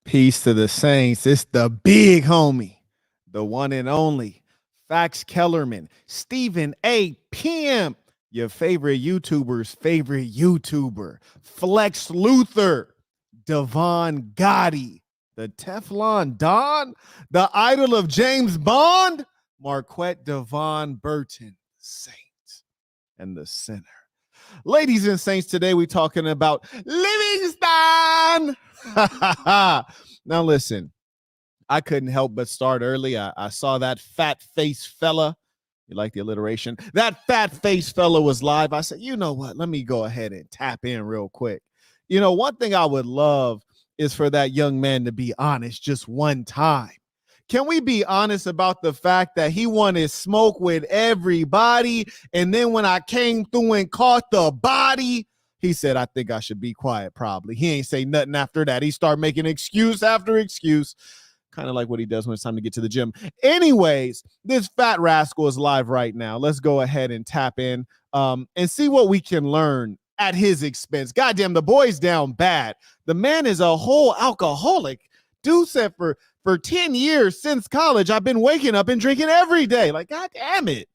Peace to the saints. It's the big homie, the one and only Fax Kellerman, Stephen A. PM, your favorite YouTuber's favorite YouTuber, Flex Luthor, Devon Gotti, the Teflon Don, the idol of James Bond, Marquette Devon Burton, Saint and the sinner. Ladies and saints, today we're talking about Livingston. Now listen, I couldn't help but start early. I saw that fat face fella. You like the alliteration? That fat face fella was live. I said, you know what? Let me go ahead and tap in real quick. You know, one thing I would love is for that young man to be honest just one time. Can we be honest about the fact that he wanted smoke with everybody? And then when I came through and caught the body, he said, I think I should be quiet probably. He ain't say nothing after that. He started making excuse after excuse, kind of like what he does when it's time to get to the gym. Anyways, this fat rascal is live right now. Let's go ahead and tap in and see what we can learn at his expense. Goddamn, the boy's down bad. The man is a whole alcoholic. Dude said for 10 years since college, I've been waking up and drinking every day. Like, God damn it.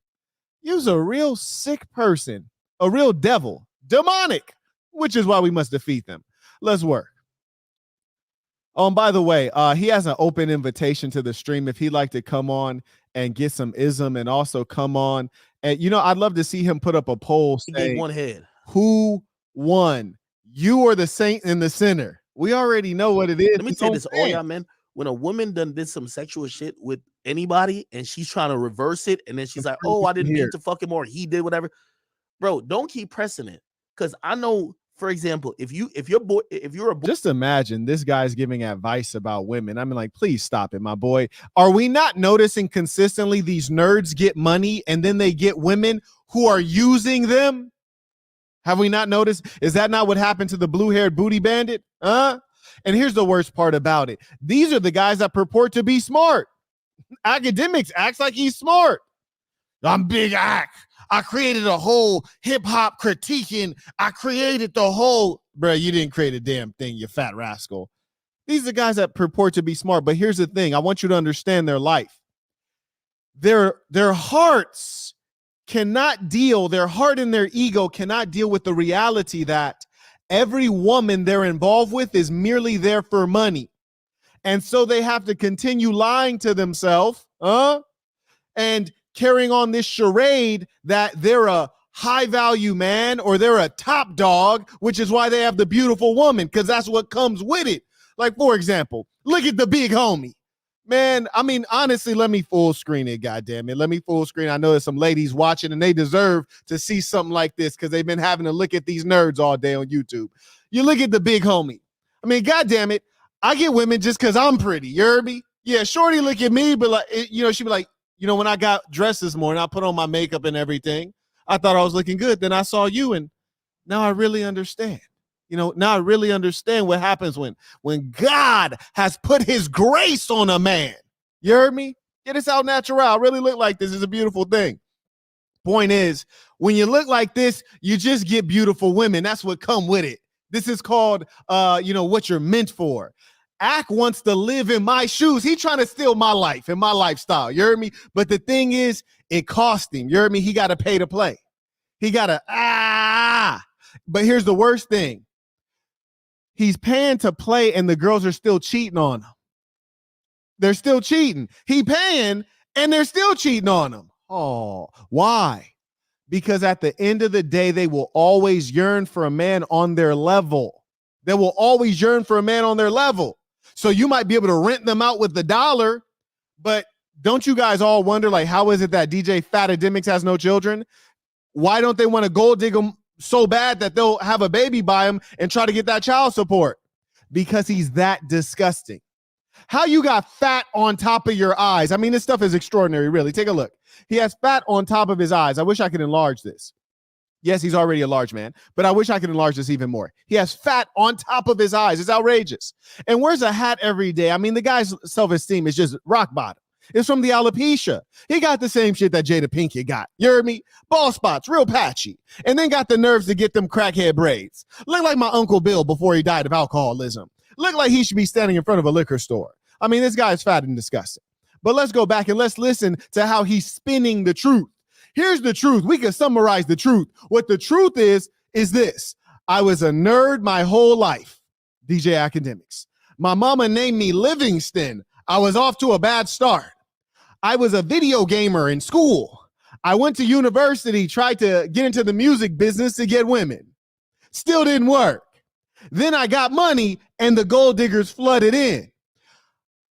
You's a real sick person, a real devil, demonic, which is why we must defeat them. Let's work. Oh, and by the way, he has an open invitation to the stream if he'd like to come on and get some ism and also come on. And, you know, I'd love to see him put up a poll saying, one head. Who won? You or the saint and the sinner? We already know what it is. Let me tell you this, all y'all men. When a woman did some sexual shit with anybody and she's trying to reverse it, and then she's like, "Oh, I didn't mean to fuck him," or he did whatever, bro. Don't keep pressing it, because I know, for example, if you're a boy, just imagine this guy's giving advice about women. I mean, like, please stop it, my boy. Are we not noticing consistently these nerds get money and then they get women who are using them? Have we not noticed? Is that not what happened to the blue-haired booty bandit? And here's the worst part about it. These are the guys that purport to be smart. Akademiks acts like he's smart. I'm Big Ak. I created a whole hip-hop critiquing. I created the whole... Bro, you didn't create a damn thing, you fat rascal. These are the guys that purport to be smart. But here's the thing. I want you to understand their life. Their hearts cannot deal, their heart and their ego cannot deal with the reality that every woman they're involved with is merely there for money. And so they have to continue lying to themselves, and carrying on this charade that they're a high value man or they're a top dog, which is why they have the beautiful woman, because that's what comes with it. Like, for example, look at the big homie. Man, I mean, honestly, let me full screen it, goddammit. Let me full screen. I know there's some ladies watching and they deserve to see something like this because they've been having to look at these nerds all day on YouTube. You look at the big homie. I mean, goddammit, I get women just because I'm pretty. You heard me? Yeah, shorty look at me, but like, you know, she'd be like, you know, when I got dressed this morning, I put on my makeup and everything. I thought I was looking good. Then I saw you and now I really understand. You know, now I really understand what happens when God has put his grace on a man. You heard me? Get this out natural. I really look like this. Is a beautiful thing. Point is, when you look like this, you just get beautiful women. That's what come with it. This is called, you know, what you're meant for. Ak wants to live in my shoes. He trying to steal my life and my lifestyle. You heard me? But the thing is, it cost him. You heard me? He got to pay to play. He got to, But here's the worst thing. He's paying to play and the girls are still cheating on him. They're still cheating. He paying and they're still cheating on him. Oh, why? Because at the end of the day, they will always yearn for a man on their level. They will always yearn for a man on their level. So you might be able to rent them out with $1, but don't you guys all wonder, like, how is it that DJ Akademiks has no children? Why don't they want to gold dig him so bad that they'll have a baby by him and try to get that child support? Because he's that disgusting. How you got fat on top of your eyes? I mean, this stuff is extraordinary, really. Take a look. He has fat on top of his eyes. I wish I could enlarge this. Yes, he's already a large man, but I wish I could enlarge this even more. He has fat on top of his eyes. It's outrageous. And wears a hat every day. I mean, the guy's self-esteem is just rock bottom. It's from the alopecia. He got the same shit that Jada Pinkett got. You heard me? Bald spots, real patchy. And then got the nerves to get them crackhead braids. Look like my Uncle Bill before he died of alcoholism. Look like he should be standing in front of a liquor store. I mean, this guy is fat and disgusting. But let's go back and let's listen to how he's spinning the truth. Here's the truth. We can summarize the truth. What the truth is this. I was a nerd my whole life. DJ Akademiks. My mama named me Livingston. I was off to a bad start. I was a video gamer in school. I went to university, tried to get into the music business to get women. Still didn't work. Then I got money and the gold diggers flooded in.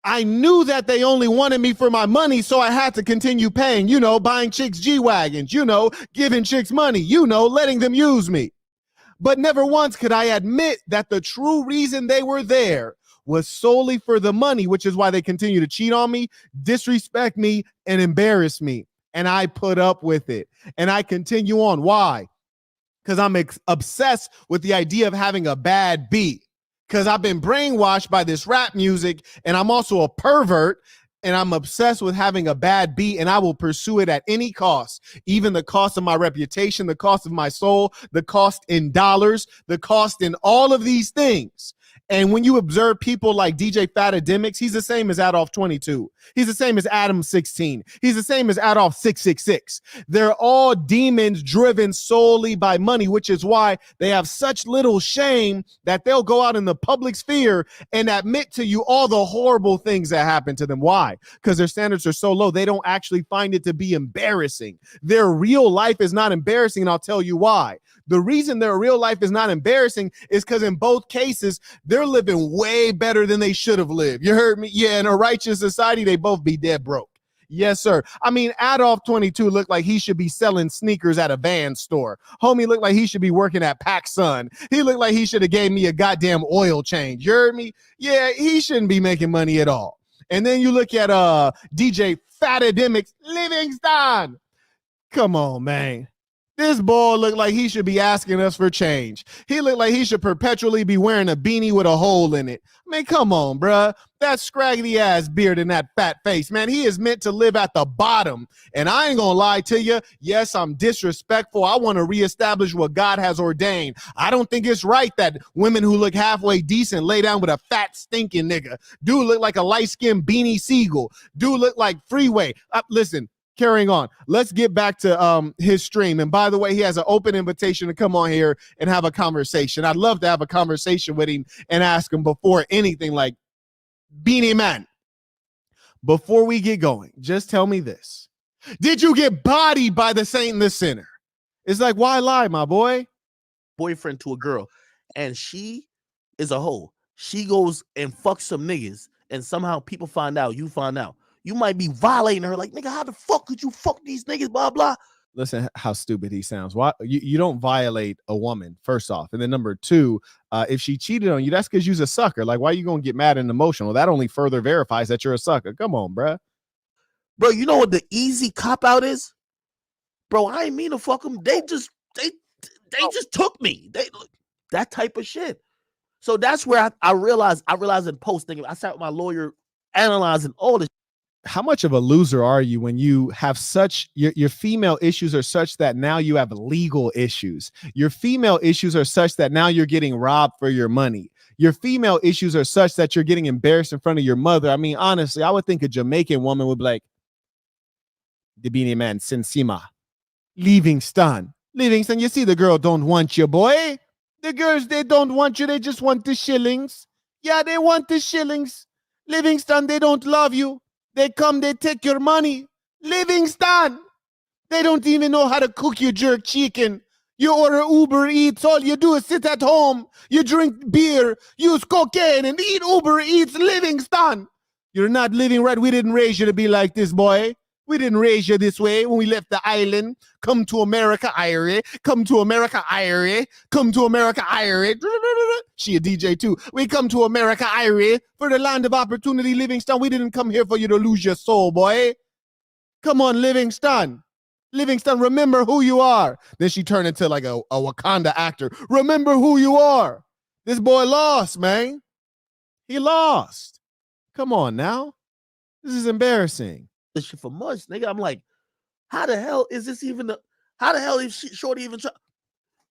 I knew that they only wanted me for my money, so I had to continue paying, buying chicks G-Wagons, giving chicks money, letting them use me. But never once could I admit that the true reason they were there was solely for the money, which is why they continue to cheat on me, disrespect me, and embarrass me. And I put up with it. And I continue on. Why? Because I'm obsessed with the idea of having a bad beat. Because I've been brainwashed by this rap music, and I'm also a pervert, and I'm obsessed with having a bad beat, and I will pursue it at any cost, even the cost of my reputation, the cost of my soul, the cost in dollars, the cost in all of these things. And when you observe people like DJ Akademiks, he's the same as Adolf 22. He's the same as Adam 16. He's the same as Adolf 666. They're all demons driven solely by money, which is why they have such little shame that they'll go out in the public sphere and admit to you all the horrible things that happen to them. Why? Because their standards are so low, they don't actually find it to be embarrassing. Their real life is not embarrassing, and I'll tell you why. The reason their real life is not embarrassing is because in both cases, they're living way better than they should have lived. You heard me? Yeah, in a righteous society, they both be dead broke. Yes, sir. I mean, Adolf 22 looked like he should be selling sneakers at a Vans store. Homie looked like he should be working at PacSun. He looked like he should have gave me a goddamn oil change. You heard me? Yeah, he shouldn't be making money at all. And then you look at DJ Akademiks, Livingston. Come on, man. This boy looked like he should be asking us for change. He looked like he should perpetually be wearing a beanie with a hole in it. I mean, come on, bruh. That scraggly ass beard and that fat face, man, he is meant to live at the bottom. And I ain't gonna lie to you. Yes, I'm disrespectful. I want to reestablish what God has ordained. I don't think it's right that women who look halfway decent lay down with a fat, stinking nigga. Dude look like a light-skinned Beanie Siegel. Dude look like Freeway. Listen. Carrying on, let's get back to his stream. And by the way, he has an open invitation to come on here and have a conversation. I'd love to have a conversation with him and ask him before anything, like, Beanie Man, before we get going, just tell me this. Did you get bodied by the saint and the sinner? It's like, why lie, my boy? Boyfriend to a girl, and she is a hoe. She goes and fucks some niggas, and somehow people find out, you find out. You might be violating her, like, nigga, how the fuck could you fuck these niggas, blah, blah. Listen how stupid he sounds. Why you don't violate a woman, first off. And then number two, if she cheated on you, that's because you're a sucker. Like, why are you going to get mad and emotional? That only further verifies that you're a sucker. Come on, bruh. Bro, you know what the easy cop-out is? Bro, I ain't mean to fuck them. They just took me. That type of shit. So that's where I realized in post thinking, I sat with my lawyer analyzing all this. How much of a loser are you when you have such your female issues are such that now you have legal issues? Your female issues are such that now you're getting robbed for your money. Your female issues are such that you're getting embarrassed in front of your mother. I mean, honestly, I would think a Jamaican woman would be like, the Beanie Man, Sensima, Livingston, you see the girl don't want you, boy. The girls, they don't want you. They just want the shillings. Yeah, they want the shillings. Livingston, they don't love you. They come, they take your money. Livingston, they don't even know how to cook your jerk chicken. You order Uber Eats, all you do is sit at home. You drink beer, use cocaine, and eat Uber Eats. Livingston, you're not living right. We didn't raise you to be like this, boy. We didn't raise you this way when we left the island. Come to America, Irie. Come to America, Irie. Come to America, Irie. She a DJ too. We come to America, Irie, for the land of opportunity, Livingston. We didn't come here for you to lose your soul, boy. Come on, Livingston. Livingston, remember who you are. Then she turned into like a Wakanda actor. Remember who you are. This boy lost, man. He lost. Come on now. This is embarrassing. This shit for months, nigga. I'm like, how the hell is this even how the hell is Shorty even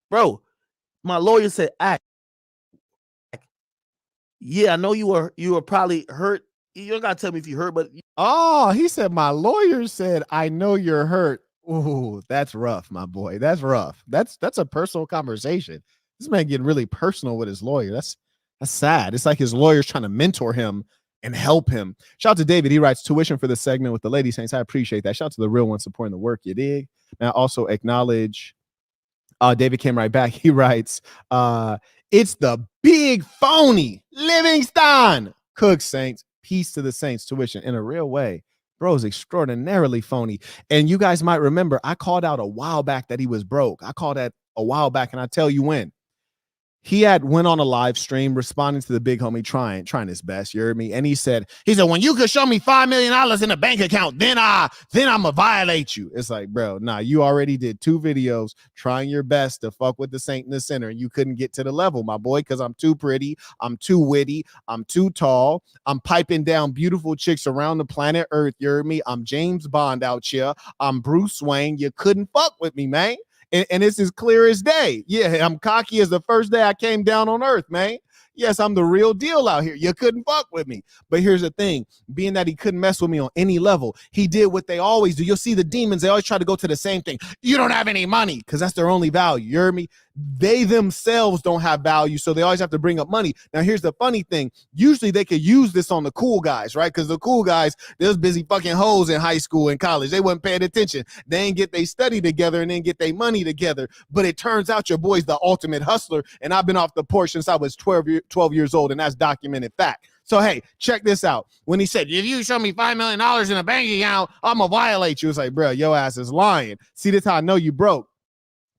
Bro, my lawyer said, Act, Yeah, I know you were probably hurt. You don't gotta tell me if you hurt, but Oh, he said my lawyer said I know you're hurt. Ooh, that's rough, my boy. That's rough. That's a personal conversation. This man getting really personal with his lawyer. That's sad. It's like his lawyer's trying to mentor him and help him. Shout out to David. He writes tuition for this segment with the Lady Saints. I appreciate that. Shout out to the real one supporting the work. You dig? Now also acknowledge David came right back. He writes, it's the big phony Livingston. Cook Saints. Peace to the Saints. Tuition in a real way. Bro is extraordinarily phony. And you guys might remember, I called out a while back that he was broke. I called that a while back, and I tell you when. He had went on a live stream responding to the big homie trying his best. You heard me? And he said, when you could show me $5 million in a bank account, then I'm gonna violate you. It's like, bro, nah, you already did 2 videos trying your best to fuck with the Saint in the center, and you couldn't get to the level, my boy, because I'm too pretty, I'm too witty, I'm too tall, I'm piping down beautiful chicks around the planet Earth. You heard me? I'm James Bond out here. I'm Bruce Wayne. You couldn't fuck with me, man. And it's as clear as day. Yeah, I'm cocky as the first day I came down on earth, man. Yes, I'm the real deal out here. You couldn't fuck with me. But here's the thing. Being that he couldn't mess with me on any level, he did what they always do. You'll see the demons, they always try to go to the same thing. You don't have any money, because that's their only value. You heard me? They themselves don't have value, so they always have to bring up money. Now, here's the funny thing. Usually they could use this on the cool guys, right? Because the cool guys, they was busy fucking hoes in high school and college. They wasn't paying attention. They ain't get they study together and then get their money together. But it turns out your boy's the ultimate hustler, and I've been off the porch since I was 12 years old, and that's documented fact. So, hey, check this out. When he said, if you show me $5 million in a bank account, I'm going to violate you. It's like, bro, your ass is lying. See, this how I know you broke.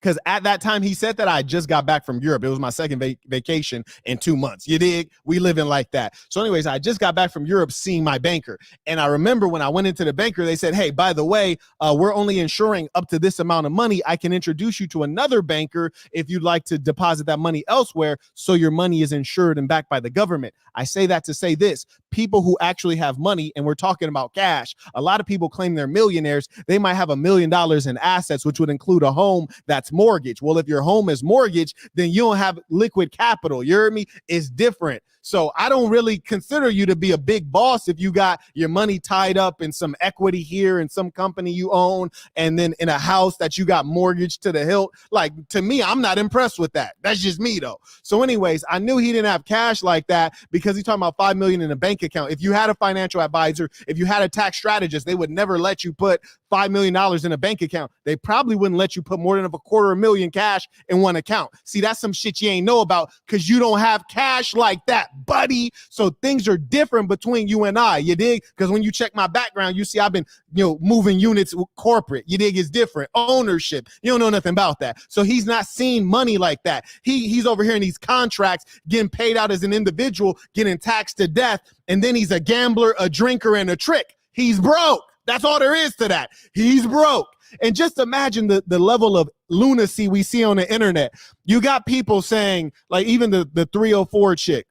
Because at that time he said that, I just got back from Europe. It was my second vacation in 2 months. You dig? We living like that. So anyways, I just got back from Europe seeing my banker. And I remember when I went into the banker, they said, hey, by the way, we're only insuring up to this amount of money. I can introduce you to another banker if you'd like to deposit that money elsewhere, so your money is insured and backed by the government. I say that to say this. People who actually have money, and we're talking about cash, a lot of people claim they're millionaires. They might have $1 million in assets, which would include a home that's mortgage. Well, if your home is mortgage, then you don't have liquid capital. You heard me? It's different. So I don't really consider you to be a big boss if you got your money tied up in some equity here in some company you own, and then in a house that you got mortgaged to the hilt. Like, to me, I'm not impressed with that. That's just me though. So anyways, I knew he didn't have cash like that because he's talking about $5 million in a bank account. If you had a financial advisor, if you had a tax strategist, they would never let you put $5 million in a bank account. They probably wouldn't let you put more than $250,000 cash in one account. See, that's some shit you ain't know about because you don't have cash like that, buddy. So things are different between you and I, you dig? Because when you check my background, you see I've been, moving units corporate. You dig? It's different. Ownership. You don't know nothing about that. So he's not seeing money like that. He's over here in these contracts getting paid out as an individual, getting taxed to death, and then he's a gambler, a drinker, and a trick. He's broke. That's all there is to that. He's broke. And just imagine the level of lunacy we see on the internet. You got people saying, like, even the 304 chick,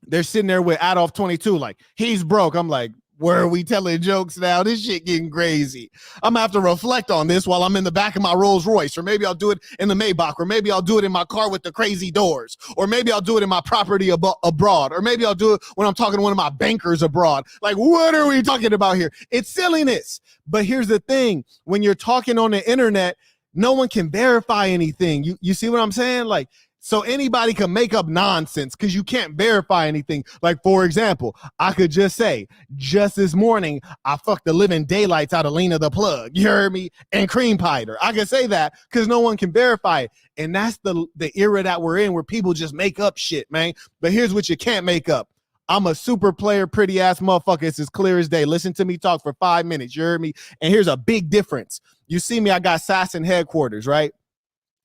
they're sitting there with Adolf 22, like, he's broke. I'm like, where are we telling jokes now? This shit getting crazy. I'm gonna have to reflect on this while I'm in the back of my Rolls Royce, or maybe I'll do it in the Maybach, or maybe I'll do it in my car with the crazy doors, or maybe I'll do it in my property abroad, or maybe I'll do it when I'm talking to one of my bankers abroad. Like, what are we talking about here? It's silliness. But here's the thing. When you're talking on the internet, no one can verify anything. You see what I'm saying? Like, so anybody can make up nonsense because you can't verify anything. Like, for example, I could just say, just this morning, I fucked the living daylights out of Lena the plug. You heard me? And cream pied her. I can say that because no one can verify it. And that's the era that we're in, where people just make up shit, man. But here's what you can't make up. I'm a super player, pretty ass motherfucker. It's as clear as day. Listen to me talk for 5 minutes. You heard me? And here's a big difference. You see me, I got Assassin headquarters, right?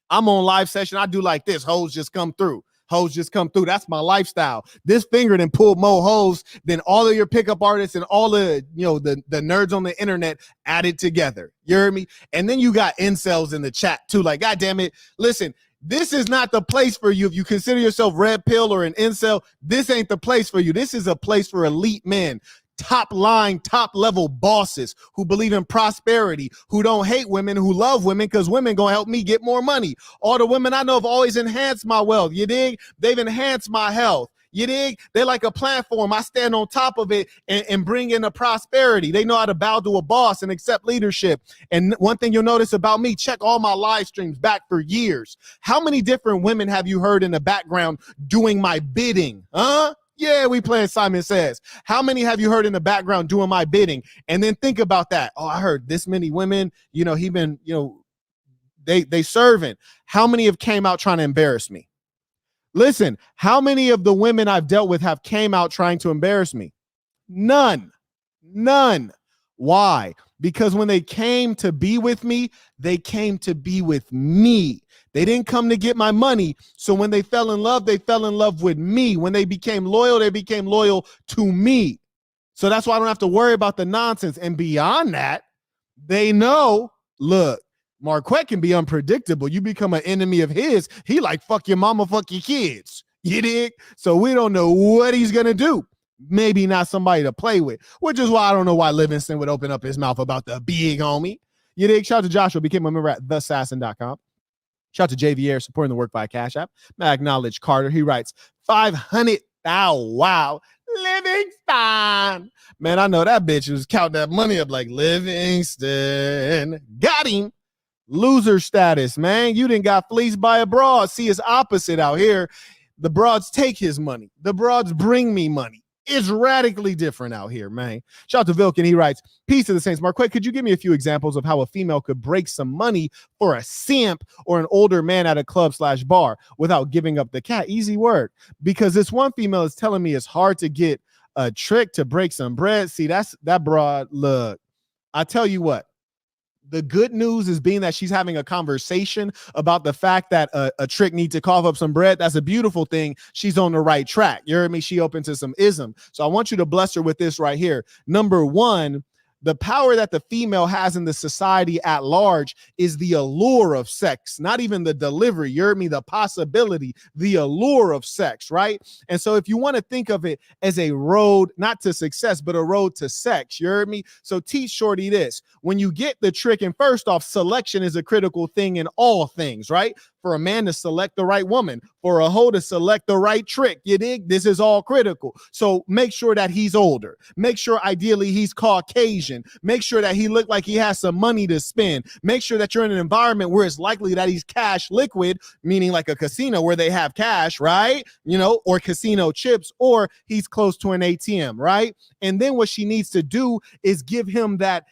I'm on live session. I do like this. Hoes just come through. Hoes just come through. That's my lifestyle. This finger done pulled more hoes than all of your pickup artists and all the, the nerds on the internet added together. You heard me? And then you got incels in the chat too. Like, God damn it. Listen, this is not the place for you. If you consider yourself red pill or an incel, this ain't the place for you. This is a place for elite men. Top line, top level bosses who believe in prosperity, who don't hate women, who love women because women gonna help me get more money. All the women I know have always enhanced my wealth. You dig? They've enhanced my health. You dig? They like a platform. I stand on top of it and bring in a prosperity. They know how to bow to a boss and accept leadership. And one thing you'll notice about me, check all my live streams back for years. How many different women have you heard in the background doing my bidding? Huh? Yeah, we playing Simon Says. How many have you heard in the background doing my bidding? And then think about that. Oh, I heard this many women, he been, they serving. How many have came out trying to embarrass me? Listen, how many of the women I've dealt with have came out trying to embarrass me? None. Why? Because when they came to be with me, they came to be with me. They didn't come to get my money. So when they fell in love with me. When they became loyal, they became loyal to me. So that's why I don't have to worry about the nonsense. And beyond that, they know, look, Marquette can be unpredictable. You become an enemy of his. He like, fuck your mama, fuck your kids. You dig? So we don't know what he's going to do. Maybe not somebody to play with, which is why I don't know why Livingston would open up his mouth about the big homie. You dig? Shout out to Joshua, became a member at thesassin.com. Shout out to JVR supporting the work by Cash App. I acknowledge Carter. He writes 500. Wow. Livingston. Man, I know that bitch was counting that money up like Livingston. Got him. Loser status, man. You didn't got fleeced by a broad. See, it's opposite out here. The broads take his money. The broads bring me money. It's radically different out here, man. Shout out to Vilkin. He writes, peace to the Saints. Marquette, could you give me a few examples of how a female could break some money for a simp or an older man at a club/bar without giving up the cat? Easy work. Because this one female is telling me it's hard to get a trick to break some bread. See, that broad. Look, I tell you what. The good news is being that she's having a conversation about the fact that a trick needs to cough up some bread. That's a beautiful thing. She's on the right track. You heard me? She open to some ism. So I want you to bless her with this right here. Number one, the power that the female has in the society at large is the allure of sex, not even the delivery. You heard me? The possibility, the allure of sex, right? And so if you want to think of it as a road, not to success, but a road to sex, you heard me? So teach Shorty this. When you get the trick, and first off, selection is a critical thing in all things, right? For a man to select the right woman, for a hoe to select the right trick. You dig? This is all critical. So make sure that he's older. Make sure ideally he's Caucasian. Make sure that he look like he has some money to spend. Make sure that you're in an environment where it's likely that he's cash liquid, meaning like a casino where they have cash, right? Or casino chips, or he's close to an ATM, right? And then what she needs to do is give him that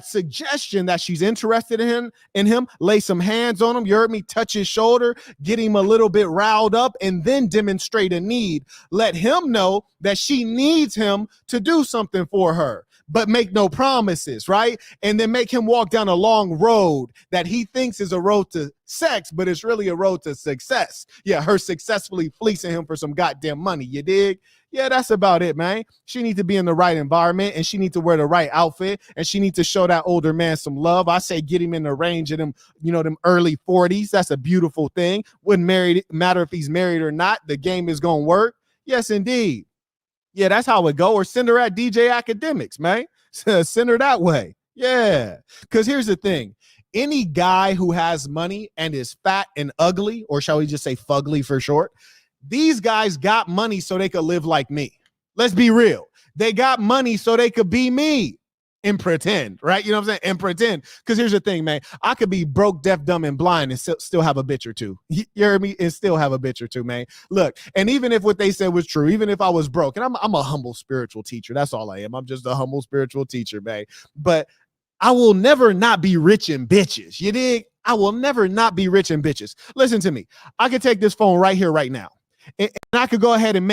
suggestion that she's interested in him, lay some hands on him, you heard me, touch his shoulder, get him a little bit riled up, and then demonstrate a need. Let him know that she needs him to do something for her, but make no promises, right? And then make him walk down a long road that he thinks is a road to sex, but it's really a road to success. Yeah, her successfully fleecing him for some goddamn money, you dig? Yeah, that's about it, man. She needs to be in the right environment, and she needs to wear the right outfit, and she needs to show that older man some love. I say get him in the range of them, them early 40s. That's a beautiful thing. Wouldn't matter if he's married or not. The game is going to work. Yes, indeed. Yeah, that's how it go. Or send her at DJ Akademiks, man. Send her that way. Yeah, because here's the thing. Any guy who has money and is fat and ugly, or shall we just say fugly for short, these guys got money so they could live like me. Let's be real. They got money so they could be me and pretend, right? You know what I'm saying? And pretend. Because here's the thing, man. I could be broke, deaf, dumb, and blind and still have a bitch or two. You hear me? And still have a bitch or two, man. Look, and even if what they said was true, even if I was broke, and I'm a humble spiritual teacher. That's all I am. I'm just a humble spiritual teacher, man. But I will never not be rich in bitches. You dig? I will never not be rich in bitches. Listen to me. I could take this phone right here, right now. And I could go ahead and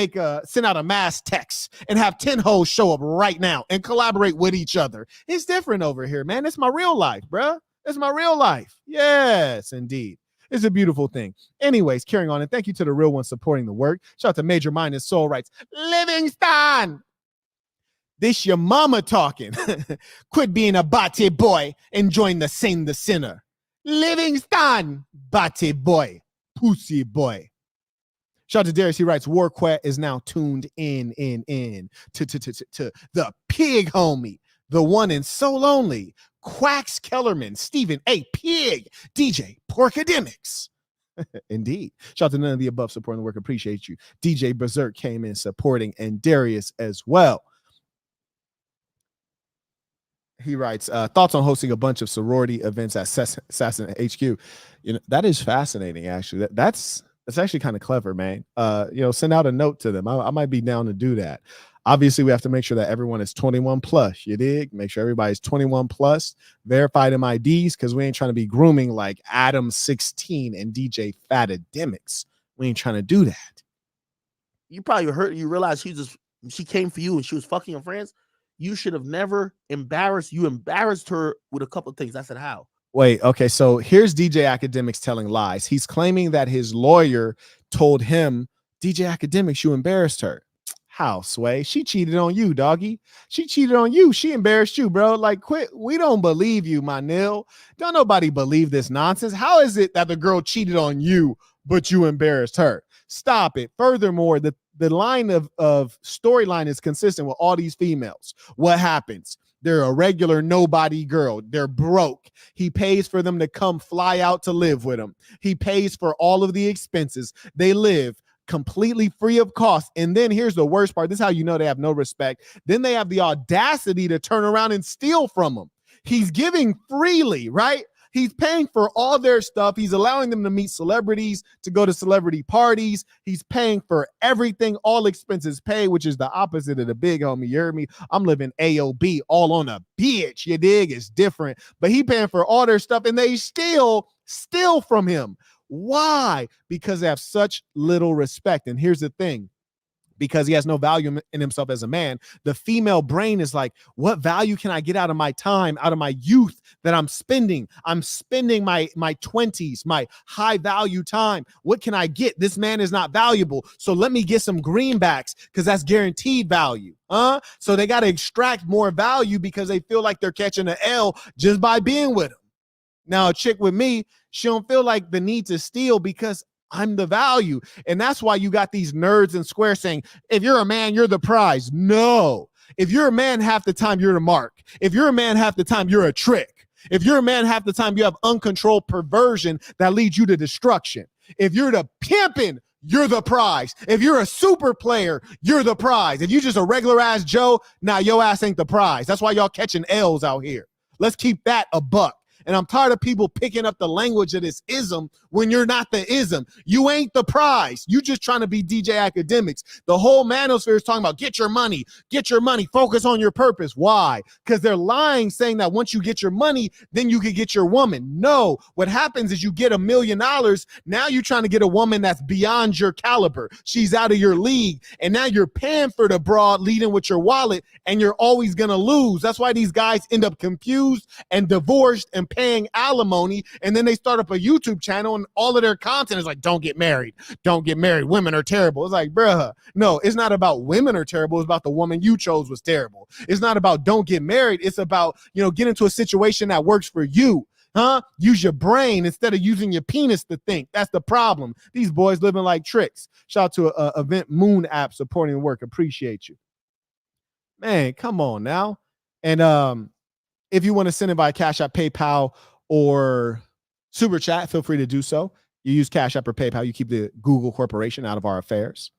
send out a mass text and have 10 hoes show up right now and collaborate with each other. It's different over here, man. It's my real life, bro. It's my real life. Yes, indeed. It's a beautiful thing. Anyways, carrying on, and thank you to the real ones supporting the work. Shout out to Major Mind and Soul Rights. Livingston! This your mama talking. Quit being a bate boy and join the Saint the Sinner. Livingston, bate boy, pussy boy. Shout out to Darius. He writes, Warquet is now tuned in to the pig homie, the one and so lonely, Quacks Kellerman, Stephen A. Pig, DJ Porkademics. Indeed. Shout out to none of the above supporting the work. Appreciate you. DJ Berserk came in supporting, and Darius as well. He writes, thoughts on hosting a bunch of sorority events at Assassin HQ. You know, that is fascinating, actually. That's actually kind of clever, man. Send out a note to them. I might be down to do that. Obviously, we have to make sure that everyone is 21 plus. You dig? Make sure everybody's 21 plus, verified MIDs, because we ain't trying to be grooming like Adam 16 and DJ Fatademics. We ain't trying to do that. You probably you realize she came for you and she was fucking your friends. You should have never embarrassed her with a couple of things. I said, how? Wait, okay, so here's DJ Akademiks telling lies. He's claiming that his lawyer told him, DJ Akademiks, you embarrassed her. How, Sway? She cheated on you, doggy. She cheated on you. She embarrassed you, bro. Like, quit. We don't believe you, my nil. Don't nobody believe this nonsense. How is it that the girl cheated on you, but you embarrassed her? Stop it. Furthermore, the line of storyline is consistent with all these females. What happens? They're a regular nobody girl. They're broke. He pays for them to come fly out to live with him. He pays for all of the expenses. They live completely free of cost. And then here's the worst part. This is how you know they have no respect. Then they have the audacity to turn around and steal from him. He's giving freely, right? He's paying for all their stuff. He's allowing them to meet celebrities, to go to celebrity parties. He's paying for everything, all expenses paid, which is the opposite of the big homie. You heard me? I'm living AOB all on a bitch. You dig? It's different. But he paying for all their stuff, and they still steal from him. Why? Because they have such little respect. And here's the thing. Because he has no value in himself as a man, the female brain is like, what value can I get out of my time, out of my youth that I'm spending? I'm spending my 20s, my high value time. What can I get? This man is not valuable. So let me get some greenbacks because that's guaranteed value. So they got to extract more value because they feel like they're catching an L just by being with him. Now, a chick with me, she don't feel like the need to steal because I'm the value. And that's why you got these nerds and squares saying, if you're a man, you're the prize. No. If you're a man, half the time you're the mark. If you're a man, half the time you're a trick. If you're a man, half the time you have uncontrolled perversion that leads you to destruction. If you're the pimping, you're the prize. If you're a super player, you're the prize. If you just a regular ass Joe, your ass ain't the prize. That's why y'all catching L's out here. Let's keep that a buck. And I'm tired of people picking up the language of this ism when you're not the ism. You ain't the prize. You just trying to be DJ Akademiks. The whole manosphere is talking about get your money, focus on your purpose. Why? Because they're lying, saying that once you get your money, then you can get your woman. No, what happens is you get $1 million. Now you're trying to get a woman that's beyond your caliber. She's out of your league. And now you're paying for the broad, leading with your wallet, and you're always going to lose. That's why these guys end up confused and divorced and paying alimony, and then they start up a YouTube channel and all of their content is like, don't get married, women are terrible. It's like, bruh, no, it's not about women are terrible, it's about the woman you chose was terrible. It's not about don't get married, it's about, get into a situation that works for you. Use your brain instead of using your penis to think. That's the problem. These boys living like tricks. Shout out to Event Moon app supporting the work. Appreciate you, man. Come on now. And if you want to send it by Cash App, PayPal, or Super Chat, feel free to do so. You use Cash App or PayPal. You keep the Google Corporation out of our affairs.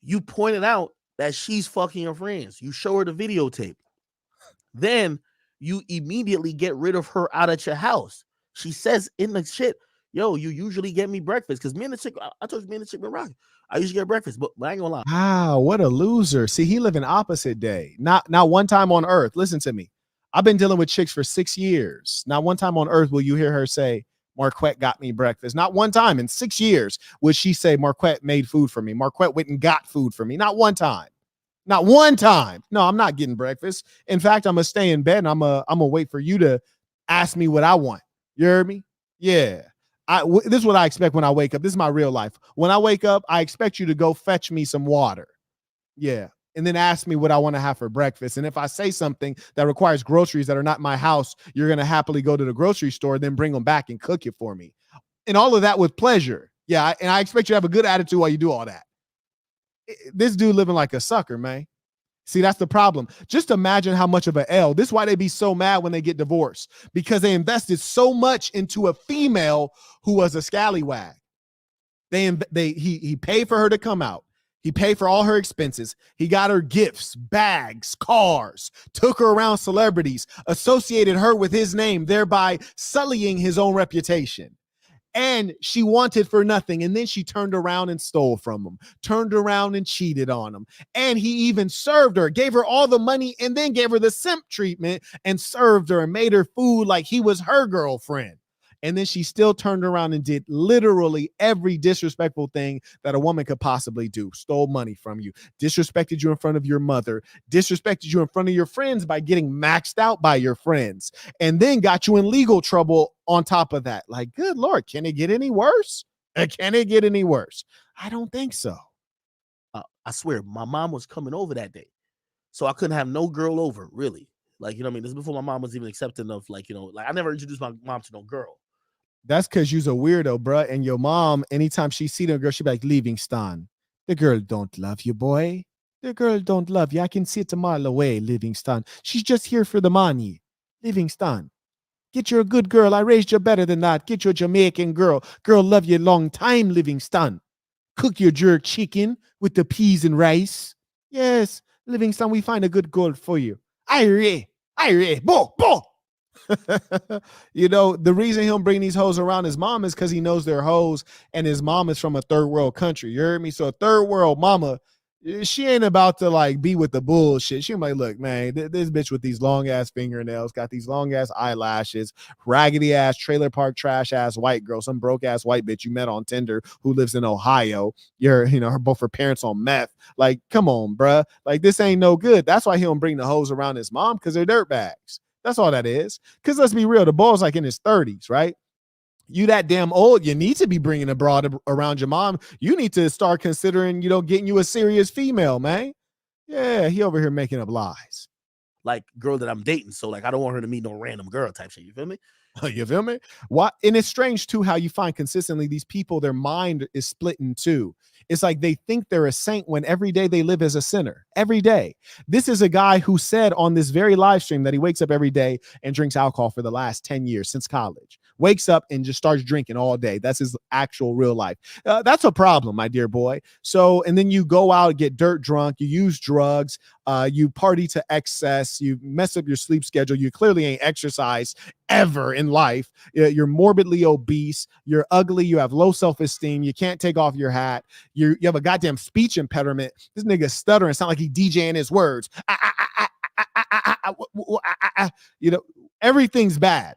You pointed out that she's fucking your friends. You show her the videotape. Then you immediately get rid of her out at your house. She says in the shit, yo, you usually get me breakfast. Because me and the chick, I told you, me and the chick been rocking. I usually get breakfast, but I ain't gonna lie. Wow, what a loser. See, he live in opposite day. Not one time on earth. Listen to me. I've been dealing with chicks for 6 years. Not one time on earth will you hear her say, Marquette got me breakfast. Not one time in 6 years would she say Marquette made food for me. Marquette went and got food for me. Not one time. Not one time. No, I'm not getting breakfast. In fact, I'm going to stay in bed and I'm going to wait for you to ask me what I want. You heard me? Yeah. This is what I expect when I wake up. This is my real life. When I wake up, I expect you to go fetch me some water. Yeah. And then ask me what I want to have for breakfast. And if I say something that requires groceries that are not my house, you're going to happily go to the grocery store, then bring them back and cook it for me. And all of that with pleasure. Yeah. And I expect you to have a good attitude while you do all that. This dude living like a sucker, man. See, that's the problem. Just imagine how much of an L. This is why they be so mad when they get divorced, because they invested so much into a female who was a scallywag. He paid for her to come out. He paid for all her expenses. He got her gifts, bags, cars, took her around celebrities, associated her with his name, thereby sullying his own reputation. And she wanted for nothing. And then she turned around and stole from him, turned around and cheated on him. And he even served her, gave her all the money, and then gave her the simp treatment and served her and made her food like he was her girlfriend. And then she still turned around and did literally every disrespectful thing that a woman could possibly do. Stole money from you, disrespected you in front of your mother, disrespected you in front of your friends by getting maxed out by your friends, and then got you in legal trouble on top of that. Like, good Lord, can it get any worse? Can it get any worse? I don't think so. I swear, my mom was coming over that day, so I couldn't have no girl over, really. Like, you know what I mean? This is before my mom was even accepting of, like, you know, like I never introduced my mom to no girl. That's because you's a weirdo, bruh. And your mom, anytime she see the girl, she be like, Livingston, the girl don't love you, boy. The girl don't love you. I can see it a mile away, Livingston. She's just here for the money. Livingston, get you a good girl. I raised you better than that. Get you a Jamaican girl. Girl love you a long time, Livingston. Cook your jerk chicken with the peas and rice. Yes, Livingston, we find a good girl for you. Irie, bo, bo. You know, the reason he'll bring these hoes around his mom is because he knows they're hoes, and his mom is from a third world country. You heard me? So a third world mama, she ain't about to like be with the bullshit. She might look, man, this bitch with these long ass fingernails, got these long ass eyelashes, raggedy ass trailer park trash ass white girl, some broke ass white bitch you met on Tinder who lives in Ohio. Both her parents on meth. Like, come on, bruh. Like, this ain't no good. That's why he don't bring the hoes around his mom, because they're dirtbags. That's all that is. Because let's be real, the boy's like in his 30s, right? You that damn old, you need to be bringing a broad around your mom. You need to start considering, getting you a serious female, man. Yeah, he over here making up lies. Like, girl that I'm dating, so like I don't want her to meet no random girl type shit. You feel me? You feel me? What? And it's strange too how you find consistently these people, their mind is split in two. It's like they think they're a saint when every day they live as a sinner. Every day. This is a guy who said on this very live stream that he wakes up every day and drinks alcohol for the last 10 years since college. Wakes up and just starts drinking all day. That's his actual real life. That's a problem, my dear boy. So, and then you go out, get dirt drunk, you use drugs, you party to excess, you mess up your sleep schedule, you clearly ain't exercised ever in life. You're morbidly obese, you're ugly, you have low self-esteem, you can't take off your hat, you have a goddamn speech impediment. This nigga stuttering, sound like he DJing his words. Everything's bad.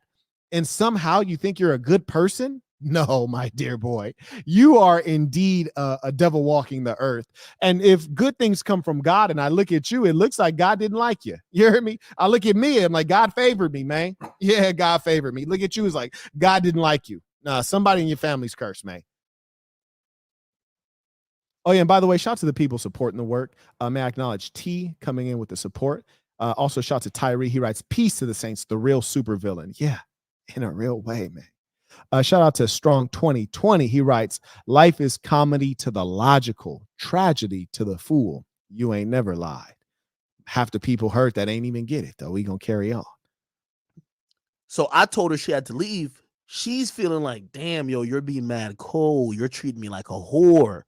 And somehow you think you're a good person? No, my dear boy, you are indeed a devil walking the earth. And if good things come from God and I look at you, it looks like God didn't like you. You hear me? I look at me, I'm like, God favored me, man. Yeah, God favored me. Look at you, it's like, God didn't like you. Nah, somebody in your family's cursed, man. Oh, yeah, and by the way, shout out to the people supporting the work. May I acknowledge T coming in with the support. Also, shout out to Tyree. He writes, peace to the saints, the real supervillain. Yeah, in a real way, man. Shout out to Strong 2020. He writes, life is comedy to the logical, tragedy to the fool. You ain't never lied. Half the people hurt that ain't even get it, though. We gonna carry on. So I told her she had to leave. She's feeling like, damn, yo, you're being mad cold. You're treating me like a whore.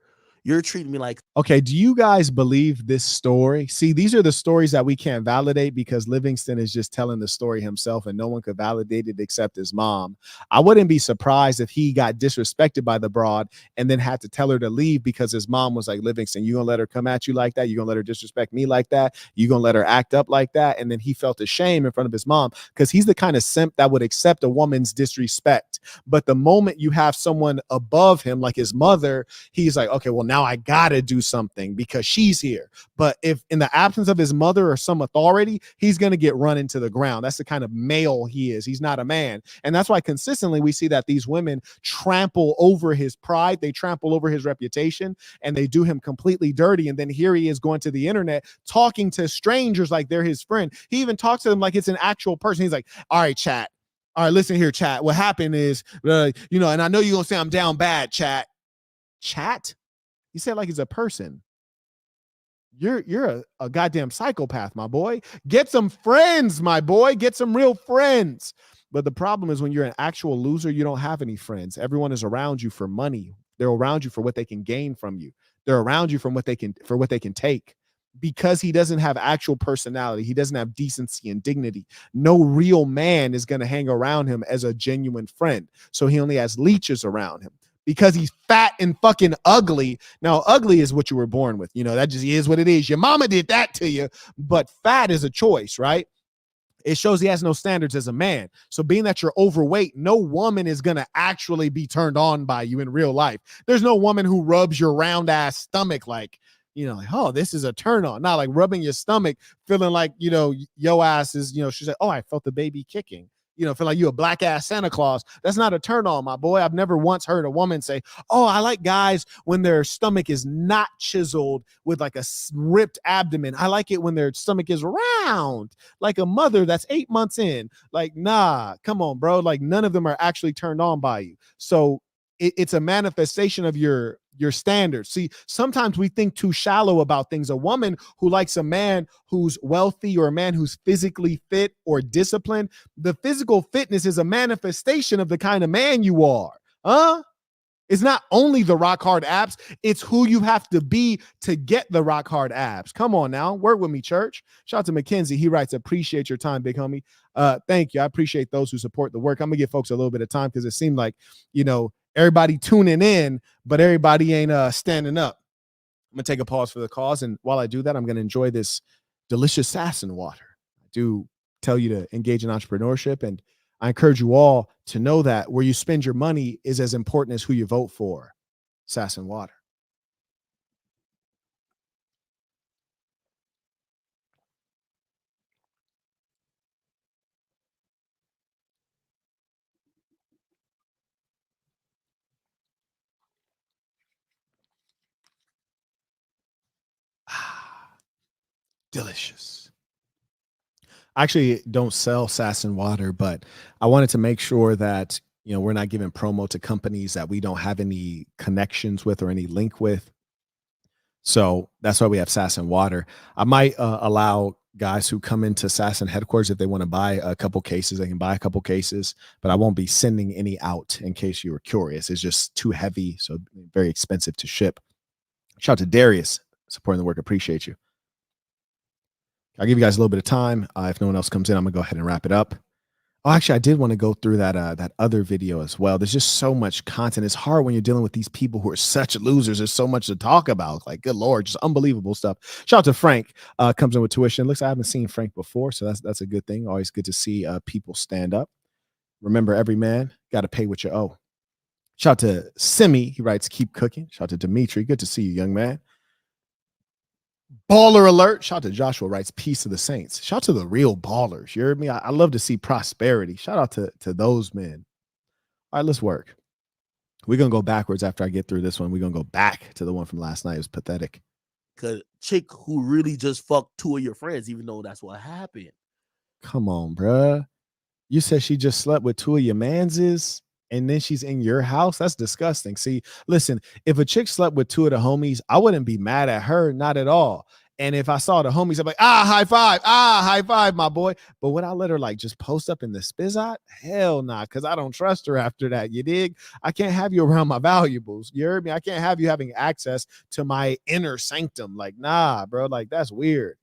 You're treating me like. Okay, do you guys believe this story? See, these are the stories that we can't validate because Livingston is just telling the story himself and no one could validate it except his mom. I wouldn't be surprised if he got disrespected by the broad and then had to tell her to leave because his mom was like, Livingston, you gonna let her come at you like that? You gonna let her disrespect me like that? You gonna let her act up like that? And then he felt ashamed in front of his mom because he's the kind of simp that would accept a woman's disrespect. But the moment you have someone above him, like his mother, he's like, okay, well, now I gotta do something because she's here. But if in the absence of his mother or some authority, he's gonna get run into the ground. That's the kind of male he is. He's not a man. And that's why consistently we see that these women trample over his pride, they trample over his reputation, and they do him completely dirty. And then here he is going to the internet talking to strangers like they're his friend. He even talks to them like it's an actual person. He's like, all right, chat. All right, listen here, chat. What happened is, and I know you're gonna say I'm down bad, chat. Chat? You said like he's a person. you're a goddamn psychopath, my boy. Get some friends, my boy. Get some real friends. But the problem is when you're an actual loser, you don't have any friends. Everyone is around you for money. They're around you for what they can gain from you. They're around you from what they can take. Because he doesn't have actual personality, he doesn't have decency and dignity. No real man is going to hang around him as a genuine friend. So he only has leeches around him because he's fat and fucking ugly. Now, ugly is what you were born with. You know, that just is what it is. Your mama did that to you, but fat is a choice, right? It shows he has no standards as a man. So being that you're overweight, no woman is going to actually be turned on by you in real life. There's no woman who rubs your round ass stomach like, like, oh, this is a turn on. Not like rubbing your stomach, feeling like, yo ass is, she's like, oh, I felt the baby kicking. Feel like you a black ass Santa Claus. That's not a turn on, my boy. I've never once heard a woman say, oh, I like guys when their stomach is not chiseled with like a ripped abdomen. I like it when their stomach is round, like a mother that's 8 months in. Like, nah, come on, bro. Like none of them are actually turned on by you. So it's a manifestation of your standards. See, sometimes we think too shallow about things. A woman who likes a man who's wealthy or a man who's physically fit or disciplined, the physical fitness is a manifestation of the kind of man you are. It's not only the rock hard abs, it's who you have to be to get the rock hard abs. Come on now, work with me, church. Shout out to Mackenzie. He writes, appreciate your time, big homie. Thank you. I appreciate those who support the work. I'm gonna give folks a little bit of time because it seemed like, everybody tuning in, but everybody ain't standing up. I'm gonna take a pause for the cause, and while I do that, I'm gonna enjoy this delicious Sasson water. I do tell you to engage in entrepreneurship, and I encourage you all to know that where you spend your money is as important as who you vote for. Sasson water. Delicious. I actually don't sell Sasson water, but I wanted to make sure that we're not giving promo to companies that we don't have any connections with or any link with. So that's why we have Sasson water. I might allow guys who come into Sasson headquarters, if they want to buy a couple cases, they can buy a couple cases, but I won't be sending any out in case you were curious. It's just too heavy, so very expensive to ship. Shout out to Darius supporting the work. Appreciate you. I'll give you guys a little bit of time. If no one else comes in, I'm gonna go ahead and wrap it up. Oh, actually, I did want to go through that other video as well. There's just so much content. It's hard when you're dealing with these people who are such losers. There's so much to talk about. Like, good Lord, just unbelievable stuff. Shout out to Frank, comes in with tuition. Looks like I haven't seen Frank before, so that's a good thing. Always good to see people stand up. Remember, every man got to pay what you owe. Shout out to Simi. He writes, keep cooking. Shout out to Dimitri. Good to see you, young man. Baller alert. Shout out to Joshua, writes peace to the saints. Shout out to the real ballers. You heard me? I love to see prosperity. Shout out to those men. All right, let's work. We're going to go backwards after I get through this one. We're going to go back to the one from last night. It was pathetic. Cause chick who really just fucked two of your friends, even though that's what happened. Come on, bruh. You said she just slept with two of your manses and then she's in your house. That's disgusting. See, listen, if a chick slept with two of the homies, I wouldn't be mad at her, not at all. And if I saw the homies, I'm like, high five, my boy. But would I let her like just post up in the spizzot? Hell nah, because I don't trust her after that. You dig? I can't have you around my valuables. You heard me? I can't have you having access to my inner sanctum. Like, nah, bro. Like, that's weird.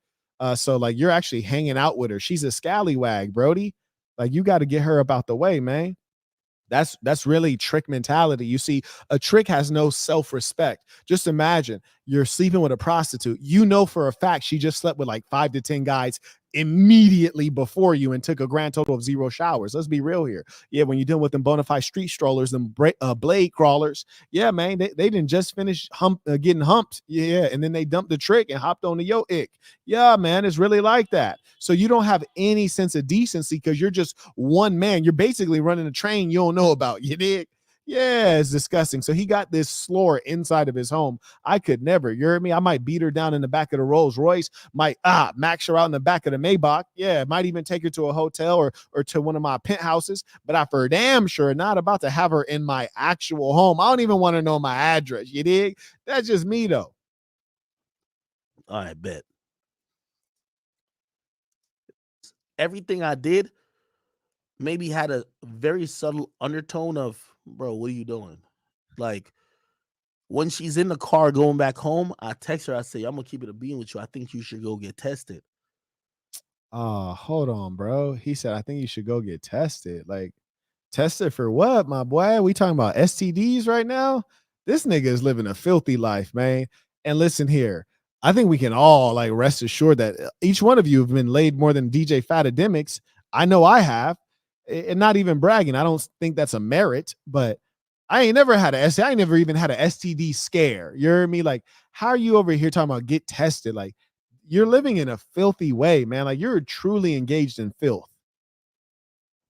So like you're actually hanging out with her. She's a scallywag, Brody. Like, you got to get her up out the way, man. That's really trick mentality. You see, a trick has no self-respect. Just imagine you're sleeping with a prostitute. You know for a fact she just slept with like 5 to 10 guys immediately before you and took a grand total of 0 showers. Let's be real here. Yeah, when you're dealing with them bona fide street strollers, them blade crawlers. Yeah, man, they didn't just finish getting humped. Yeah, and then they dumped the trick and hopped on the yo ick. Yeah, man, it's really like that. So you don't have any sense of decency because you're just one man. You're basically running a train you don't know about. You dig? Yeah, it's disgusting. So he got this slore inside of his home. I could never. You heard me? I might beat her down in the back of the Rolls Royce. Might max her out in the back of the Maybach. Yeah, might even take her to a hotel or to one of my penthouses. But I for damn sure not about to have her in my actual home. I don't even want to know my address. You dig? That's just me though. All right, bet. Everything I did maybe had a very subtle undertone of, bro, what are you doing? Like, when she's in the car going back home, I text her, I say, I'm gonna keep it a bean with you. I think you should go get tested. Hold on, bro. He said, I think you should go get tested. Like, tested for what, my boy? We talking about STDs right now? This nigga is living a filthy life, man. And listen here, I think we can all like rest assured that each one of you have been laid more than DJ Fatademics. I know I have, and not even bragging. I don't think that's a merit, but I ain't never had a STD. I ain't never even had a STD scare. You hear me? Like, how are you over here talking about get tested? Like, you're living in a filthy way, man. Like, you're truly engaged in filth.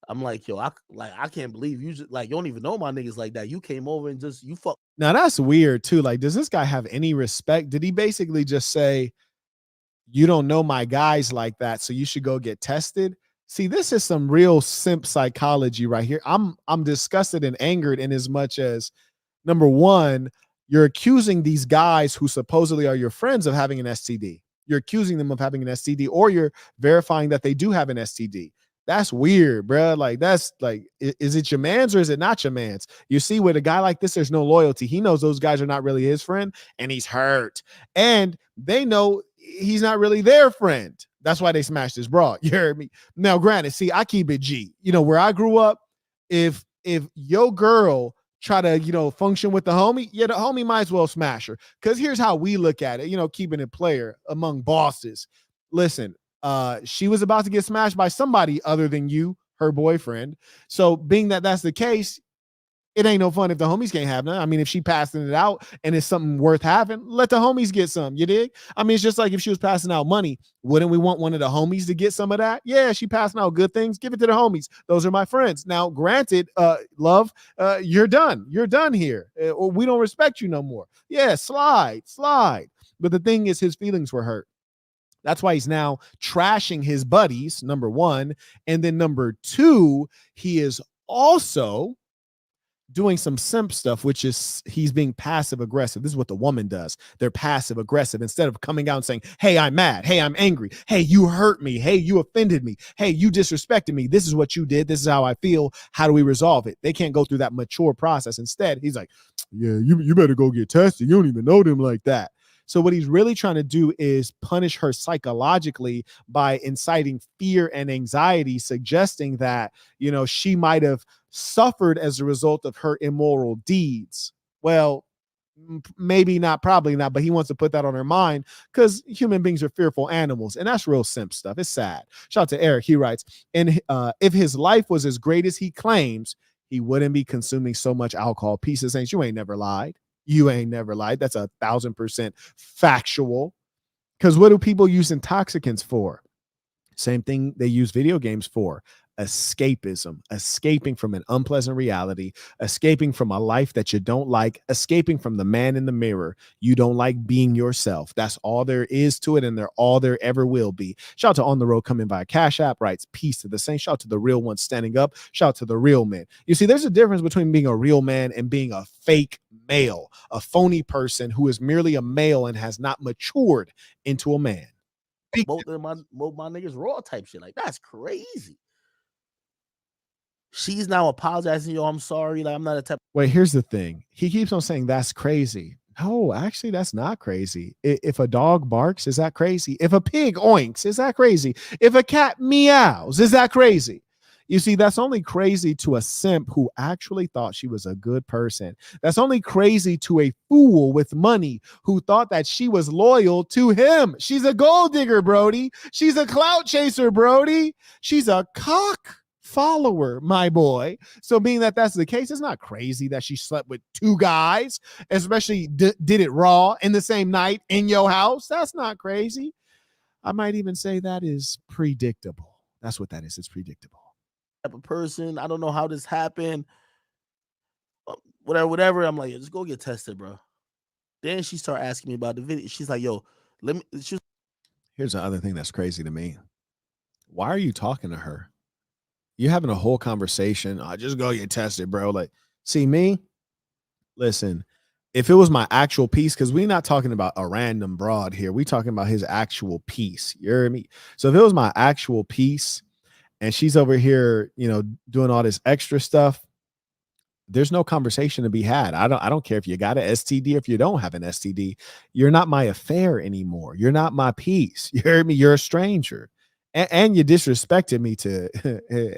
I'm like, yo, I can't believe you just, like, you don't even know my niggas like that. You came over and just you fuck. Now that's weird too. Like, does this guy have any respect? Did he basically just say, you don't know my guys like that, so you should go get tested? See, this is some real simp psychology right here. I'm disgusted and angered in as much as, number one, you're accusing these guys who supposedly are your friends of having an STD. You're accusing them of having an STD, or you're verifying that they do have an STD. That's weird, bro. Like, that's like, is it your man's or is it not your man's? You see, with a guy like this, there's no loyalty. He knows those guys are not really his friend, and he's hurt. And they know he's not really their friend. That's why they smashed his bra. You heard me? Now, granted, see, I keep it G. You know, where I grew up, if your girl try to, function with the homie, yeah, the homie might as well smash her. Because here's how we look at it, keeping it player among bosses. Listen, she was about to get smashed by somebody other than you, her boyfriend. So being that that's the case, it ain't no fun if the homies can't have none. I mean, if she passing it out and it's something worth having, let the homies get some. You dig? I mean, it's just like if she was passing out money, wouldn't we want one of the homies to get some of that? Yeah, she passing out good things. Give it to the homies. Those are my friends. Now, granted, love, you're done. You're done here. Or we don't respect you no more. Yeah, slide. But the thing is, his feelings were hurt. That's why he's now trashing his buddies, number one. And then number two, he is also doing some simp stuff, which is he's being passive aggressive. This is what the woman does. They're passive aggressive. Instead of coming out and saying, hey, I'm mad. Hey, I'm angry. Hey, you hurt me. Hey, you offended me. Hey, you disrespected me. This is what you did. This is how I feel. How do we resolve it? They can't go through that mature process. Instead, he's like, yeah, you better go get tested. You don't even know them like that. So what he's really trying to do is punish her psychologically by inciting fear and anxiety, suggesting that, she might have suffered as a result of her immoral deeds. Well, maybe not, probably not, but he wants to put that on her mind because human beings are fearful animals, and that's real simp stuff. It's sad. Shout out to Eric. He writes, and if his life was as great as he claims, he wouldn't be consuming so much alcohol. Peace of saints, you ain't never lied. You ain't never lied. That's 1,000% factual. Because what do people use intoxicants for? Same thing they use video games for. Escapism, escaping from an unpleasant reality, escaping from a life that you don't like, escaping from the man in the mirror. You don't like being yourself. That's all there is to it, and they're all there ever will be. Shout out to On the Road coming by Cash App, writes peace to the saints. Shout out to the real ones standing up. Shout out to the real men. You see, there's a difference between being a real man and being a fake male, a phony person who is merely a male and has not matured into a man. Both of my niggas raw type shit. Like, that's crazy. She's now apologizing. Yo, I'm sorry. Like, I'm not a type. Wait, here's the thing. He keeps on saying that's crazy. No, actually, that's not crazy. If a dog barks, is that crazy? If a pig oinks, is that crazy? If a cat meows, is that crazy? You see, that's only crazy to a simp who actually thought she was a good person. That's only crazy to a fool with money who thought that she was loyal to him. She's a gold digger, Brody. She's a clout chaser, Brody. She's a cock follower, my boy. So being that that's the case, it's not crazy that she slept with two guys, especially did it raw in the same night in your house. That's not crazy. I might even say that is predictable. That's what that is. It's predictable. Type of person. I don't know how this happened. Whatever. I'm like, just go get tested, bro. Then she started asking me about the video. She's like, yo, let me. Here's the other thing that's crazy to me. Why are you talking to her? You're having a whole conversation. Just go get tested, bro. Like, see me? Listen, if it was my actual piece, because we're not talking about a random broad here, we talking about his actual piece. You hear me? So if it was my actual piece and she's over here, doing all this extra stuff, there's no conversation to be had. I don't care if you got an STD, if you don't have an STD, you're not my affair anymore. You're not my piece. You heard me? You're a stranger. And you disrespected me to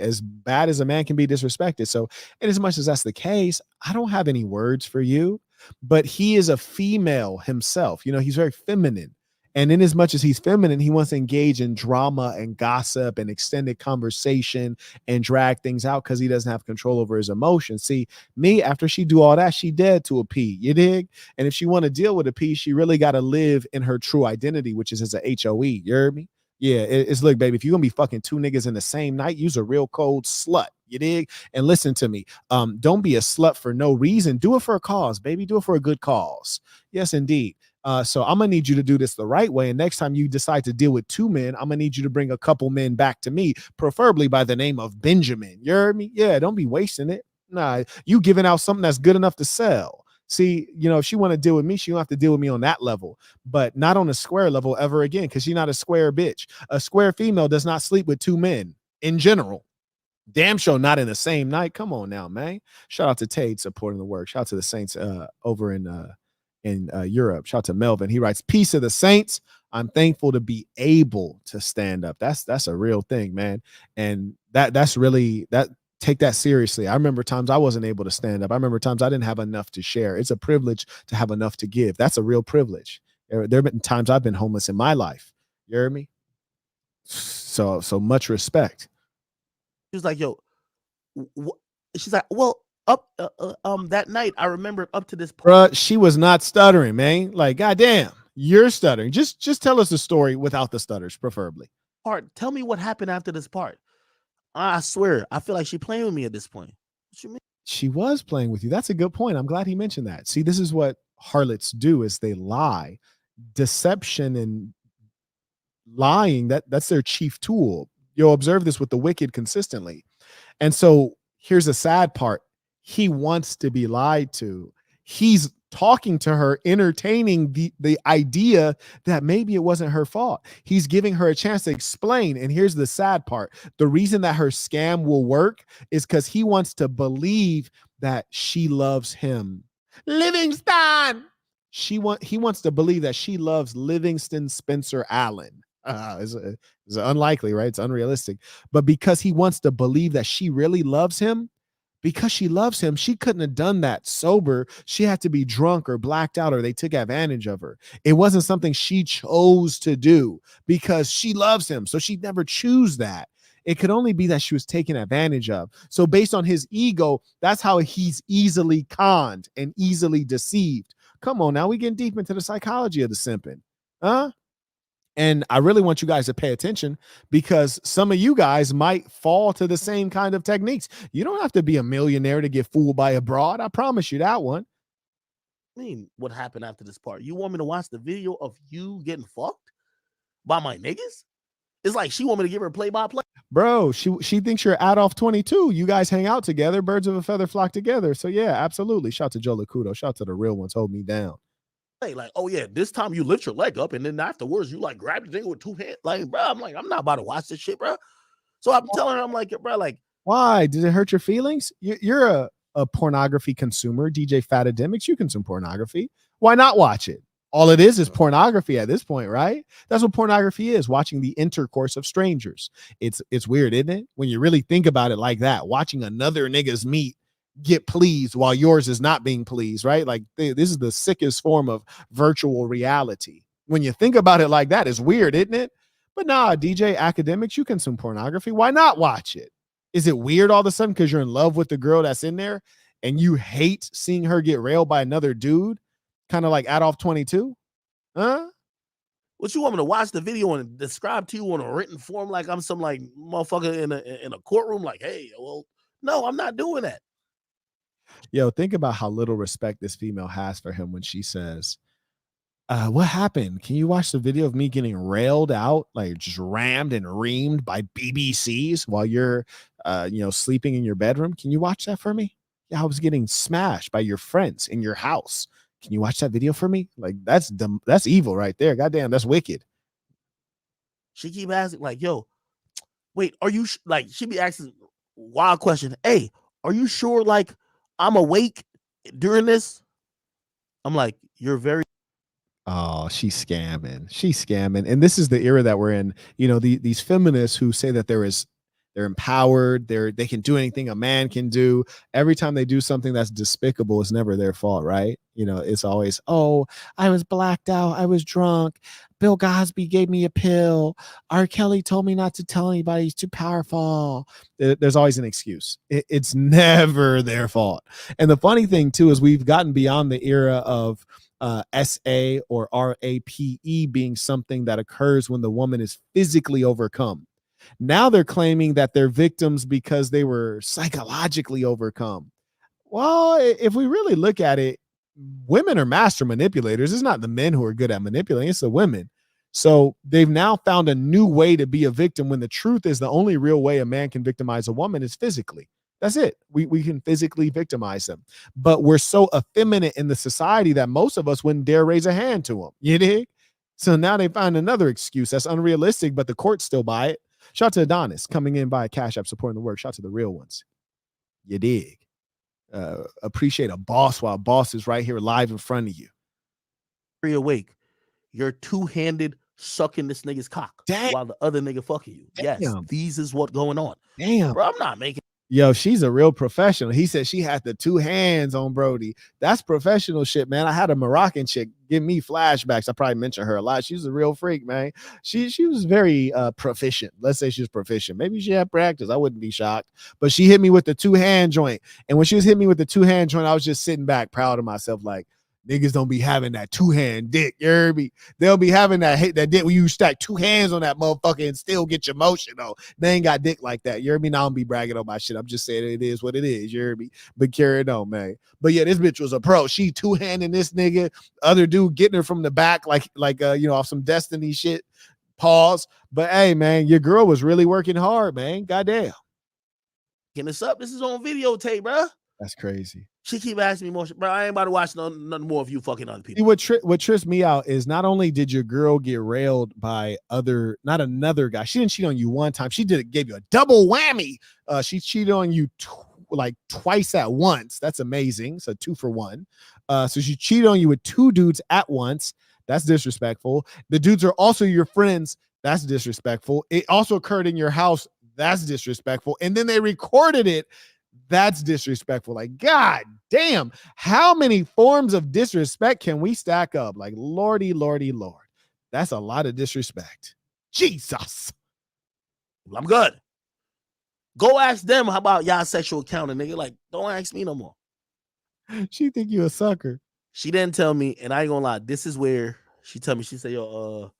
as bad as a man can be disrespected. So, in as much as that's the case, I don't have any words for you, but he is a female himself. He's very feminine. And in as much as he's feminine, he wants to engage in drama and gossip and extended conversation and drag things out because he doesn't have control over his emotions. See, me, after she do all that, she dead to a P. You dig? And if she want to deal with a P, she really got to live in her true identity, which is as a HOE. You heard me? Yeah, it's look, baby, if you're gonna be fucking two niggas in the same night, you's a real cold slut. You dig? And listen to me. Don't be a slut for no reason. Do it for a cause, baby. Do it for a good cause. Yes, indeed. So I'm gonna need you to do this the right way. And next time you decide to deal with two men, I'm gonna need you to bring a couple men back to me, preferably by the name of Benjamin. You heard me? Yeah, don't be wasting it. Nah, you giving out something that's good enough to sell. See, if she want to deal with me, she don't have to deal with me on that level, but not on a square level ever again, because she's not a square bitch. A square female does not sleep with two men in general. Damn sure not in the same night. Come on now, man. Shout out to Tade supporting the work. Shout out to the Saints over in Europe. Shout out to Melvin. He writes, "Peace of the Saints. I'm thankful to be able to stand up." That's a real thing, man. And that's really that. Take that seriously. I remember times I wasn't able to stand up. I remember times I didn't have enough to share. It's a privilege to have enough to give. That's a real privilege. There have been times I've been homeless in my life. You hear me? So much respect. She was like, "Yo," she's like, "Well, up that night, I remember up to this point, bruh, she was not stuttering, man. Like, goddamn, you're stuttering. Just tell us the story without the stutters, preferably. Tell me what happened after this part. I swear, I feel like she playing with me at this point. What you mean? She was playing with you. That's a good point. I'm glad he mentioned that. See, this is what harlots do: is they lie. Deception and lying, that's their chief tool. You'll observe this with the wicked consistently. And so here's the sad part. He wants to be lied to. He's talking to her, entertaining the idea that maybe it wasn't her fault. He's giving her a chance to explain. And here's the sad part. The reason that her scam will work is because he wants to believe that she loves him. Livingston. He wants to believe that she loves Livingston Spencer Allen. It's unlikely, right? It's unrealistic. But because he wants to believe that she really loves him, because she loves him, she couldn't have done that sober. She had to be drunk or blacked out, or they took advantage of her. It wasn't something she chose to do because she loves him. So she'd never choose that. It could only be that she was taken advantage of. So based on his ego, that's how he's easily conned and easily deceived. Come on now, we getting deep into the psychology of the simping. Huh? And I really want you guys to pay attention, because some of you guys might fall to the same kind of techniques. You don't have to be a millionaire to get fooled by a broad. I promise you that one. I mean, what happened after this part? You want me to watch the video of you getting fucked by my niggas? It's like she want me to give her play-by-play. Bro, she thinks you're Adolf 22. You guys hang out together. Birds of a feather flock together. So yeah, absolutely. Shout out to Joe Lacuto. Shout out to the real ones. Hold me down. Like, oh yeah, this time you lift your leg up, and then afterwards you like grab the thing with two hands. Like, bro, I'm like, I'm not about to watch this shit, bro. So I'm telling her, I'm like, bro, like, why? Did it hurt your feelings? You're a pornography consumer, DJ Fatademics. You consume pornography. Why not watch it? All it is pornography at this point, right? That's what pornography is, watching the intercourse of strangers. It's weird, isn't it? When you really think about it like that, watching another nigga's meat get pleased while yours is not being pleased, right? Like this is the sickest form of virtual reality. When you think about it like that, it's weird, isn't it? But nah, DJ Akademiks, you consume pornography. Why not watch it? Is it weird all of a sudden because you're in love with the girl that's in there and you hate seeing her get railed by another dude? Kind of like Adolf 22? Huh? What you want me to watch the video and describe to you in a written form like I'm some like motherfucker in a courtroom? Like, hey, well, no, I'm not doing that. Yo, think about how little respect this female has for him when she says, what happened? Can you watch the video of me getting railed out, like just rammed and reamed by BBCs while you're, sleeping in your bedroom? Can you watch that for me? Yeah, I was getting smashed by your friends in your house. can you watch that video for me? Like, that's dumb. That's evil right there. Goddamn, that's wicked. She keep asking, like, yo, wait, are you like, she be asking wild question. Hey, are you sure like I'm awake during this? I'm like, you're very. Oh, she's scamming. She's scamming. And this is the era that we're in. You know, these feminists who say that they're empowered, they can do anything a man can do. Every time they do something that's despicable, it's never their fault, right? You know, it's always, oh, I was blacked out, I was drunk. Bill Cosby gave me a pill. R. Kelly told me not to tell anybody, he's too powerful. There's always an excuse. It's never their fault. And the funny thing too is we've gotten beyond the era of SA or RAPE being something that occurs when the woman is physically overcome. Now they're claiming that they're victims because they were psychologically overcome. Well, if we really look at it, women are master manipulators. It's not the men who are good at manipulating, it's the women. So they've now found a new way to be a victim when the truth is the only real way a man can victimize a woman is physically. That's it. We can physically victimize them. But we're so effeminate in the society that most of us wouldn't dare raise a hand to them. You dig? So now they find another excuse that's unrealistic, but the courts still buy it. Shout out to Adonis coming in by a Cash App supporting the work. Shout out to the real ones. You dig? Appreciate a boss while a boss is right here live in front of you. Very awake. You're two-handed sucking this nigga's cock while the other nigga fucking you. Damn. Yes, these is what going on. Damn. Bro, I'm not making. Yo, she's a real professional. He said she had the two hands on Brody. That's professional shit, man. I had a Moroccan chick give me flashbacks. I probably mentioned her a lot. She was a real freak, man. She was very proficient. Let's say she was proficient. Maybe she had practice. I wouldn't be shocked. But she hit me with the two-hand joint. And when she was hitting me with the two-hand joint, I was just sitting back proud of myself, like, niggas don't be having that two-hand dick. You heard me? They'll be having that dick when you stack two hands on that motherfucker and still get your motion on. They ain't got dick like that. You heard me? Now I don't be bragging on my shit. I'm just saying it is what it is. You heard me? But carry it on, man. But yeah, this bitch was a pro. She two-handing this nigga. Other dude getting her from the back like off some Destiny shit. Pause. But hey, man, your girl was really working hard, man. Goddamn. Getting this up. This is on videotape, bro. That's crazy. She keep asking me more shit, bro. I ain't about to watch nothing more of you fucking other people. See, what trips me out is not only did your girl get railed by not another guy. She didn't cheat on you one time. She gave you a double whammy. She cheated on you twice at once. That's amazing. So 2 for 1. So she cheated on you with 2 dudes at once. That's disrespectful. The dudes are also your friends. That's disrespectful. It also occurred in your house. That's disrespectful. And then they recorded it. That's disrespectful. Like, God damn, how many forms of disrespect can we stack up? Like, Lordy, Lordy, Lord. That's a lot of disrespect. Jesus. I'm good. Go ask them how about y'all sexual accounting, nigga. Like, don't ask me no more. She think you a sucker. She didn't tell me, and I ain't gonna lie. This is where she tell me, she said, yo,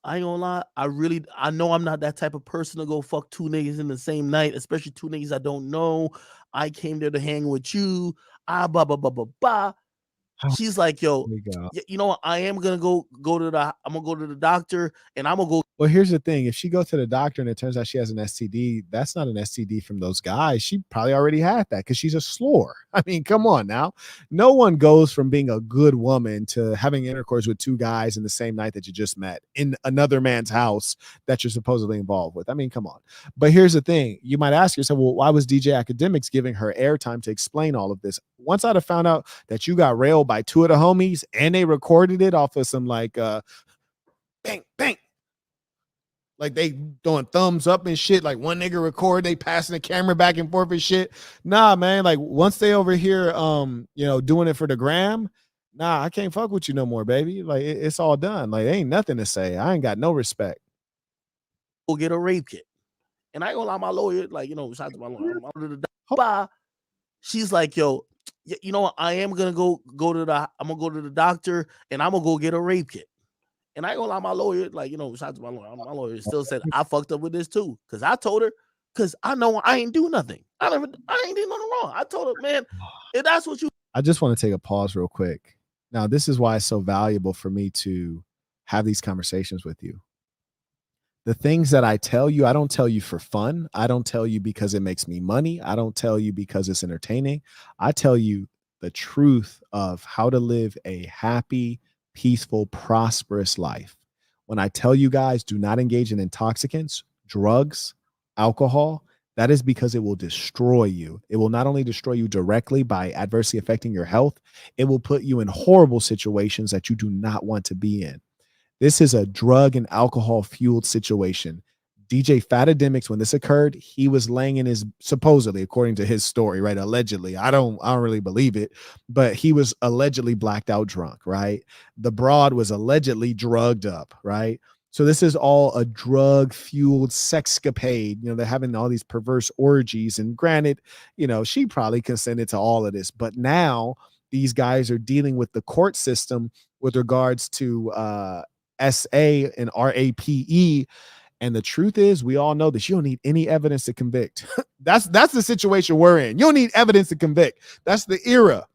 I ain't gonna lie. I know I'm not that type of person to go fuck 2 niggas in the same night, especially 2 niggas I don't know. I came there to hang with you. Blah, blah, blah, blah, blah. She's like, yo, you know what? I am gonna go to the doctor, and I'm gonna go. Well, here's the thing. If she goes to the doctor and it turns out she has an STD, that's not an STD from those guys. She probably already had that because she's a slore. I mean, come on now. No one goes from being a good woman to having intercourse with 2 guys in the same night that you just met in another man's house that you're supposedly involved with. I mean, come on. But here's the thing. You might ask yourself, well, why was DJ Akademiks giving her airtime to explain all of this? Once I'd have found out that you got railed by 2 of the homies and they recorded it off of some like bang, bang. Like they doing thumbs up and shit. Like one nigga record, they passing the camera back and forth and shit. Nah, man. Like once they over here, doing it for the gram, nah, I can't fuck with you no more, baby. Like it's all done. Like ain't nothing to say. I ain't got no respect. We'll get a rape kit, and I ain't gonna lie, my lawyer, like shout out to my lawyer. She's like, yo, you know what? I am gonna go to the doctor, and I'm gonna go get a rape kit. And I ain't gonna lie, my lawyer, like, shout out to my lawyer. My lawyer still said I fucked up with this too. Cause I told her, cause I know I ain't do nothing. I ain't do nothing wrong. I told her, man, if that's what you. I just want to take a pause real quick. Now, this is why it's so valuable for me to have these conversations with you. The things that I tell you, I don't tell you for fun. I don't tell you because it makes me money. I don't tell you because it's entertaining. I tell you the truth of how to live a happy, peaceful, prosperous life. When I tell you guys, do not engage in intoxicants, drugs, alcohol, that is because it will destroy you. It will not only destroy you directly by adversely affecting your health, it will put you in horrible situations that you do not want to be in. This is a drug and alcohol fueled situation. DJ Fatademics, when this occurred, he was laying in his, supposedly, according to his story, right? Allegedly. I don't really believe it, but he was allegedly blacked out drunk, right? The broad was allegedly drugged up, right? So this is all a drug fueled sexcapade. They're having all these perverse orgies. And granted, she probably consented to all of this, but now these guys are dealing with the court system with regards to SA and RAPE. And the truth is, we all know that you don't need any evidence to convict. That's the situation we're in. You don't need evidence to convict. That's the era.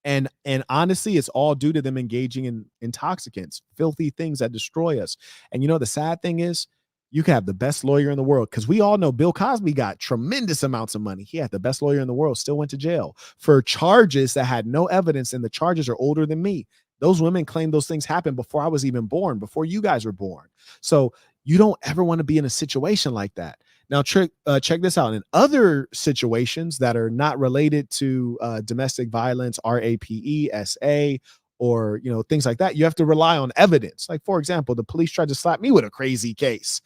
And honestly, it's all due to them engaging in intoxicants, filthy things that destroy us. And the sad thing is, you can have the best lawyer in the world, because we all know Bill Cosby got tremendous amounts of money. He had the best lawyer in the world, still went to jail for charges that had no evidence, and the charges are older than me. Those women claim those things happened before I was even born, before you guys were born. So you don't ever want to be in a situation like that. Now, check this out. In other situations that are not related to domestic violence, RAPE, SA, or things like that, you have to rely on evidence. Like, for example, the police tried to slap me with a crazy case.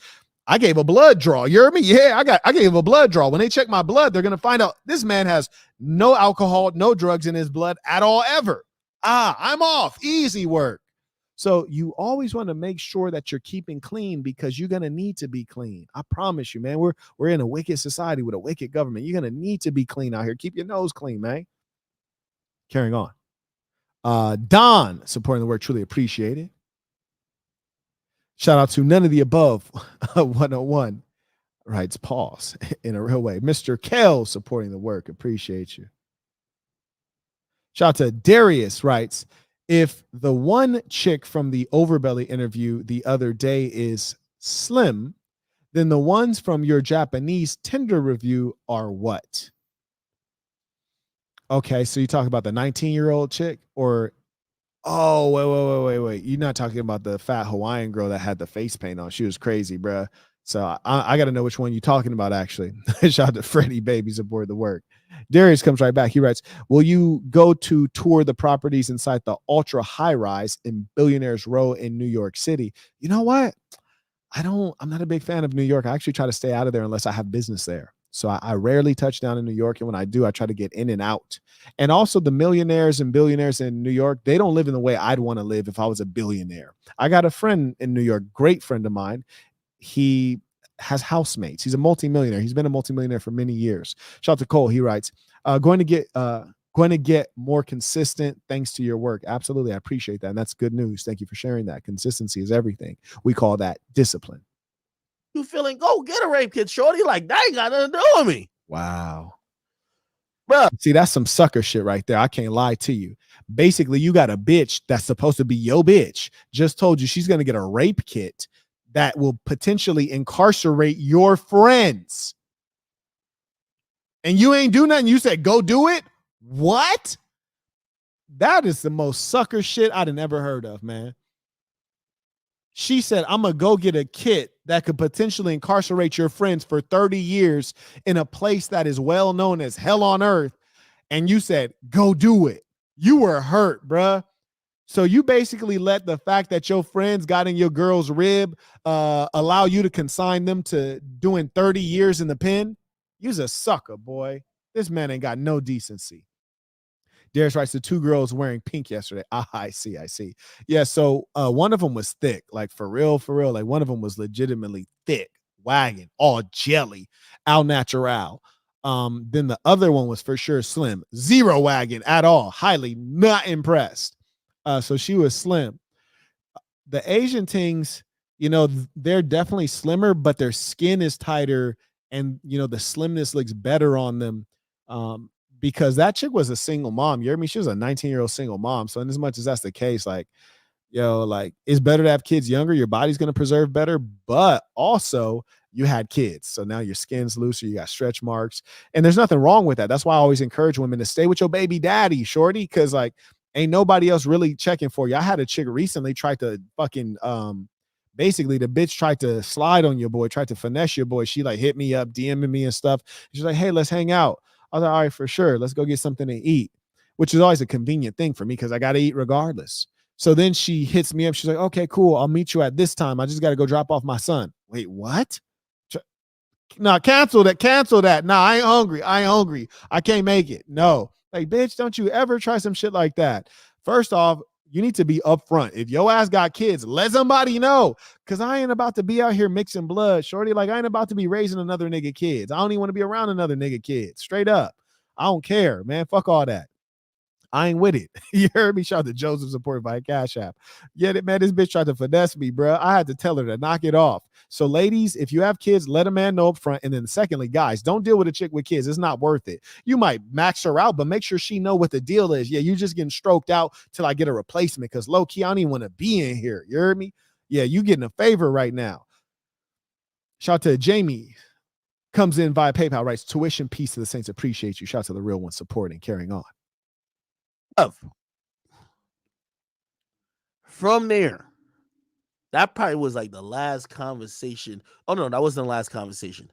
I gave a blood draw. You heard me? Yeah, I gave a blood draw. When they check my blood, they're gonna find out this man has no alcohol, no drugs in his blood at all ever. I'm off. Easy work. So you always want to make sure that you're keeping clean, because you're going to need to be clean. I promise you, man, we're in a wicked society with a wicked government. You're going to need to be clean out here. Keep your nose clean, man. Carrying on. Don, supporting the work, truly appreciated. Shout out to None of the Above 101. Writes pause in a real way. Mr. Kell, supporting the work, appreciate you. Shout out to Darius, writes, if the one chick from the Overbelly interview the other day is slim, then the ones from your Japanese Tinder review are what? Okay, so you talk about the 19-year-old chick, or wait. You're not talking about the fat Hawaiian girl that had the face paint on. She was crazy, bruh. So I got to know which one you're talking about, actually. Shout out to Freddie Babies aboard the work. Darius comes right back. He writes, will you go to tour the properties inside the ultra high rise in Billionaires Row in New York City? You know what? I'm not a big fan of New York. I actually try to stay out of there unless I have business there. So I rarely touch down in New York. And when I do, I try to get in and out. And also the millionaires and billionaires in New York, they don't live in the way I'd want to live if I was a billionaire. I got a friend in New York, great friend of mine. He has housemates. He's a multimillionaire. He's been a multimillionaire for many years. Shout out to Cole. He writes, going to get more consistent thanks to your work. Absolutely. I appreciate that. And that's good news. Thank you for sharing that. Consistency is everything. We call that discipline. You feeling, go get a rape kit, shorty. Like, that ain't got nothing to do with me. Wow. Bro. See, that's some sucker shit right there. I can't lie to you. Basically, you got a bitch that's supposed to be your bitch. Just told you she's going to get a rape kit that will potentially incarcerate your friends. And you ain't do nothing. You said, go do it. What? That is the most sucker shit I'd never heard of, man. She said, I'm going to go get a kit that could potentially incarcerate your friends for 30 years in a place that is well known as hell on earth. And you said, go do it. You were hurt, bruh. So you basically let the fact that your friends got in your girl's rib allow you to consign them to doing 30 years in the pen? You's a sucker, boy. This man ain't got no decency. Darius writes, the two girls wearing pink yesterday. I see. Yeah, so one of them was thick, like for real. Like one of them was legitimately thick, wagging, all jelly, al natural. Then the other one was for sure slim, zero wagging at all, highly not impressed. So she was slim. The Asian things, they're definitely slimmer, but their skin is tighter, and the slimness looks better on them. Because that chick was a single mom. You hear me? She was a 19-year-old single mom. So in as much as that's the case, like, it's better to have kids younger. Your body's going to preserve better. But also, you had kids. So now your skin's looser, you got stretch marks. And there's nothing wrong with that. That's why I always encourage women to stay with your baby daddy, shorty, because like ain't nobody else really checking for you. I had a chick recently try to fucking basically the bitch tried to slide on your boy, tried to finesse your boy. She like hit me up, DMing me and stuff. She's like, hey, let's hang out. I was like, all right, for sure. Let's go get something to eat, which is always a convenient thing for me because I got to eat regardless. So then she hits me up. She's like, okay, cool. I'll meet you at this time. I just got to go drop off my son. Wait, what? Nah, cancel that. Cancel that. Nah, I ain't hungry. I ain't hungry. I can't make it. No. Like, bitch, don't you ever try some shit like that. First off, you need to be upfront. If your ass got kids, let somebody know. Cause I ain't about to be out here mixing blood, shorty. Like, I ain't about to be raising another nigga kids. I don't even want to be around another nigga kids. Straight up. I don't care, man. Fuck all that. I ain't with it. You heard me? Shout out to Joseph, supported by a Cash App. Yeah, man, this bitch tried to finesse me, bro. I had to tell her to knock it off. So, ladies, if you have kids, let a man know up front. And then, secondly, guys, don't deal with a chick with kids. It's not worth it. You might max her out, but make sure she know what the deal is. Yeah, you just getting stroked out till I get a replacement. Because low key, I don't even want to be in here. You heard me? Yeah, you getting a favor right now. Shout out to Jamie. Comes in via PayPal, writes tuition, peace to the saints. Appreciate you. Shout out to the real one supporting, carrying on. From there, that probably was like the last conversation. Oh no, that wasn't the last conversation.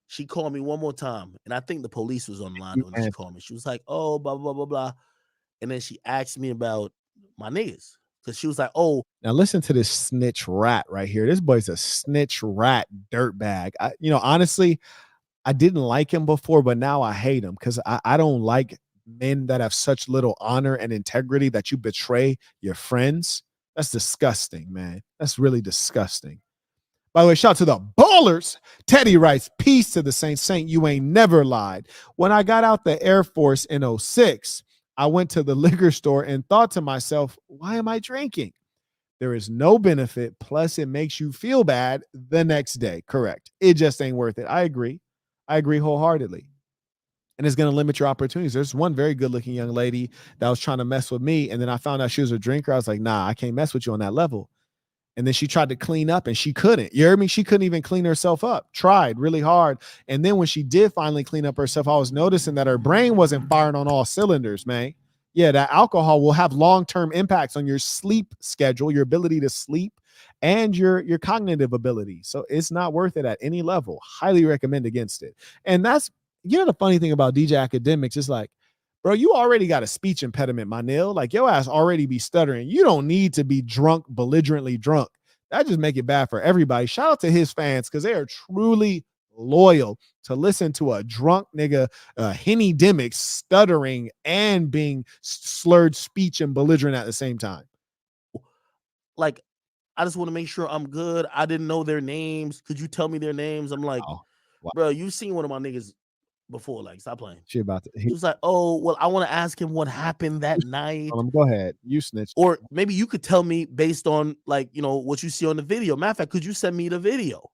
She called me one more time, and I think the police was online when she called me. She was like, "Oh, blah blah blah blah," and then she asked me about my niggas because she was like, "Oh, now listen to this snitch rat right here. This boy's a snitch rat dirtbag." Honestly, I didn't like him before, but now I hate him because I don't like men that have such little honor and integrity that you betray your friends. That's disgusting, man. That's really disgusting. By the way, shout out to the ballers. Teddy writes, peace to the Saint. Saint, you ain't never lied. When I got out the Air Force in 06, I went to the liquor store and thought to myself, why am I drinking? There is no benefit. Plus, it makes you feel bad the next day. Correct. It just ain't worth it. I agree. I agree wholeheartedly. And it's going to limit your opportunities. There's one very good looking young lady that was trying to mess with me. And then I found out she was a drinker. I was like, nah, I can't mess with you on that level. And then she tried to clean up and she couldn't. You heard me? She couldn't even clean herself up. Tried really hard. And then when she did finally clean up herself, I was noticing that her brain wasn't firing on all cylinders, man. Yeah, that alcohol will have long-term impacts on your sleep schedule, your ability to sleep, and your cognitive ability. So it's not worth it at any level. Highly recommend against it. And that's, the funny thing about DJ Akademiks is like, bro, you already got a speech impediment, my nil. Like, your ass already be stuttering. You don't need to be drunk, belligerently drunk. That just make it bad for everybody. Shout out to his fans because they are truly loyal to listen to a drunk nigga, Henny Demics, stuttering and being slurred speech and belligerent at the same time. Like, I just want to make sure I'm good. I didn't know their names. Could you tell me their names? I'm like, bro, you've seen one of my niggas before. Like, stop playing. She about to. He was like, oh, well, I want to ask him what happened that night. Go ahead. You snitched. Or maybe you could tell me based on, like, what you see on the video. Matter of fact, could you send me the video?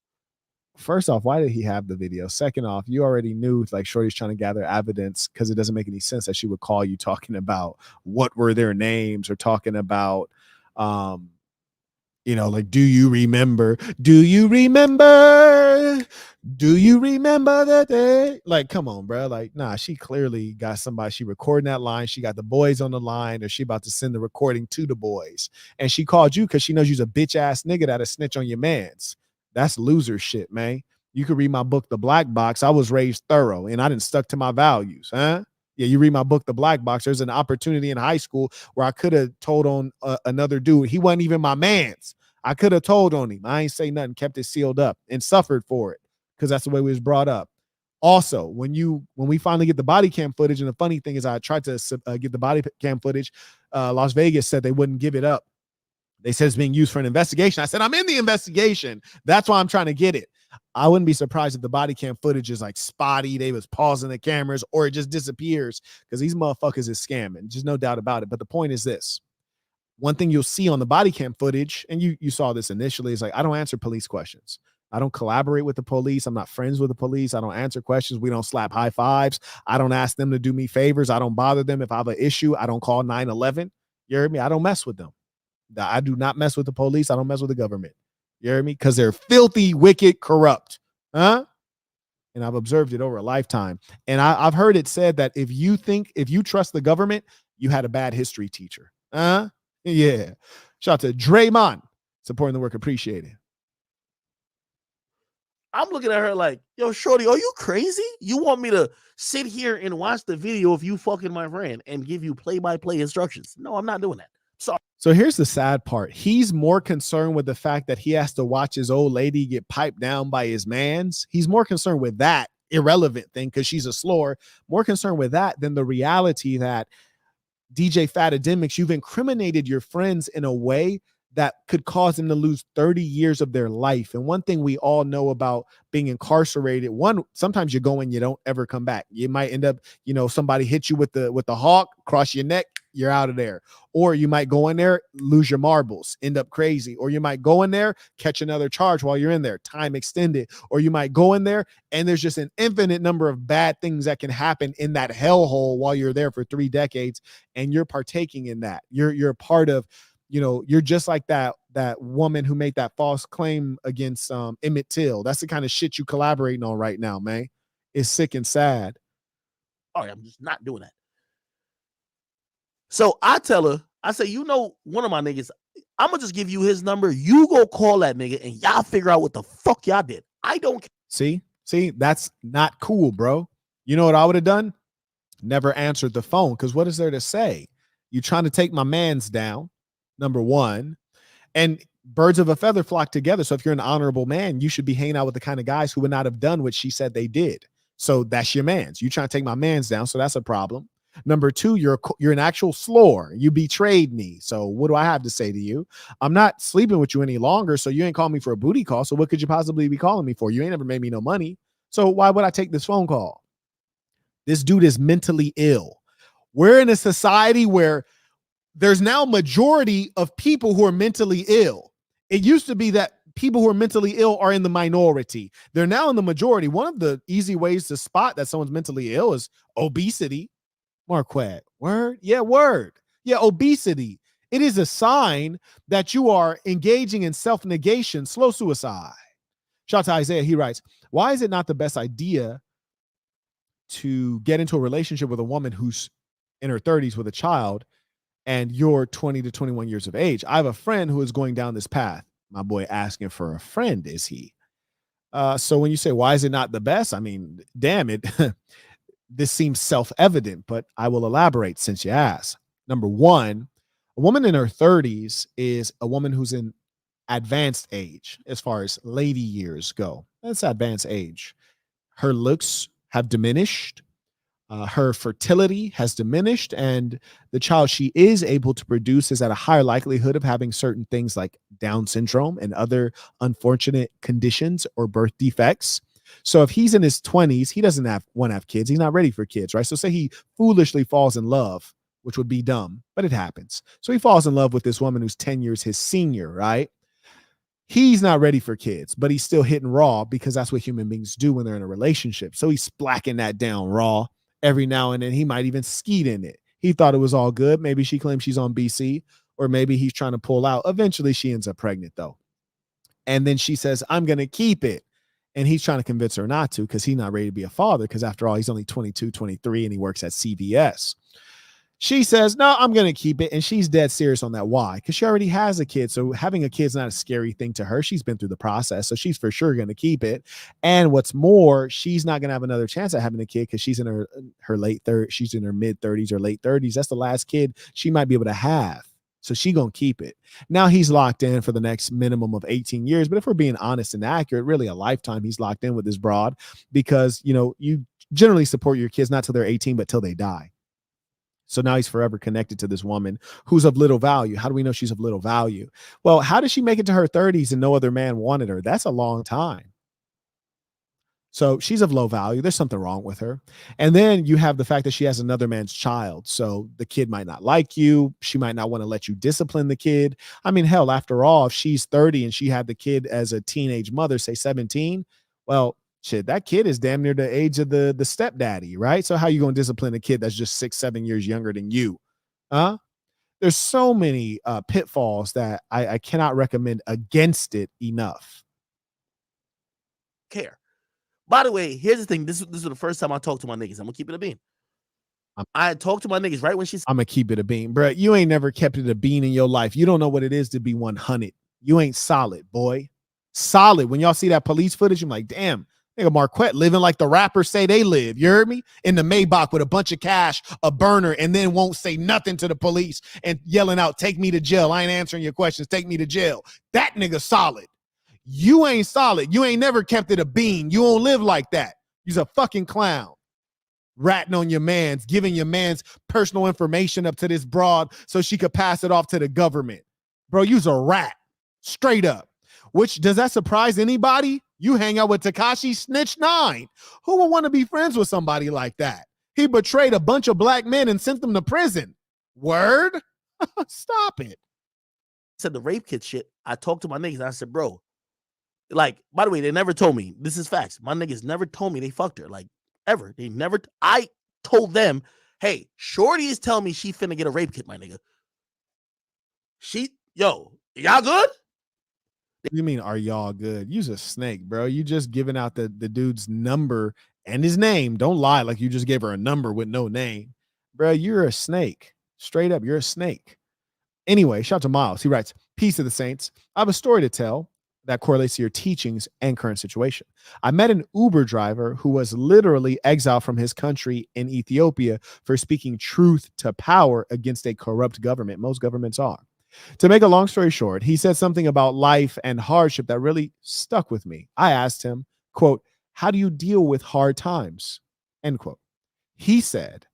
First off, why did he have the video? Second off, you already knew like Shorty's trying to gather evidence because it doesn't make any sense that she would call you talking about what were their names or talking about, like, do you remember? Do you remember? Do you remember that day? Like, come on, bro. Like, nah, she clearly got somebody. She recording that line. She got the boys on the line, or she about to send the recording to the boys. And she called you because she knows you's a bitch ass nigga that'll snitch on your mans. That's loser shit, man. You could read my book, The Black Box. I was raised thorough and I didn't stuck to my values, huh? Yeah, you read my book, The Black Box. There's an opportunity in high school where I could have told on another dude. He wasn't even my man's. I could have told on him. I ain't say nothing, kept it sealed up and suffered for it because that's the way we was brought up. Also, when we finally get the body cam footage, and the funny thing is I tried to get the body cam footage. Las Vegas said they wouldn't give it up. They said it's being used for an investigation. I said, I'm in the investigation. That's why I'm trying to get it. I wouldn't be surprised if the body cam footage is like spotty. They was pausing the cameras or it just disappears because these motherfuckers is scamming. Just no doubt about it. But the point is this. One thing you'll see on the body cam footage, and you saw this initially, is like, I don't answer police questions. I don't collaborate with the police. I'm not friends with the police. I don't answer questions. We don't slap high fives. I don't ask them to do me favors. I don't bother them. If I have an issue, I don't call 911. You heard me? I don't mess with them. I do not mess with the police. I don't mess with the government. You hear me? Because they're filthy, wicked, corrupt. Huh? And I've observed it over a lifetime. And I've heard it said that if you trust the government, you had a bad history teacher. Yeah. Shout out to Draymond supporting the work. Appreciate it. I'm looking at her like, yo, shorty, are you crazy? You want me to sit here and watch the video of you fucking my friend and give you play-by-play instructions? No, I'm not doing that. Sorry. So here's the sad part. He's more concerned with the fact that he has to watch his old lady get piped down by his mans. He's more concerned with that irrelevant thing because she's a slore, more concerned with that than the reality that DJ Fatademics, you've incriminated your friends in a way that could cause them to lose 30 years of their life. And one thing we all know about being incarcerated, one, sometimes you go and you don't ever come back. You might end up, somebody hit you with the hawk, cross your neck, you're out of there. Or you might go in there, lose your marbles, end up crazy. Or you might go in there, catch another charge while you're in there, time extended. Or you might go in there and there's just an infinite number of bad things that can happen in that hellhole while you're there for 3 decades. And you're partaking in that. You're a part of, you're just like that woman who made that false claim against Emmett Till. That's the kind of shit you collaborating on right now, man. It's sick and sad. All right, I'm just not doing that. So I tell her, I say, one of my niggas, I'm gonna just give you his number. You go call that nigga and y'all figure out what the fuck y'all did. I don't care. See, that's not cool, bro. You know what I would have done? Never answered the phone, because what is there to say? You trying to take my mans down, number one. And birds of a feather flock together. So if you're an honorable man, you should be hanging out with the kind of guys who would not have done what she said they did. So that's your mans. You trying to take my mans down. So that's a problem. Number two, you're an actual slore. You betrayed me. So what do I have to say to you? I'm not sleeping with you any longer. So you ain't calling me for a booty call. So what could you possibly be calling me for? You ain't never made me no money. So why would I take this phone call? This dude is mentally ill. We're in a society where there's now a majority of people who are mentally ill. It used to be that people who are mentally ill are in the minority. They're now in the majority. One of the easy ways to spot that someone's mentally ill is obesity. Marquette, word? Yeah, word. Yeah, obesity. It is a sign that you are engaging in self-negation, slow suicide. Shout out to Isaiah. He writes, why is it not the best idea to get into a relationship with a woman who's in her 30s with a child and you're 20 to 21 years of age? I have a friend who is going down this path. My boy asking for a friend, is he? So when you say, why is it not the best? I mean, damn it. This seems self-evident, but I will elaborate since you asked. Number one, a woman in her 30s is a woman who's in advanced age as far as lady years go. That's advanced age. Her looks have diminished. Her fertility has diminished, and the child she is able to produce is at a higher likelihood of having certain things like Down syndrome and other unfortunate conditions or birth defects. So if he's in his 20s, he doesn't want to have kids. He's not ready for kids, right? So say he foolishly falls in love, which would be dumb, but it happens. So he falls in love with this woman who's 10 years his senior, right? He's not ready for kids, but he's still hitting raw because that's what human beings do when they're in a relationship. So he's splacking that down raw every now and then. He might even skeet in it. He thought it was all good. Maybe she claims she's on BC, or maybe he's trying to pull out. Eventually she ends up pregnant though. And then she says, I'm going to keep it. And he's trying to convince her not to because he's not ready to be a father, because after all, he's only 22, 23, and he works at CVS. She says, no, I'm going to keep it. And she's dead serious on that. Why? Because she already has a kid. So having a kid's not a scary thing to her. She's been through the process. So she's for sure going to keep it. And what's more, she's not going to have another chance at having a kid because she's in her late 30s. She's in her mid 30s or late 30s. That's the last kid she might be able to have. So she going to keep it. Now he's locked in for the next minimum of 18 years. But if we're being honest and accurate, really a lifetime he's locked in with this broad, because, you generally support your kids not till they're 18, but till they die. So now he's forever connected to this woman who's of little value. How do we know she's of little value? Well, how did she make it to her 30s and no other man wanted her? That's a long time. So she's of low value. There's something wrong with her. And then you have the fact that she has another man's child. So the kid might not like you. She might not want to let you discipline the kid. I mean, hell, after all, if she's 30 and she had the kid as a teenage mother, say 17, well, shit, that kid is damn near the age of the stepdaddy, right? So how you going to discipline a kid that's just 6-7 years younger than you? There's so many pitfalls that I cannot recommend against it enough. Care. By the way, here's the thing. This is the first time I talked to my niggas. I'm gonna keep it a bean. I talked to my niggas right when she's. I'm gonna keep it a bean, bro. You ain't never kept it a bean in your life. You don't know what it is to be 100. You ain't solid, boy. Solid. When y'all see that police footage, I'm like, damn, nigga Marquette living like the rappers say they live. You heard me? In the Maybach with a bunch of cash, a burner, and then won't say nothing to the police and yelling out, take me to jail. I ain't answering your questions. Take me to jail. That nigga solid. You ain't solid. You ain't never kept it a bean. You don't live like that. You's a fucking clown. Ratting on your mans, giving your mans personal information up to this broad so she could pass it off to the government. Bro, you's a rat. Straight up. Which, does that surprise anybody? You hang out with Tekashi Snitch 9. Who would want to be friends with somebody like that? He betrayed a bunch of black men and sent them to prison. Word? Stop it. Said the rape kit shit. I talked to my niggas and I said, bro, like, by the way, they never told me. This is facts. My niggas never told me they fucked her. Like, ever. They never. I told them, hey, Shorty is telling me she finna get a rape kit, my nigga. Y'all good? You mean, are y'all good? You's a snake, bro. You just giving out the dude's number and his name. Don't lie like you just gave her a number with no name. Bro, you're a snake. Straight up, you're a snake. Anyway, shout out to Miles. He writes, peace of the saints. I have a story to tell that correlates to your teachings and current situation. I met an Uber driver who was literally exiled from his country in Ethiopia for speaking truth to power against a corrupt government. Most governments are. To make a long story short, he said something about life and hardship that really stuck with me. I asked him, quote, how do you deal with hard times? End quote. He said,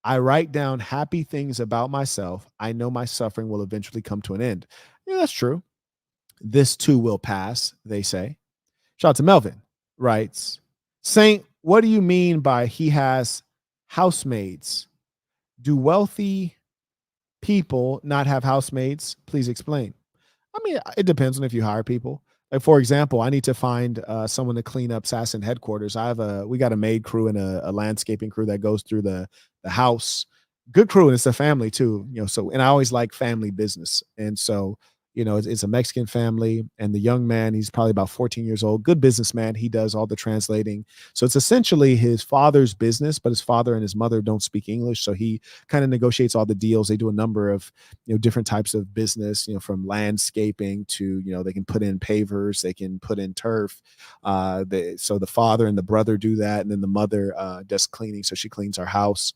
I write down happy things about myself. I know my suffering will eventually come to an end. Yeah, that's true. This too will pass, they say. Shout out to Melvin, writes, Saint, what do you mean by he has housemaids? Do wealthy people not have housemaids? Please explain. I mean, it depends on if you hire people. Like, for example, I need to find someone to clean up Assassin headquarters. We got a maid crew and a landscaping crew that goes through the house. Good crew, and it's a family too. So, and I always like family business. And so, it's a Mexican family, and the young man, he's probably about 14 years old, good businessman. He does all the translating. So it's essentially his father's business, but his father and his mother don't speak English. So he kind of negotiates all the deals. They do a number of, different types of business, from landscaping to, they can put in pavers, they can put in turf. So the father and the brother do that. And then the mother does cleaning. So she cleans our house.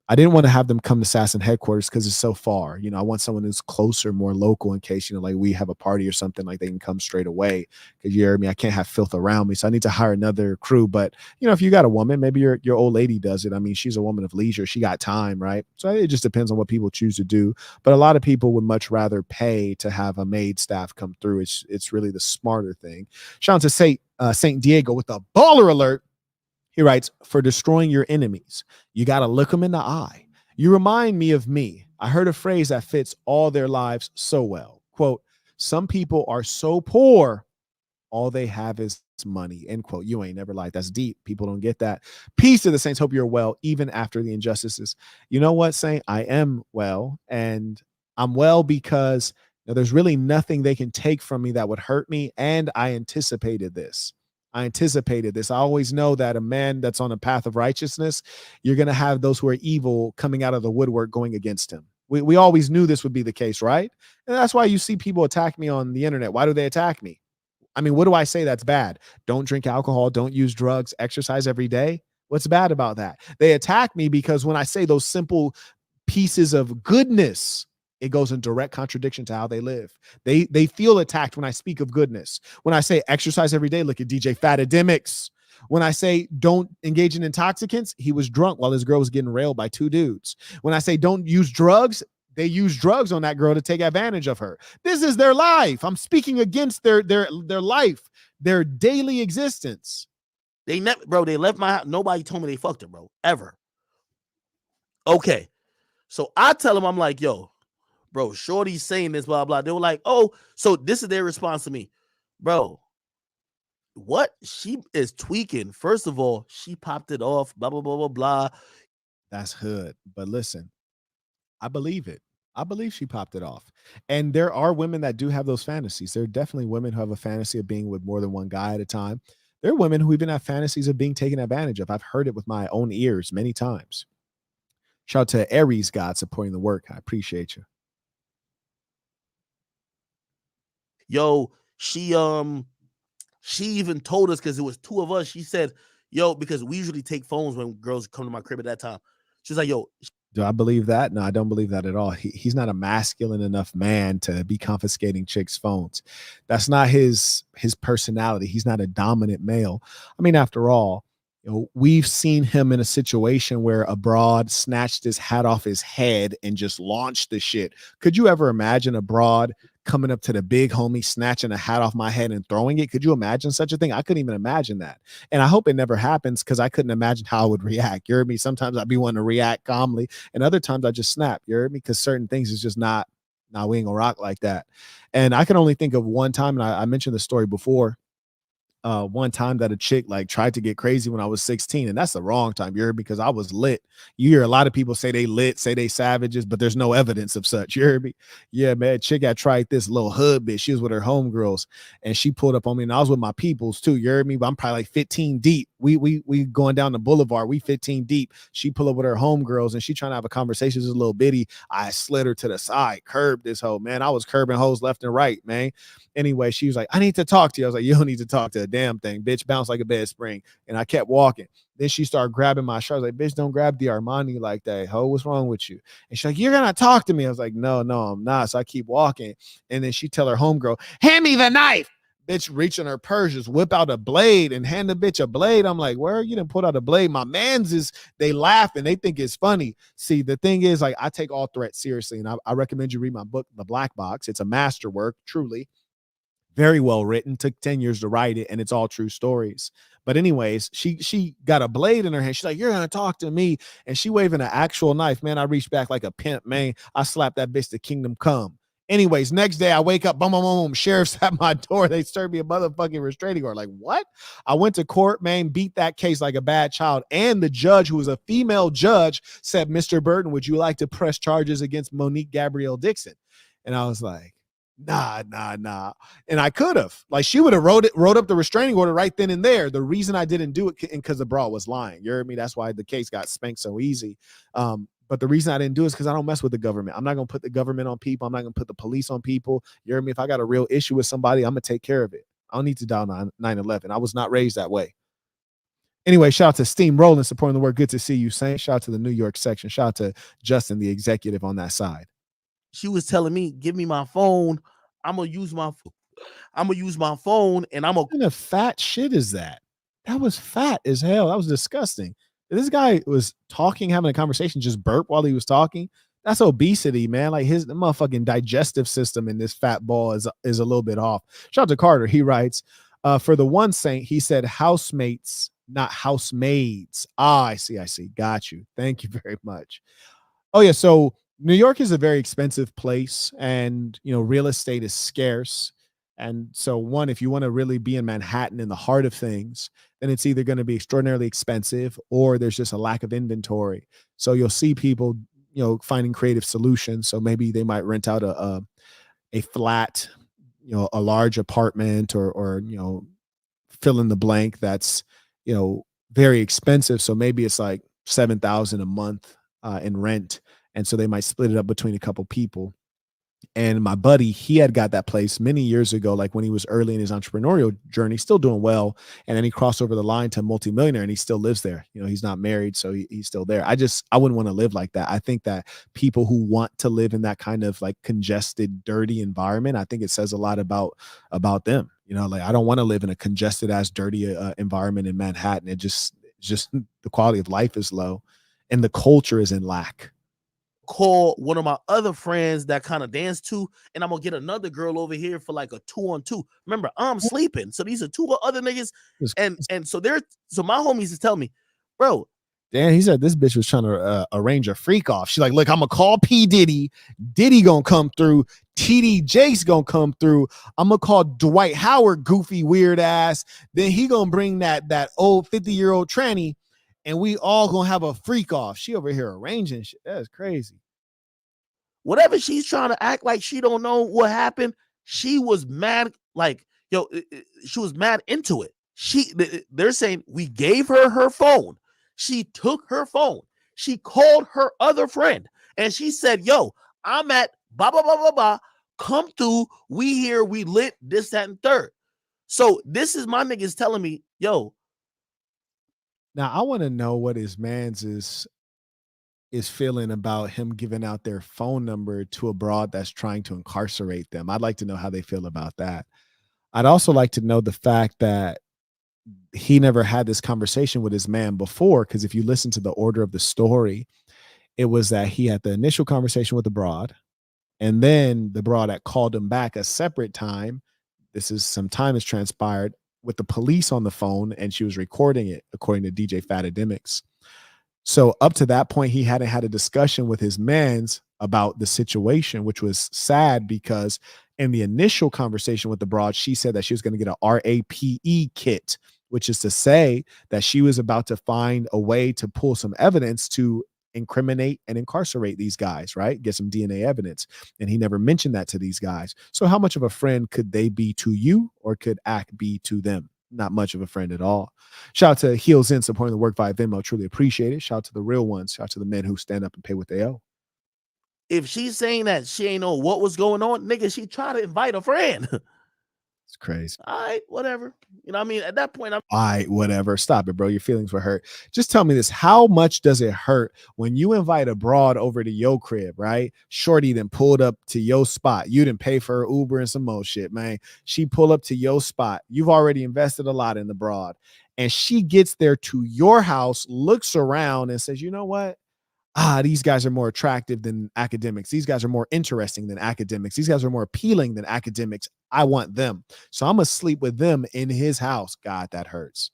I didn't want to have them come to Assassin headquarters because it's so far. I want someone who's closer, more local in case, like we have a party or something, like they can come straight away. Because you hear me, I can't have filth around me. So I need to hire another crew. But, if you got a woman, maybe your old lady does it. I mean, she's a woman of leisure. She got time, right? So it just depends on what people choose to do. But a lot of people would much rather pay to have a maid staff come through. It's really the smarter thing. Shout out to Saint Diego with the baller alert. He writes, for destroying your enemies, you got to look them in the eye. You remind me of me. I heard a phrase that fits all their lives so well. Quote, some people are so poor, all they have is money. End quote. You ain't never lied. That's deep. People don't get that. Peace to the saints. Hope you're well, even after the injustices. You know what, Saint? I am well. And I'm well because there's really nothing they can take from me that would hurt me. And I anticipated this. I always know that a man that's on a path of righteousness, you're going to have those who are evil coming out of the woodwork going against him. We always knew this would be the case, right? And that's why you see people attack me on the internet. Why do they attack me? I mean, what do I say that's bad? Don't drink alcohol, don't use drugs, exercise every day. What's bad about that? They attack me because when I say those simple pieces of goodness, it goes in direct contradiction to how they live. They feel attacked when I speak of goodness. When I say exercise every day, look at DJ Akademiks. When I say don't engage in intoxicants, he was drunk while his girl was getting railed by two dudes. When I say don't use drugs, they use drugs on that girl to take advantage of her. This is their life. I'm speaking against their life, their daily existence. They left my house. Nobody told me they fucked her, bro, ever. Okay. So I tell them, I'm like, yo, bro, Shorty's saying this, blah, blah. They were like, oh, so this is their response to me. Bro, what? She is tweaking. First of all, she popped it off, blah, blah, blah, blah, blah. That's hood. But listen, I believe it. I believe she popped it off. And there are women that do have those fantasies. There are definitely women who have a fantasy of being with more than one guy at a time. There are women who even have fantasies of being taken advantage of. I've heard it with my own ears many times. Shout out to Aries God supporting the work. I appreciate you. Yo, she even told us, because it was two of us. She said, yo, because we usually take phones when girls come to my crib at that time. She's like, yo, Do I believe that? No, I don't believe that at all. He's not a masculine enough man to be confiscating chicks' phones. That's not his personality. He's not a dominant male. I mean, after all, we've seen him in a situation where a broad snatched his hat off his head and just launched the shit. Could you ever imagine a broad coming up to the big homie, snatching a hat off my head and throwing it? Could you imagine such a thing? I couldn't even imagine that. And I hope it never happens, because I couldn't imagine how I would react. You heard me? Sometimes I'd be wanting to react calmly, and other times I just snap. You heard me? Because certain things is just not, nah, we ain't gonna rock like that. And I can only think of one time, and I mentioned the story before. One time that a chick like tried to get crazy when I was 16, and that's the wrong time, you heard, because I was lit. You hear a lot of people say they lit, say they savages, but there's no evidence of such. You heard me? Yeah, man. Chick had tried this little hood bitch. She was with her homegirls, and she pulled up on me, and I was with my peoples too. You heard me? But I'm probably like 15 deep. We going down the boulevard. We 15 deep. She pull up with her homegirls, and she trying to have a conversation with this little bitty. I slid her to the side, curbed this hoe, man. I was curbing hoes left and right, man. Anyway, she was like, I need to talk to you. I was like, you don't need to talk to a damn thing, bitch. Bounce like a bed spring. And I kept walking. Then she started grabbing my shirt. I was like, bitch, don't grab the Armani like that. Ho, what's wrong with you? And she's like, you're going to talk to me. I was like, no, I'm not. So I keep walking. And then she tell her homegirl, hand me the knife. Bitch reach in her purse, just whip out a blade and hand the bitch a blade. I'm like, where you didn't put out a blade? My man's is, they laugh and they think it's funny. See, the thing is, like, I take all threats seriously. And I recommend you read my book, The Black Box. It's a masterwork, truly. Very well written, took 10 years to write it, and it's all true stories. But anyways, she got a blade in her hand. She's like, you're gonna talk to me. And she waving an actual knife. Man, I reached back like a pimp, man. I slapped that bitch to kingdom come. Anyways, next day I wake up, boom, boom, boom, sheriff's at my door. They served me a motherfucking restraining order. Like, what? I went to court, man, beat that case like a bad child. And the judge, who was a female judge, said, Mr. Burton, would you like to press charges against Monique Gabrielle Dixon? And I was like, nah. And I could have. Like, she would have wrote up the restraining order right then and there. The reason I didn't do it, because the broad was lying. You heard me? That's why the case got spanked so easy. But the reason I didn't do it is because I don't mess with the government. I'm not going to put the government on people. I'm not going to put the police on people. You heard me? If I got a real issue with somebody, I'm going to take care of it. I don't need to dial 911. I was not raised that way. Anyway, shout out to Steam Rolling supporting the work. Good to see you, Saint. Shout out to the New York section. Shout out to Justin, the executive on that side. She was telling me, give me my phone. I'm gonna use my phone, and I'm gonna. What kind of fat shit is that? That was fat as hell. That was disgusting. This guy was talking, having a conversation, just burp while he was talking. That's obesity, man. Like, his motherfucking digestive system in this fat ball is a little bit off. Shout out to Carter. He writes, for the one Saint, he said housemates, not housemaids. Ah, I see. Got you. Thank you very much. Oh yeah, so New York is a very expensive place, and real estate is scarce. And so, one, if you want to really be in Manhattan in the heart of things, then it's either going to be extraordinarily expensive, or there's just a lack of inventory. So you'll see people, finding creative solutions. So maybe they might rent out a flat, a large apartment, or fill in the blank that's very expensive. So maybe it's like 7,000 a month in rent, and so they might split it up between a couple people. And my buddy, he had got that place many years ago, like when he was early in his entrepreneurial journey, still doing well. And then he crossed over the line to multimillionaire, and he still lives there. He's not married, so he's still there. I wouldn't want to live like that. I think that people who want to live in that kind of like congested, dirty environment, I think it says a lot about them. Like, I don't want to live in a congested ass, dirty environment in Manhattan. It just the quality of life is low, and the culture is in lack. Call one of my other friends that kind of dance too, and I'm gonna get another girl over here for like a 2-on-2. Remember, I'm sleeping, so these are two other niggas, and so my homies is telling me, bro. Dan, he said this bitch was trying to arrange a freak off. She's like, look, I'm gonna call P Diddy gonna come through, TD Jakes gonna come through, I'm gonna call Dwight Howard, goofy weird ass, then he gonna bring that old 50-year-old tranny, and we all gonna have a freak off. She over here arranging shit. That's crazy. Whatever she's trying to act like she don't know what happened, she was mad. Like, she was mad into it. They're saying we gave her her phone. She took her phone. She called her other friend and she said, yo, I'm at blah, blah, blah, blah, blah. Come through. We here. We lit this, that, and third. So this is my niggas telling me, yo. Now I want to know what his man's is feeling about him giving out their phone number to a broad that's trying to incarcerate them. I'd like to know how they feel about that. I'd also like to know the fact that he never had this conversation with his man before, because if you listen to the order of the story, it was that he had the initial conversation with the broad, and then the broad had called him back a separate time. This is some time has transpired with the police on the phone, and she was recording it, according to DJ Akademiks. So up to that point, he hadn't had a discussion with his mans about the situation, which was sad because in the initial conversation with the broad, she said that she was going to get a RAPE kit, which is to say that she was about to find a way to pull some evidence to incriminate and incarcerate these guys, right? Get some DNA evidence. And he never mentioned that to these guys. So how much of a friend could they be to you, or could Ak be to them? Not much of a friend at all. Shout out to Heels In supporting the work via Venmo. Truly appreciate it. Shout out to the real ones. Shout out to the men who stand up and pay what they owe. If she's saying that she ain't know what was going on, nigga, she tried to invite a friend. It's crazy. All right, whatever. You know what I mean? At that point, all right, whatever. Stop it, bro. Your feelings were hurt. Just tell me this. How much does it hurt when you invite a broad over to your crib, right? Shorty then pulled up to your spot. You didn't pay for her Uber and some more shit, man. She pull up to your spot. You've already invested a lot in the broad. And she gets there to your house, looks around and says, you know what? These guys are more attractive than Akademiks. These guys are more interesting than Akademiks. These guys are more appealing than Akademiks. I want them. So I'm going to sleep with them in his house. God, that hurts.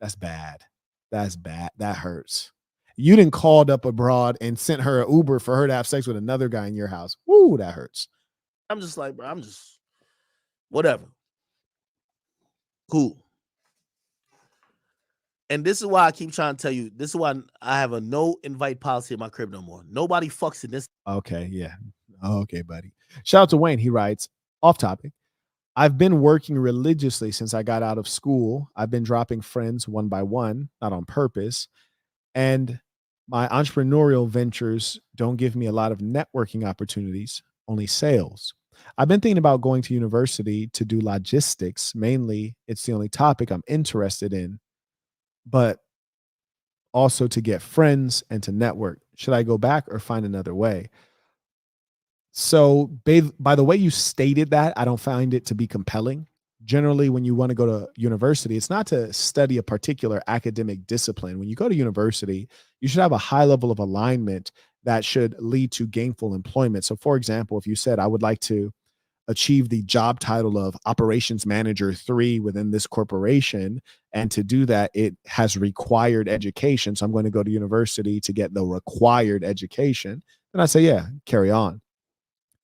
That's bad. That's bad. That hurts. You didn't called up abroad and sent her an Uber for her to have sex with another guy in your house. Woo, that hurts. I'm just like, bro, I'm just whatever. Cool. And this is why I keep trying to tell you, this is why I have a no invite policy in my crib no more. Nobody fucks in this. Okay, yeah. Okay, buddy. Shout out to Wayne. He writes, off topic. I've been working religiously since I got out of school. I've been dropping friends one by one, not on purpose. And my entrepreneurial ventures don't give me a lot of networking opportunities, only sales. I've been thinking about going to university to do logistics. Mainly, it's the only topic I'm interested in, but also to get friends and to network. Should I go back or find another way? So, by the way you stated that, I don't find it to be compelling. Generally, when you want to go to university, it's not to study a particular academic discipline. When you go to university, you should have a high level of alignment that should lead to gainful employment. So, for example, if you said, I would like to achieve the job title of operations manager 3 within this corporation, and to do that, it has required education. So, I'm going to go to university to get the required education. Then I say, yeah, carry on.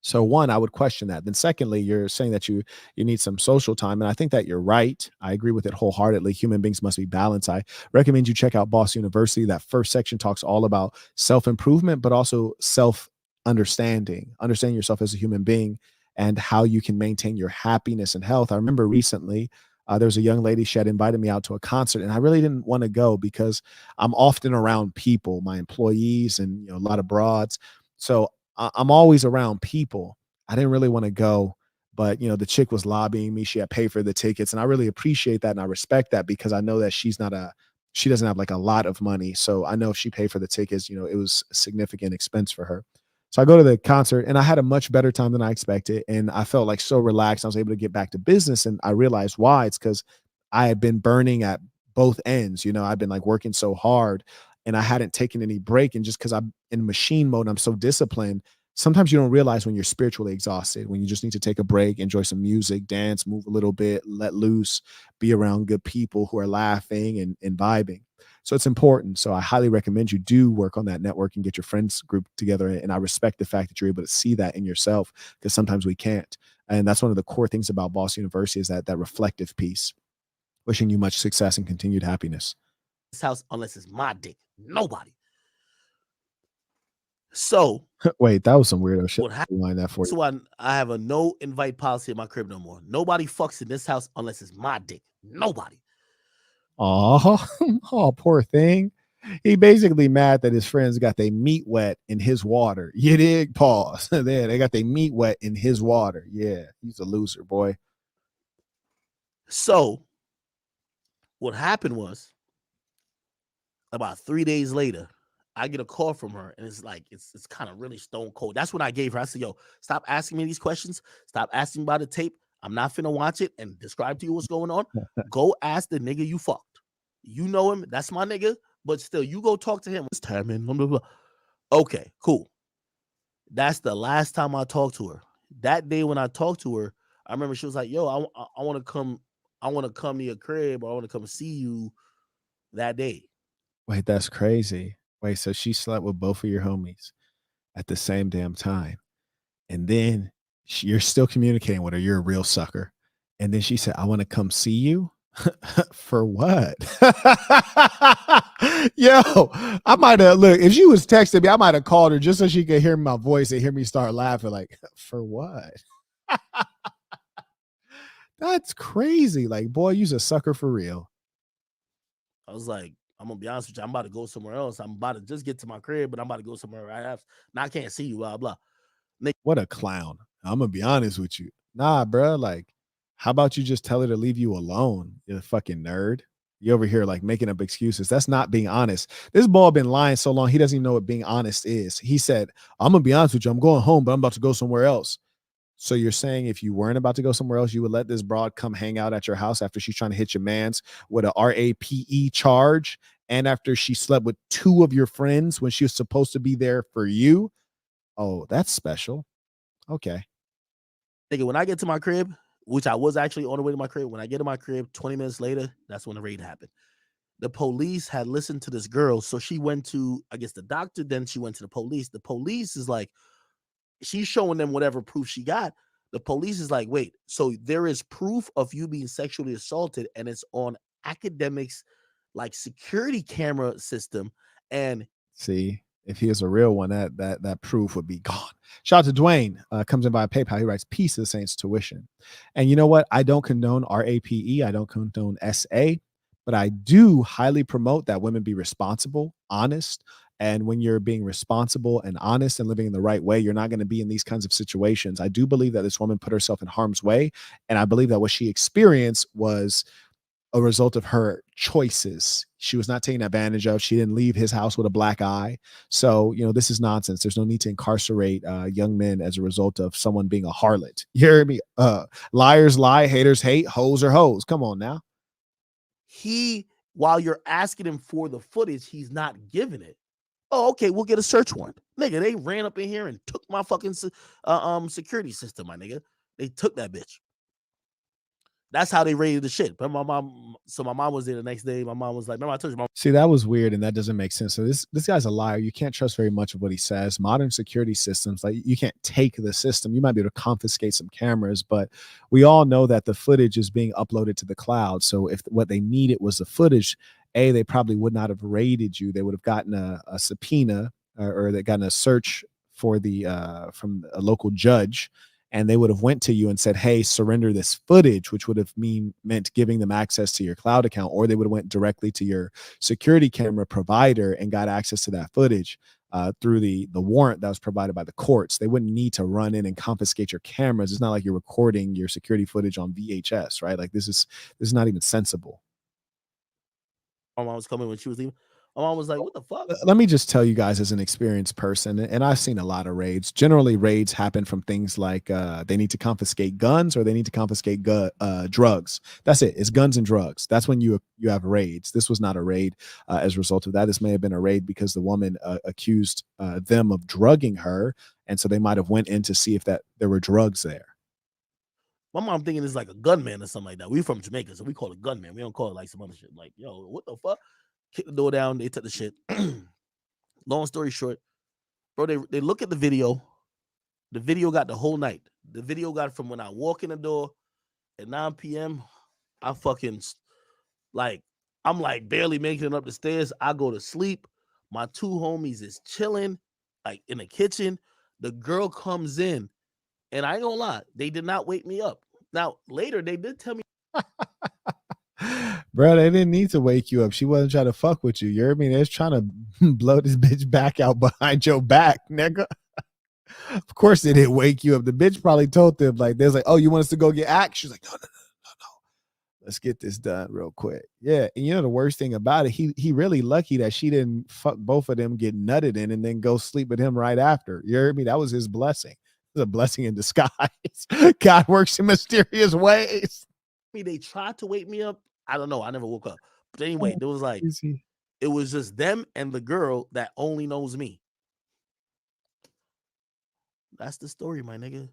So one, I would question that. Then secondly, you're saying that you need some social time. And I think that you're right. I agree with it wholeheartedly. Human beings must be balanced. I recommend you check out Boss University. That first section talks all about self-improvement, but also self-understanding, understanding yourself as a human being and how you can maintain your happiness and health. I remember recently, there was a young lady, she had invited me out to a concert, and I really didn't want to go because I'm often around people, my employees, and a lot of broads. So I'm always around people. I didn't really want to go, but the chick was lobbying me. She had paid for the tickets, and I really appreciate that and I respect that because I know that she doesn't have like a lot of money. So I know if she paid for the tickets, it was a significant expense for her. So I go to the concert and I had a much better time than I expected, and I felt like so relaxed. I was able to get back to business, and I realized why. It's because I had been burning at both ends. I've been like working so hard and I hadn't taken any break. And just because I'm in machine mode, I'm so disciplined. Sometimes you don't realize when you're spiritually exhausted, when you just need to take a break, enjoy some music, dance, move a little bit, let loose, be around good people who are laughing and vibing. So it's important. So I highly recommend you do work on that network and get your friends group together. And I respect the fact that you're able to see that in yourself, because sometimes we can't. And that's one of the core things about Boss University, is that reflective piece. Wishing you much success and continued happiness. This house, unless it's my dick, nobody. So wait, that was some weirdo shit. That for you. So I have a no invite policy in my crib no more. Nobody fucks in this house unless it's my dick. Nobody. Oh, oh, poor thing. He basically mad that his friends got their meat wet in his water. You dig? Pause. There, they got their meat wet in his water. Yeah, he's a loser, boy. So what happened was about 3 days later, I get a call from her, and it's like it's kind of really stone cold. That's when I gave her. I said, "Yo, stop asking me these questions. Stop asking about the tape. I'm not finna watch it and describe to you what's going on. Go ask the nigga you fucked. You know him. That's my nigga. But still, you go talk to him. This time, man. Blah, blah, blah. Okay, cool. That's the last time I talked to her. That day when I talked to her, I remember she was like, "Yo, I want to come. I want to come to your crib, or I want to come see you that day." Wait, that's crazy. Wait, so she slept with both of your homies at the same damn time. And then you're still communicating with her. You're a real sucker. And then she said, I want to come see you. For what? Yo, I might have look if she was texting me, I might have called her just so she could hear my voice and hear me start laughing. Like, for what? That's crazy. Like, boy, you's a sucker for real. I was like, I'm gonna be honest with you. I'm about to go somewhere else. I'm about to just get to my crib, but I'm about to go somewhere I have. Now I can't see you. Blah blah. What a clown. I'm gonna be honest with you. Nah, bro. Like, how about you just tell her to leave you alone? You fucking nerd. You over here like making up excuses. That's not being honest. This boy been lying so long he doesn't even know what being honest is. He said, "I'm gonna be honest with you. I'm going home, but I'm about to go somewhere else." So you're saying if you weren't about to go somewhere else, you would let this broad come hang out at your house after she's trying to hit your man's with a RAPE charge, and after she slept with two of your friends when she was supposed to be there for you? Oh, that's special. Okay. Nigga, when I get to my crib, which I was actually on the way to my crib, when I get to my crib, 20 minutes later, that's when the raid happened. The police had listened to this girl, so she went to, I guess, the doctor. Then she went to the police. The police is like, she's showing them whatever proof she got. The police is like, wait, so there is proof of you being sexually assaulted, and it's on Akademiks like security camera system. And See, if he is a real one, that proof would be gone. Shout out to Dwayne. Comes in via PayPal. He writes, "Peace to the Saints tuition." And you know what? I don't condone RAPE. I don't condone SA, but I do highly promote that women be responsible, honest. And when you're being responsible and honest and living in the right way, you're not going to be in these kinds of situations. I do believe that this woman put herself in harm's way. And I believe that what she experienced was a result of her choices. She was not taken advantage of. She didn't leave his house with a black eye. So, this is nonsense. There's no need to incarcerate young men as a result of someone being a harlot. You hear me? Liars lie, haters hate, hoes are hoes. Come on now. While you're asking him for the footage, he's not giving it. Oh, okay, we'll get a search warrant. Nigga, they ran up in here and took my fucking security system, my nigga. They took that bitch. That's how they raided the shit. But my mom was there the next day. My mom was like, remember I told you, mom. See, that was weird, and that doesn't make sense. So this guy's a liar. You can't trust very much of what he says. Modern security systems, like you can't take the system. You might be able to confiscate some cameras, but we all know that the footage is being uploaded to the cloud. So if what they needed was the footage, they probably would not have raided you. They would have gotten a subpoena or they gotten a search for the from a local judge, and they would have went to you and said, "Hey, surrender this footage," which would have meant giving them access to your cloud account, or they would have went directly to your security camera provider and got access to that footage through the warrant that was provided by the courts. They wouldn't need to run in and confiscate your cameras. It's not like you're recording your security footage on VHS, right? Like this is not even sensible. My mom was coming when she was leaving. My mom was like, what the fuck? Let me just tell you guys as an experienced person, and I've seen a lot of raids. Generally, raids happen from things like they need to confiscate guns or they need to confiscate drugs. That's it. It's guns and drugs. That's when you have raids. This was not a raid as a result of that. This may have been a raid because the woman accused them of drugging her, and so they might have went in to see if that there were drugs there. My mom thinking it's like a gunman or something like that. We from Jamaica, so we call it gunman. We don't call it like some other shit. Like, yo, what the fuck? Kick the door down. They took the shit. Long story short, bro, they look at the video. The video got the whole night. The video got from when I walk in the door at 9 p.m. I fucking I'm like barely making it up the stairs. I go to sleep. My two homies is chilling, like in the kitchen. The girl comes in, and I ain't gonna lie, they did not wake me up. Now later they did tell me, Bro, they didn't need to wake you up. She wasn't trying to fuck with you. You heard me? They're trying to blow this bitch back out behind your back, nigga. Of course they didn't wake you up. The bitch probably told them, like, there's like, oh, you want us to go get act? She's like, no, no, no, no, no. Let's get this done real quick. Yeah. And you know the worst thing about it, he really lucky that she didn't fuck both of them, get nutted in, and then go sleep with him right after. You heard me? That was his blessing. It was a blessing in disguise. God works in mysterious ways. I mean, they tried to wake me up. I don't know. I never woke up. But anyway, there was like, Easy. it was just them and the girl that only knows me. That's the story, my nigga.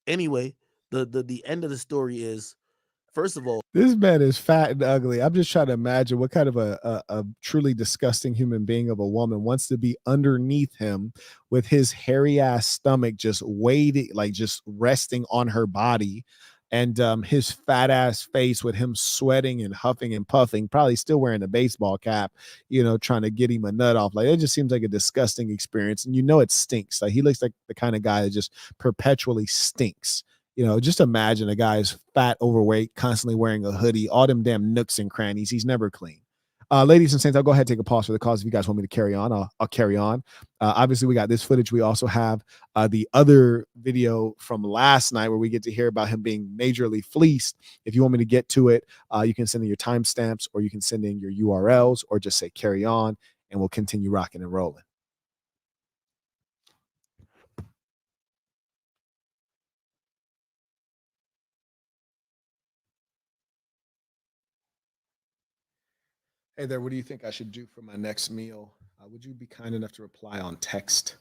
Anyway, the end of the story is, first of all, This man is fat and ugly. I'm just trying to imagine what kind of a truly disgusting human being of a woman wants to be underneath him with his hairy ass stomach just waiting, like just resting on her body, and his fat ass face with him sweating and huffing and puffing, probably still wearing a baseball cap, you know, trying to get him a nut off. Like, it just seems like a disgusting experience, and you know it stinks. Like, he looks like the kind of guy that just perpetually stinks. You know, just imagine a guy is fat, overweight, constantly wearing a hoodie, all them damn nooks and crannies. He's never clean. Ladies and saints, I'll go ahead and take a pause for the cause. If you guys want me to carry on, I'll carry on. Obviously, we got this footage. We also have the other video from last night where we get to hear about him being majorly fleeced. If you want me to get to it, you can send in your timestamps, or you can send in your URLs, or just say carry on, and we'll continue rocking and rolling. Hey there, what do you think I should do for my next meal? Would you be kind enough to reply on text?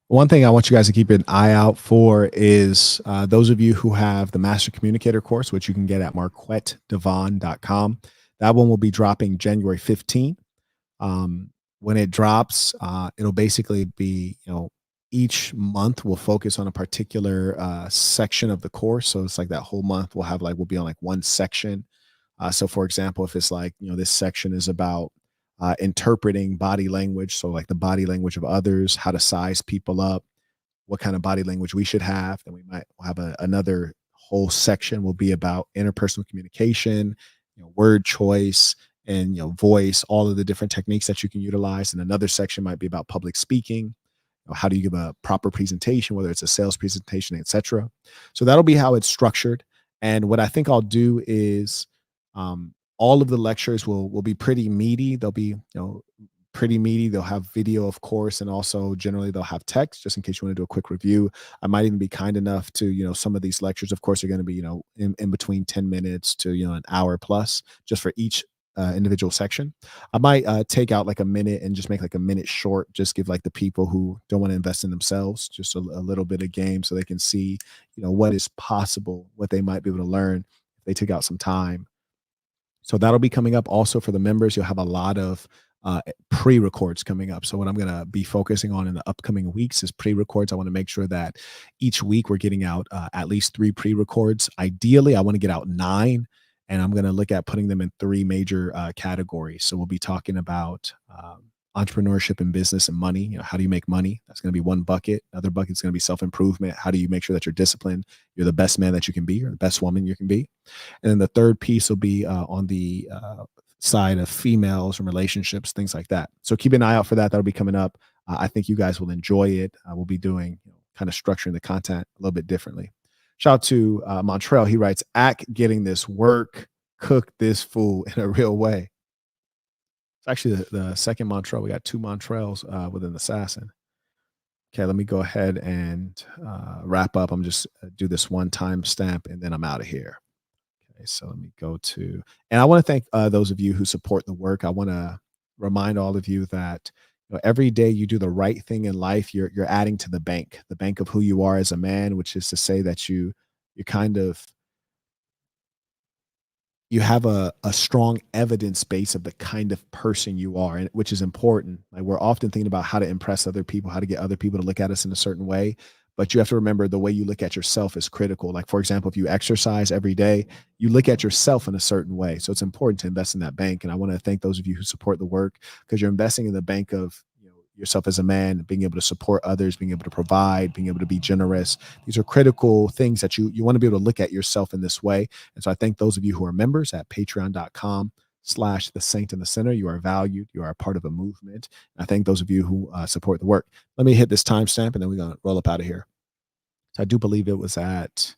One thing I want you guys to keep an eye out for is those of you who have the Master Communicator course, which you can get at marquettedevon.com. That one will be dropping January 15th. When it drops, it'll basically be, you know, each month will focus on a particular section of the course. So it's like that whole month we'll be on like one section. So for example, if it's like, you know, this section is about interpreting body language. So like the body language of others, how to size people up, what kind of body language we should have. Then we might have another whole section will be about interpersonal communication, you know, word choice, and, you know, voice, all of the different techniques that you can utilize. And another section might be about public speaking. You know, how do you give a proper presentation, whether it's a sales presentation, etc. So that'll be how it's structured. And what I think I'll do is all of the lectures will be pretty meaty. They'll be, you know, pretty meaty. They'll have video, of course, and also generally they'll have text, just in case you want to do a quick review. I might even be kind enough to, you know, some of these lectures, of course, are going to be, you know, in between 10 minutes to, you know, an hour plus, just for each individual section. I might take out like a minute and just make like a minute short, just give like the people who don't want to invest in themselves just a little bit of game, so they can see, you know, what is possible, what they might be able to learn if they take out some time. So that'll be coming up. Also for the members, you'll have a lot of pre-records coming up. So what I'm going to be focusing on in the upcoming weeks is pre-records. I want to make sure that each week we're getting out at least 3 pre-records. Ideally, I want to get out 9, and I'm going to look at putting them in 3 major categories. So we'll be talking about entrepreneurship and business and money. You know, how do you make money? That's going to be one bucket. Another bucket is going to be self-improvement. How do you make sure that you're disciplined? You're the best man that you can be, or the best woman you can be. And then the third piece will be on the side of females and relationships, things like that. So keep an eye out for that. That'll be coming up. I think you guys will enjoy it. We'll be doing, you know, kind of structuring the content a little bit differently. Shout out to Montreal. He writes, "Ack getting this work, cook this food in a real way." It's actually the second Montreal. We got 2 Montreals within Assassin. Okay, let me go ahead and wrap up. I'm just do this one time stamp, and then I'm out of here. Okay, so let me go to, and I want to thank those of you who support the work. I want to remind all of you that, you every day you do the right thing in life, you're adding to the bank of who you are as a man, which is to say that you kind of you have a strong evidence base of the kind of person you are, and which is important. Like, we're often thinking about how to impress other people, how to get other people to look at us in a certain way, but you have to remember the way you look at yourself is critical. Like, for example, if you exercise every day, you look at yourself in a certain way, so it's important to invest in that bank. And I want to thank those of you who support the work, because you're investing in the bank of yourself as a man, being able to support others, being able to provide, being able to be generous. These are critical things that you want to be able to look at yourself in this way. And so I thank those of you who are members at patreon.com/the Saint in the Center. You are valued. You are a part of a movement. And I thank those of you who support the work. Let me hit this timestamp and then we're going to roll up out of here. So I do believe it was at,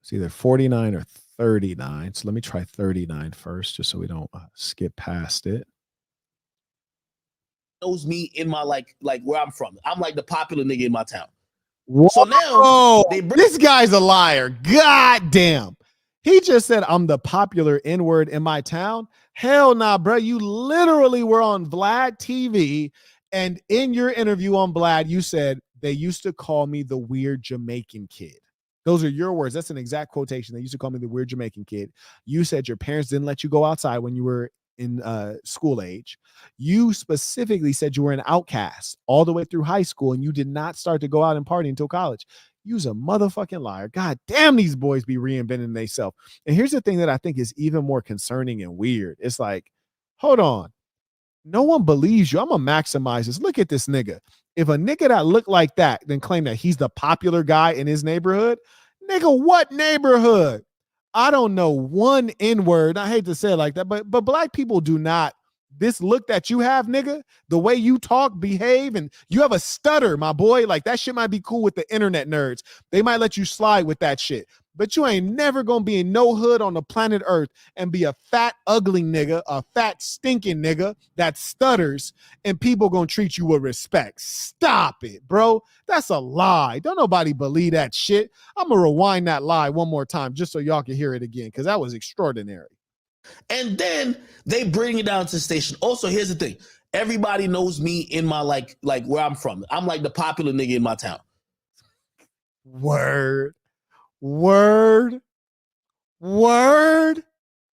it's either 49 or 39. So let me try 39 first, just so we don't skip past it. Knows me in my like where I'm from. I'm like the popular nigga in my town. Whoa, so now this guy's a liar. God damn. He just said I'm the popular N-word in my town. Hell nah, bro. You literally were on Vlad TV, and in your interview on Vlad, you said they used to call me the weird Jamaican kid. Those are your words. That's an exact quotation. They used to call me the weird Jamaican kid. You said your parents didn't let you go outside when you were in school age. You specifically said you were an outcast all the way through high school, and you did not start to go out and party until college. You's a motherfucking liar. God damn, these boys be reinventing themselves. And here's the thing that I think is even more concerning and weird. It's like, hold on. No one believes you. I'm gonna maximize this. Look at this nigga. If a nigga that look like that then claim that he's the popular guy in his neighborhood, nigga, what neighborhood? I don't know one N-word. I hate to say it like that, but black people do not. This look that you have, nigga, the way you talk, behave, and you have a stutter, my boy. Like, that shit might be cool with the internet nerds. They might let you slide with that shit. But you ain't never gonna be in no hood on the planet Earth and be a fat, ugly nigga, a fat, stinking nigga that stutters, and people gonna treat you with respect. Stop it, bro. That's a lie. Don't nobody believe that shit. I'm gonna rewind that lie one more time just so y'all can hear it again, because that was extraordinary. And then they bring it down to the station. Also, here's the thing. Everybody knows me in my like where I'm from. I'm like the popular nigga in my town. Word.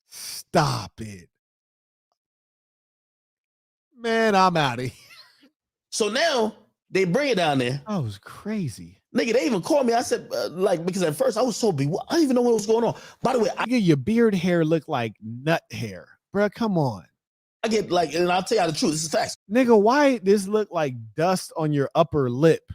Stop it. Man, I'm out of here. So now they bring it down there. That was crazy. Nigga, they even called me. I said, because at first I was so big. I didn't even know what was going on. By the way, your beard hair look like nut hair. Bruh, come on. I get like, and I'll tell you the truth. This is facts. Nigga, why this look like dust on your upper lip?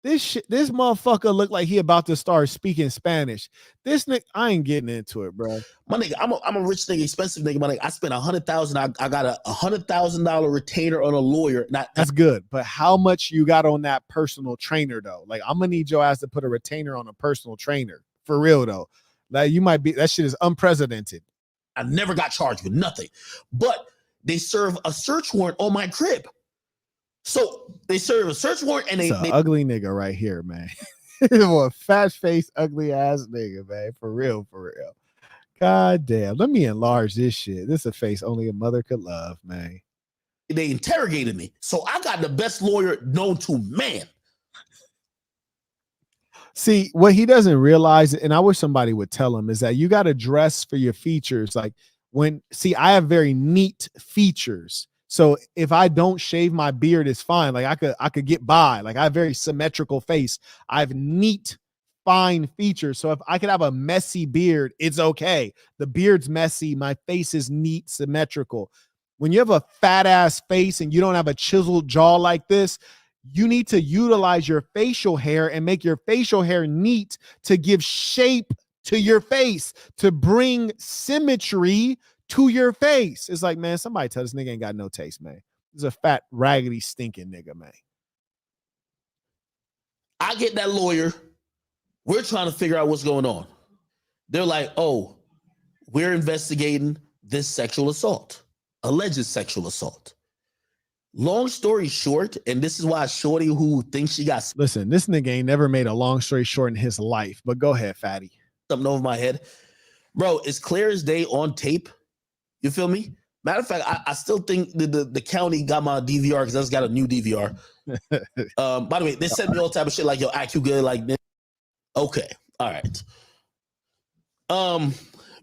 This motherfucker look like he about to start speaking Spanish. This nigga, I ain't getting into it, bro. My nigga, I'm a rich nigga, expensive nigga. My nigga, I spent $100,000. I got a $100,000 retainer on a lawyer. That's good, but how much you got on that personal trainer though? Like, I'm gonna need your ass to put a retainer on a personal trainer for real though. Like, you might be, that shit is unprecedented. I never got charged with nothing, but they serve a search warrant on my crib. So they serve a search warrant, and they ugly nigga right here, man. A fat face, ugly ass nigga, man. For real. God damn. Let me enlarge this shit. This is a face only a mother could love, man. They interrogated me. So I got the best lawyer known to man. See, what he doesn't realize, and I wish somebody would tell him, is that you got to dress for your features. Like, I have very neat features. So if I don't shave my beard, it's fine. Like, I could get by. Like, I have very symmetrical face. I have neat, fine features. So if I could have a messy beard, it's okay. The beard's messy. My face is neat, symmetrical. When you have a fat ass face and you don't have a chiseled jaw like this, you need to utilize your facial hair and make your facial hair neat to give shape to your face, to bring symmetry to your face. It's like, man, somebody tell this nigga ain't got no taste, man. This is a fat, raggedy, stinking nigga, man. I get that lawyer. We're trying to figure out what's going on. They're like, oh, we're investigating this sexual assault, alleged sexual assault. Long story short, and this is why shorty who thinks she got... Listen, this nigga ain't never made a long story short in his life, but go ahead, fatty. Something over my head. Bro, it's clear as day on tape. You feel me? Matter of fact, I still think the county got my DVR because I just got a new DVR. By the way, they sent me all type of shit like, yo, act you good, like, okay, all right.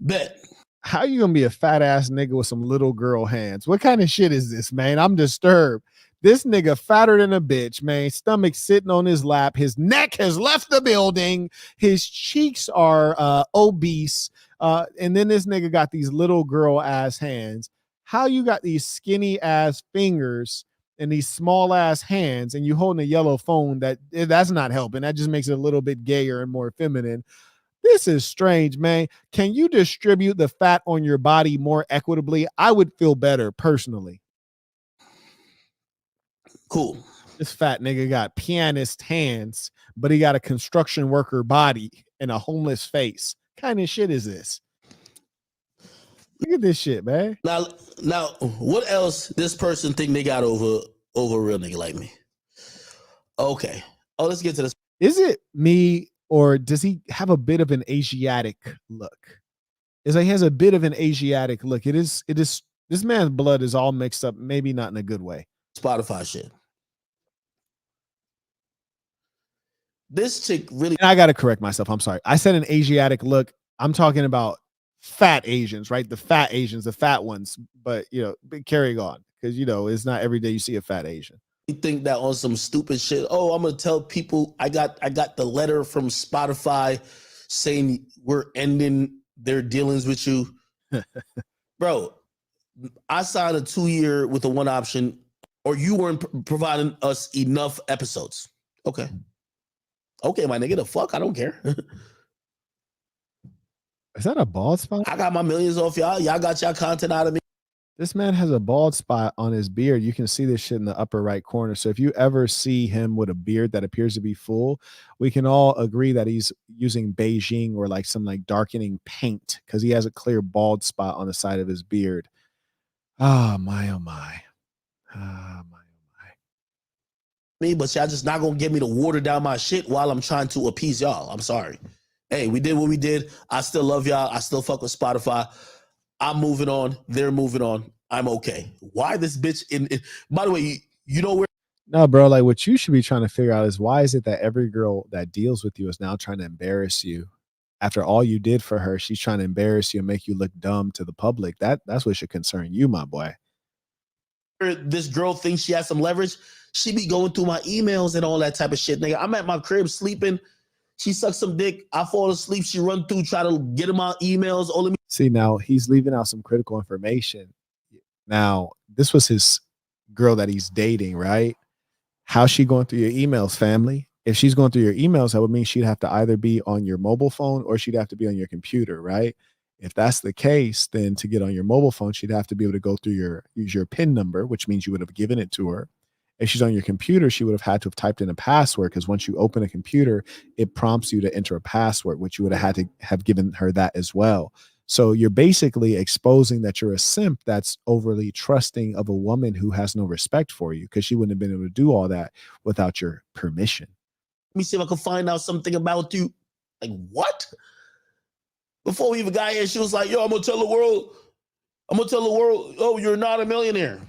Bet. How you gonna be a fat ass nigga with some little girl hands? What kind of shit is this, man? I'm disturbed. This nigga fatter than a bitch, man. Stomach sitting on his lap. His neck has left the building. His cheeks are obese. And then this nigga got these little girl ass hands. How you got these skinny ass fingers and these small ass hands, and you holding a yellow phone? That's not helping. That just makes it a little bit gayer and more feminine. This is strange, man. Can you distribute the fat on your body more equitably? I would feel better personally. Cool. This fat nigga got pianist hands, but he got a construction worker body and a homeless face. What kind of shit is this? Look at this shit, man. Now, what else this person think they got over a real nigga like me? Okay. Oh, let's get to this. Is it me, or does he have a bit of an Asiatic look? Is like he has a bit of an Asiatic look. It is this man's blood is all mixed up, maybe not in a good way. Spotify shit. This chick really. And I gotta correct myself. I'm sorry. I said an Asiatic look. I'm talking about fat Asians, right? The fat Asians, the fat ones. But carry on, because it's not every day you see a fat Asian. You think that on some stupid shit? Oh, I'm gonna tell people I got the letter from Spotify saying we're ending their dealings with you. Bro, I signed a 2-year with a 1 option, or you weren't providing us enough episodes. Okay, my nigga, the fuck, I don't care. Is that a bald spot? I got my millions off y'all. Y'all got y'all content out of me. This man has a bald spot on his beard. You can see this shit in the upper right corner. So if you ever see him with a beard that appears to be full, we can all agree that he's using Beijing or like some like darkening paint, because he has a clear bald spot on the side of his beard. Oh my, oh my. Oh my, oh my. Me, but y'all just not gonna get me to water down my shit while I'm trying to appease y'all. I'm sorry. Hey, we did what we did. I still love y'all. I still fuck with Spotify. I'm moving on. They're moving on. I'm okay. Why this bitch in by the way, you know where? No, bro, like what you should be trying to figure out is, why is it that every girl that deals with you is now trying to embarrass you? After all you did for her, she's trying to embarrass you and make you look dumb to the public. That's what should concern you, my boy. This girl thinks she has some leverage. She be going through my emails and all that type of shit. Nigga, I'm at my crib sleeping. She sucks some dick. I fall asleep. She run through, try to get him my emails. Oh, let me see. Now he's leaving out some critical information. Now, this was his girl that he's dating, right? How's she going through your emails, family? If she's going through your emails, that would mean she'd have to either be on your mobile phone or she'd have to be on your computer, right? If that's the case, then to get on your mobile phone, she'd have to be able to go through use your PIN number, which means you would have given it to her. If she's on your computer, she would have had to have typed in a password, because once you open a computer, it prompts you to enter a password, which you would have had to have given her that as well. So you're basically exposing that you're a simp that's overly trusting of a woman who has no respect for you, because she wouldn't have been able to do all that without your permission. Let me see if I can find out something about you. Like, what? Before we even got here, she was like, yo, I'm going to tell the world, oh, you're not a millionaire.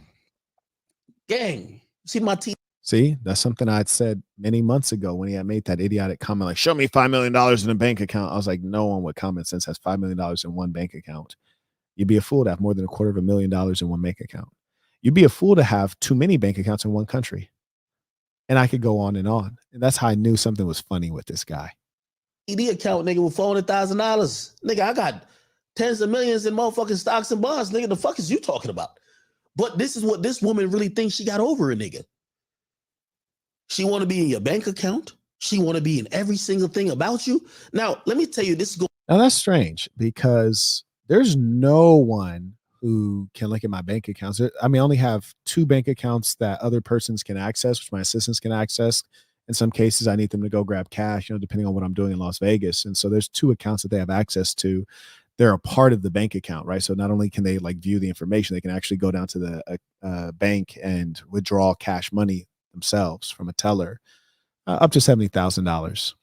Gang. See my teeth. See, that's something I'd said many months ago when he had made that idiotic comment, like, show me $5 million in a bank account. I was like, no one with common sense has $5 million in one bank account. You'd be a fool to have more than $250,000 in one bank account. You'd be a fool to have too many bank accounts in one country. And I could go on. And that's how I knew something was funny with this guy. ED account, nigga, with $400,000. Nigga, I got tens of millions in motherfucking stocks and bonds. Nigga, the fuck is you talking about? But this is what this woman really thinks she got over a nigga. She want to be in your bank account. She want to be in every single thing about you. Now, let me tell you, this is going. Now that's strange, because there's no one who can look at my bank accounts. I mean, I only have 2 bank accounts that other persons can access, which my assistants can access. In some cases, I need them to go grab cash, depending on what I'm doing in Las Vegas. And so there's 2 accounts that they have access to. They're a part of the bank account, right? So not only can they like view the information, they can actually go down to the bank and withdraw cash money themselves from a teller, up to $70,000.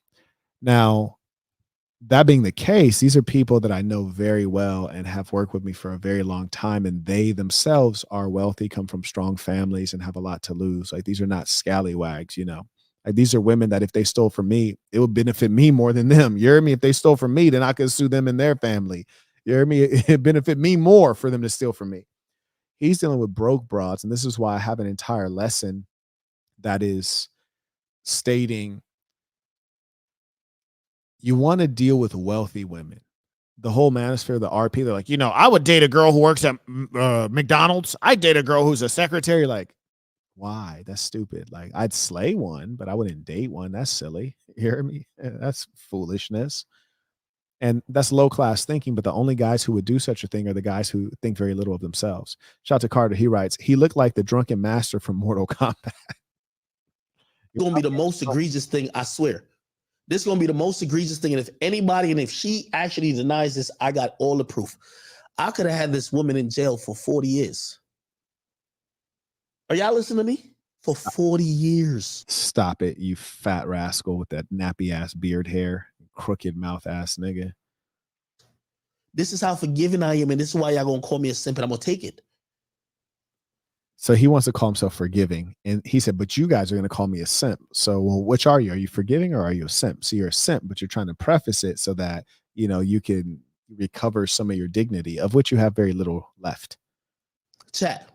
Now, That being the case, these are people that I know very well and have worked with me for a very long time, and they themselves are wealthy, come from strong families, and have a lot to lose. Like these are not scallywags, you know. Like these are women that if they stole from me, it would benefit me more than them. You hear me? If they stole from me, then I could sue them and their family. You hear me? It benefit me more for them to steal from me. He's dealing with broke broads, and this is why I have an entire lesson that is stating you want to deal with wealthy women. The whole manosphere, the RP, they're like, I would date a girl who works at McDonald's. I'd date a girl who's a secretary. Like, why? That's stupid. Like, I'd slay one, but I wouldn't date one. That's silly. You hear me? That's foolishness. And that's low class thinking. But the only guys who would do such a thing are the guys who think very little of themselves. Shout out to Carter. He writes, he looked like the drunken master from Mortal Kombat. It's gonna be the most egregious thing, I swear. This is gonna be the most egregious thing. And if she actually denies this, I got all the proof. I could have had this woman in jail for 40 years. Are y'all listening to me? For 40 years. Stop it, you fat rascal with that nappy ass beard hair, crooked mouth ass nigga. This is how forgiving I am, and this is why y'all gonna call me a simp, and I'm gonna take it. So he wants to call himself forgiving. And he said, but you guys are going to call me a simp. So, well, which are you? Are you forgiving or are you a simp? So you're a simp, but you're trying to preface it so that, you can recover some of your dignity, of which you have very little left. Chat.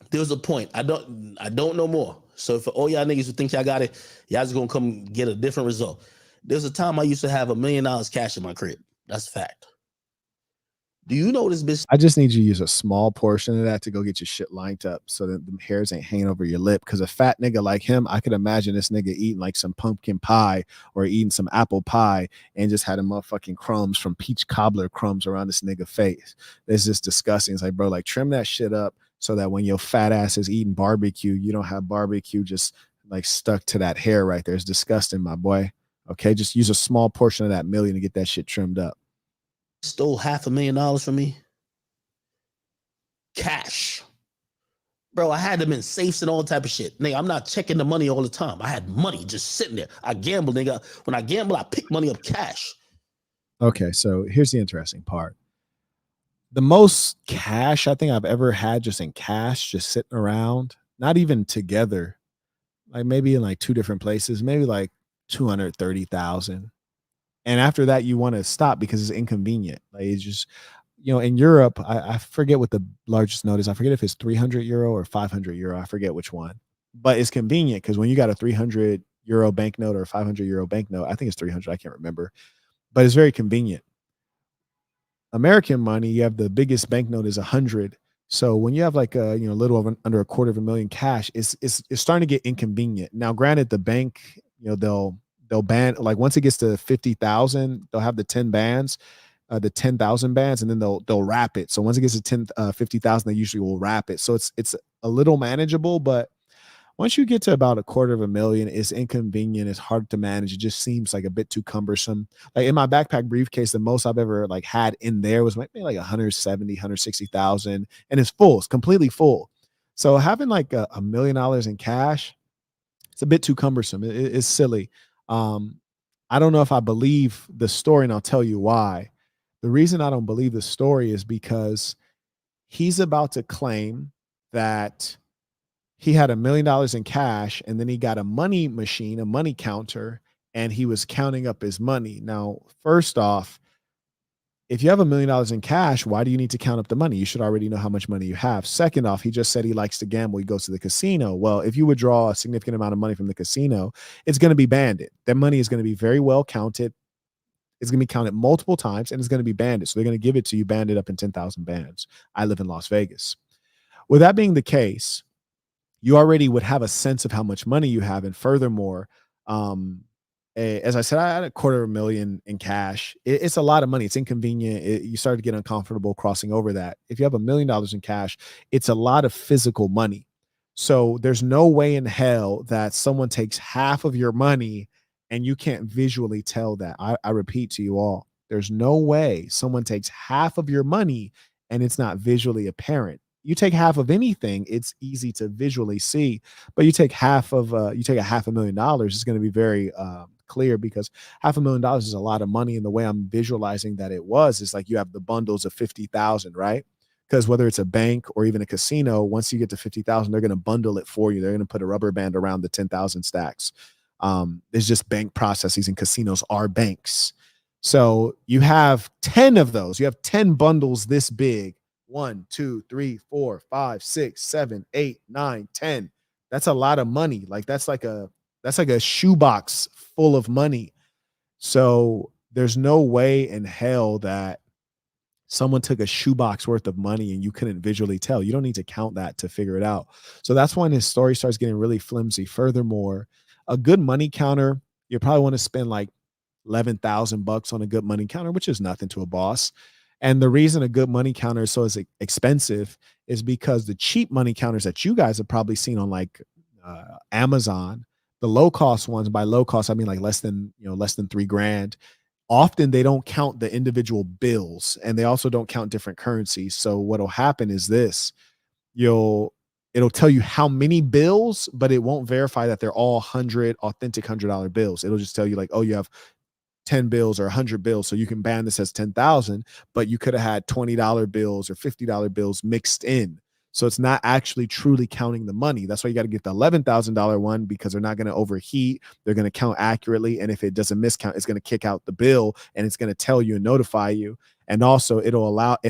There was a point. I don't know more. So for all y'all niggas who think y'all got it, y'all just going to come get a different result. There's a time I used to have $1 million cash in my crib. That's a fact. Do you know this bitch? I just need you to use a small portion of that to go get your shit lined up so that the hairs ain't hanging over your lip. Because a fat nigga like him, I could imagine this nigga eating like some pumpkin pie or eating some apple pie and just had a motherfucking crumbs from peach cobbler crumbs around this nigga face. It's just disgusting. It's like, bro, like trim that shit up so that when your fat ass is eating barbecue, you don't have barbecue just like stuck to that hair right there. It's disgusting, my boy. Okay, just use a small portion of that million to get that shit trimmed up. Stole $500,000 from me. Cash. Bro, I had them in safes and all type of shit. Nigga, I'm not checking the money all the time. I had money just sitting there. I gamble, nigga. When I gamble, I pick money up cash. Okay, so here's the interesting part. The most cash I think I've ever had just in cash, just sitting around, not even together, like maybe in like two different places, maybe like 230,000. And after that, you want to stop because it's inconvenient. Like it's just, in Europe, I forget what the largest note is. I forget if it's 300 euro or 500 euro. I forget which one, but it's convenient because when you got a 300 euro banknote or a 500 euro banknote, I think it's 300. I can't remember, but it's very convenient. American money, you have the biggest banknote is 100. So when you have like a little over under $250,000 cash, it's starting to get inconvenient. Now, granted, the bank, they'll ban, like once it gets to 50,000, they'll have the 10 bands, the 10,000 bands, and then they'll wrap it. So once it gets to 50,000, they usually will wrap it. So it's a little manageable, but once you get to about $250,000, it's inconvenient. It's hard to manage. It just seems like a bit too cumbersome. Like in my backpack briefcase, the most I've ever like had in there was maybe like 170, 160,000, and it's full. It's completely full. So having like $1 million in cash, it's a bit too cumbersome. It's silly. I don't know if I believe the story, and I'll tell you why. The reason I don't believe the story is because he's about to claim that he had $1 million in cash and then he got a money machine, a money counter, and he was counting up his money. Now, first off, if you have $1 million in cash, why do you need to count up the money? You should already know how much money you have. Second off, he just said he likes to gamble. He goes to the casino. Well, if you withdraw a significant amount of money from the casino, it's going to be banded. That money is going to be very well counted. It's going to be counted multiple times and it's going to be banded. So they're going to give it to you banded up in 10,000 bands. I live in Las Vegas. With that being the case, you already would have a sense of how much money you have. And furthermore, as I said, I had $250,000 in cash. It's a lot of money. It's inconvenient. You start to get uncomfortable crossing over that. If you have $1 million in cash, it's a lot of physical money. So there's no way in hell that someone takes half of your money and you can't visually tell that. I repeat to you all, there's no way someone takes half of your money and it's not visually apparent. You take half of anything, it's easy to visually see, but you take a $500,000, it's going to be very clear, because $500,000 is a lot of money. And the way I'm visualizing that it was is like you have the bundles of 50,000, right? Because whether it's a bank or even a casino, once you get to 50,000, they're going to bundle it for you. They're going to put a rubber band around the 10,000 stacks. It's just bank processes, and casinos are banks. So you have 10 of those. You have 10 bundles this big. 1, 2, 3, 4, 5, 6, 7, 8, 9, 10. That's a lot of money. Like that's like a shoebox full of money. So there's no way in hell that someone took a shoebox worth of money and you couldn't visually tell. You don't need to count that to figure it out. So that's when his story starts getting really flimsy. Furthermore, a good money counter, you probably want to spend like $11,000 on a good money counter, which is nothing to a boss. And the reason a good money counter is so expensive is because the cheap money counters that you guys have probably seen on like Amazon, the low cost ones, by low cost, I mean like less than $3,000. Often they don't count the individual bills, and they also don't count different currencies. So what'll happen is this: it'll tell you how many bills, but it won't verify that they're all authentic $100 bills. It'll just tell you like, oh, you have 10 bills or 100 bills, so you can ban this as 10,000, but you could have had $20 bills or $50 bills mixed in. So it's not actually truly counting the money. That's why you got to get the $11,000 one, because they're not going to overheat. They're going to count accurately. And if it doesn't miscount, it's going to kick out the bill, and it's going to tell you and notify you. And also it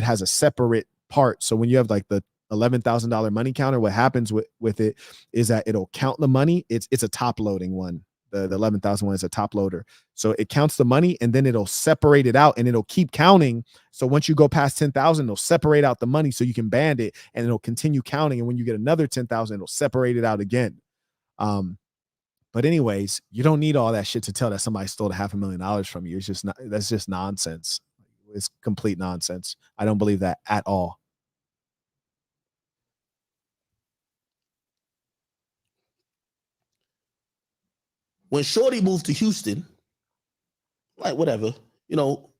has a separate part. So when you have like the $11,000 money counter, what happens with it is that it'll count the money. It's a top loading one. The 11,000 one is a top loader. So it counts the money, and then it'll separate it out, and it'll keep counting. So once you go past 10,000, it'll separate out the money so you can band it, and it'll continue counting. And when you get another 10,000, it'll separate it out again. But anyways, you don't need all that shit to tell that somebody stole $500,000 from you. It's just not, that's just nonsense. It's complete nonsense. I don't believe that at all. When Shorty moved to Houston, like whatever,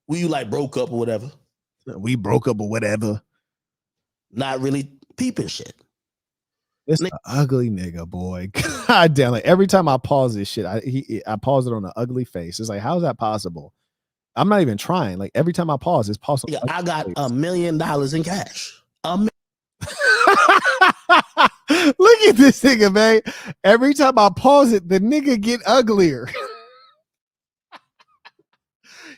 we like broke up or whatever. We broke up or whatever. Not really peeping shit. It's an ugly nigga, boy. God damn, like every time I pause this shit, I pause it on an ugly face. It's like, how is that possible? I'm not even trying. Like every time I pause, it's possible. Yeah, I got $1 million in cash. Look at this nigga, man. Every time I pause it, the nigga get uglier.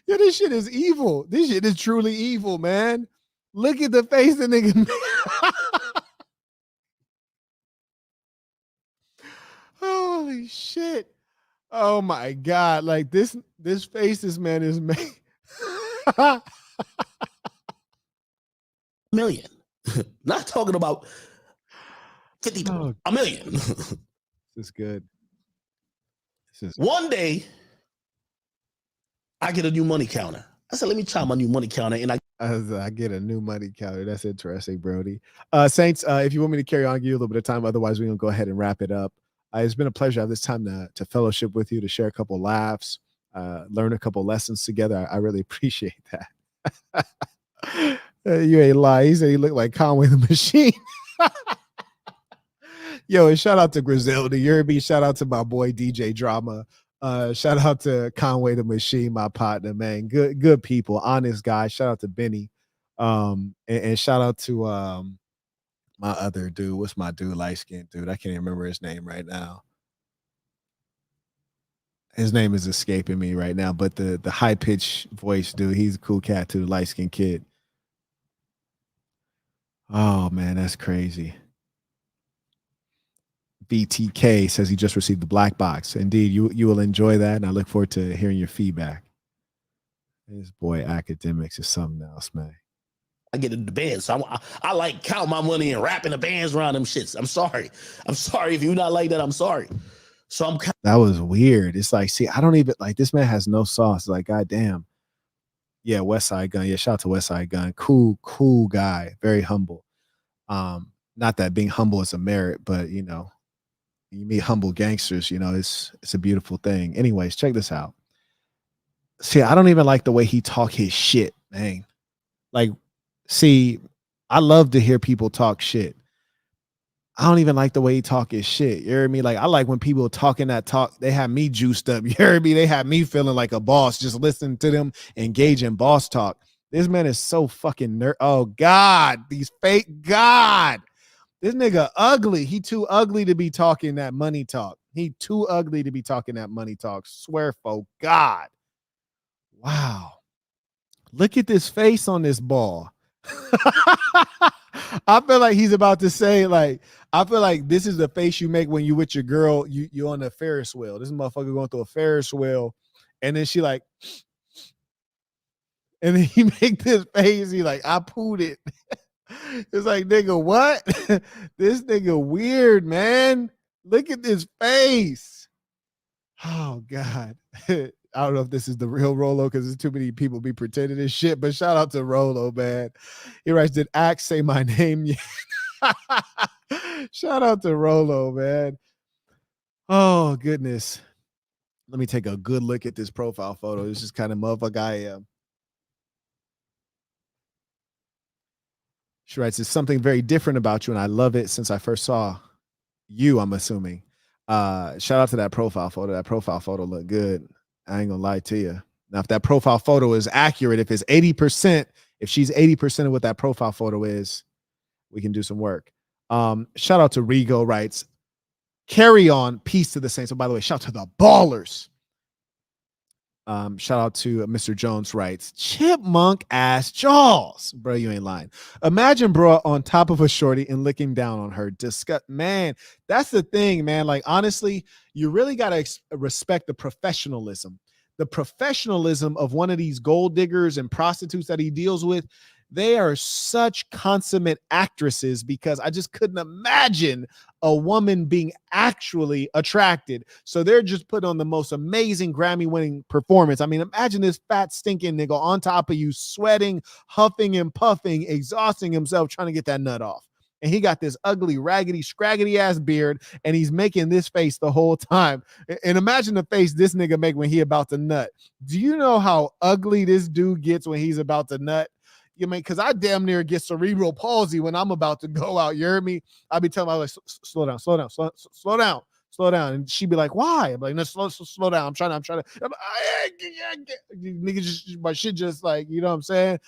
Yeah, this shit is evil. This shit is truly evil, man. Look at the face of the nigga. Holy shit. Oh my God. Like this face this man is made. Million. Not talking about 50, $1 million. This is good. One day, I get a new money counter. I said, let me try my new money counter. And I get a new money counter. That's interesting, Brody. Saints, if you want me to carry on, give you a little bit of time. Otherwise, we're going to go ahead and wrap it up. It's been a pleasure to have this time to fellowship with you, to share a couple laughs, learn a couple lessons together. I really appreciate that. You ain't lying. He said he looked like Conway the Machine. Yo, and shout out to Griselda. You heard me. Shout out to my boy DJ Drama. Shout out to Conway the Machine, my partner, man. Good people, honest guy. Shout out to Benny. And shout out to my other dude. What's my dude, light-skinned dude? I can't even remember his name right now. His name is escaping me right now, but the high-pitched voice dude, he's a cool cat too, the light-skinned kid. Oh man, that's crazy. BTK says he just received the black box. Indeed, you will enjoy that, and I look forward to hearing your feedback. This boy Akademiks is something else, man. I get in the bands, so I like count my money and wrapping the bands around them shits. I'm sorry if you're not like that. I'm sorry. So that was weird. It's like, see, I don't even like this man has no sauce. Like, goddamn. Yeah, West Side Gun. Yeah, shout out to West Side Gun. Cool guy. Very humble. Not that being humble is a merit, but you meet humble gangsters, it's a beautiful thing. Anyways, check this out. See, I don't even like the way he talk his shit, man. Like, see, I love to hear people talk shit. I don't even like the way he talk his shit. You hear me? Like, I like when people talking that talk, they have me juiced up. You hear me? They have me feeling like a boss, just listening to them engage in boss talk. This man is so fucking nerd. Oh God, these fake God. This nigga ugly. He too ugly to be talking that money talk. He too ugly to be talking that money talk. Swear for God. Wow. Look at this face on this ball. I feel like he's about to say, like, I feel like this is the face you make when you with your girl, you on a Ferris wheel. This motherfucker going through a Ferris wheel, and then she like, and then he make this face. He like, I pooed it. It's like, nigga, what? This nigga weird, man. Look at this face. Oh God. I don't know if this is the real Rolo because there's too many people be pretending this shit, but shout out to Rolo, man. He writes, did Axe say my name yet? Shout out to Rolo, man. Oh, goodness. Let me take a good look at this profile photo. This is kind of motherfucker I am. She writes, it's something very different about you, and I love it since I first saw you, I'm assuming. Shout out to that profile photo. That profile photo looked good. I ain't gonna lie to you. Now, if that profile photo is accurate, if it's 80%, if she's 80% of what that profile photo is, we can do some work. Shout out to Rigo writes, carry on, peace to the Saints. So by the way, shout out to the ballers. Shout out to Mr. Jones writes, chipmunk ass jaws. Bro, you ain't lying. Imagine bro on top of a shorty and licking down on her. Disgust, man. That's the thing, man. Like, honestly, you really got to respect the professionalism. The professionalism of one of these gold diggers and prostitutes that he deals with. They are such consummate actresses because I just couldn't imagine a woman being actually attracted. So they're just put on the most amazing Grammy-winning performance. I mean, imagine this fat, stinking nigga on top of you, sweating, huffing and puffing, exhausting himself trying to get that nut off. And he got this ugly, raggedy, scraggedy ass beard, and he's making this face the whole time. And imagine the face this nigga make when he about to nut. Do you know how ugly this dude gets when he's about to nut? You mean, because I damn near get cerebral palsy when I'm about to go out. You hear me? I be telling my like, slow down, slow down, slow down, slow down. And she'd be like, why? I'm like, no, slow down. I'm trying to. Nigga, just my shit just like, you know what I'm saying?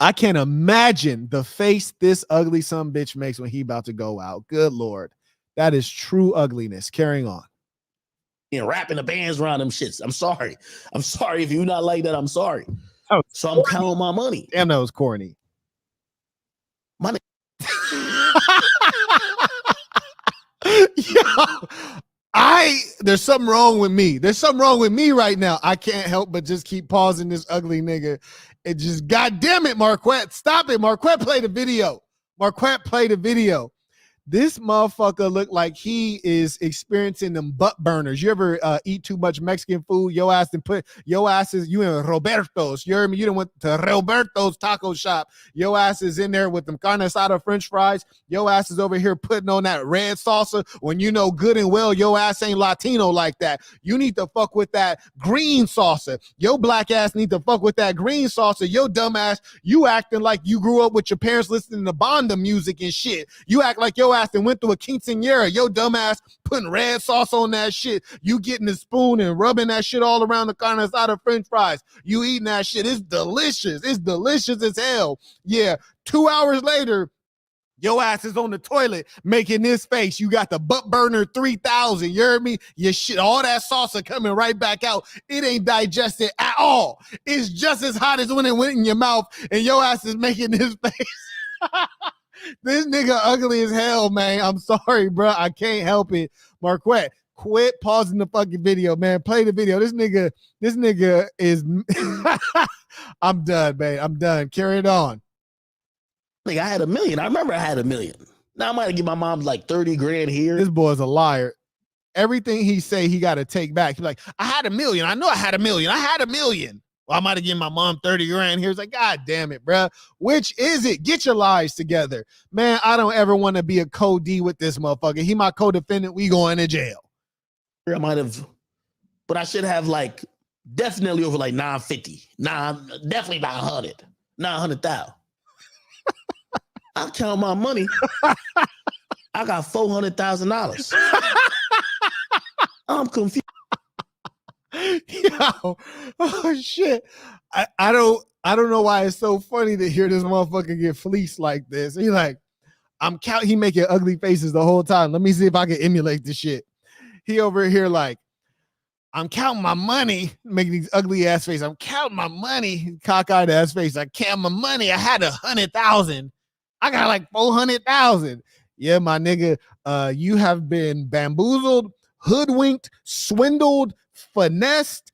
I can't imagine the face this ugly son bitch makes when he about to go out. Good Lord. That is true ugliness. Carrying on. And wrapping the bands around them shits. I'm sorry. I'm sorry if you're not like that. I'm sorry. Oh, so I'm counting my money. Damn, that was corny. Money. Yo, there's something wrong with me. There's something wrong with me right now. I can't help but just keep pausing this ugly nigga. It just, God damn it, Marquette. Stop it. Marquette, play the video. Marquette, play the video. This motherfucker look like he is experiencing them butt burners. You ever eat too much Mexican food? Your ass and put your ass is you in Roberto's. You heard me? You done went to Roberto's taco shop. Your ass is in there with them carne asada French fries. Your ass is over here putting on that red salsa when you know good and well your ass ain't Latino like that. You need to fuck with that green salsa. Your black ass need to fuck with that green salsa. Your dumb ass, you acting like you grew up with your parents listening to Bonda music and shit. You act like your ass and went through a quinceañera. Yo dumbass putting red sauce on that shit. You getting the spoon and rubbing that shit all around the carne asada French fries. You eating that shit. It's delicious. It's delicious as hell. Yeah. 2 hours later, your ass is on the toilet making this face. You got the butt burner 3000. You heard me? Your shit, all that salsa coming right back out. It ain't digested at all. It's just as hot as when it went in your mouth, and your ass is making this face. This nigga ugly as hell, man. I'm sorry, bro. I can't help it. Marquette, quit pausing the fucking video, man. Play the video. This nigga is I'm done, man. I'm done. Carry it on. Like, I had $1 million. I remember I had $1 million. Now I might give my mom like 30 grand here. This boy's a liar. Everything he say, he got to take back. He's like, I had $1 million. I know I had $1 million. I had $1 million. Well, I might have given my mom 30 grand here. It's like, God damn it, bro. Which is it? Get your lives together. Man, I don't ever want to be a co-D with this motherfucker. He my co-defendant. We going to jail. I might have, but I should have like definitely over like 950. Definitely 900. 900,000. I'll count my money. I got $400,000. I'm confused. Yo, oh shit. I don't know why it's so funny to hear this motherfucker get fleeced like this. He like, he making ugly faces the whole time. Let me see if I can emulate this shit. He over here like, I'm counting my money, making these ugly ass faces. I'm counting my money, cockeyed ass face. I count my money. I had 100,000. I got like 400,000. Yeah, my nigga, you have been bamboozled, hoodwinked, swindled, finessed,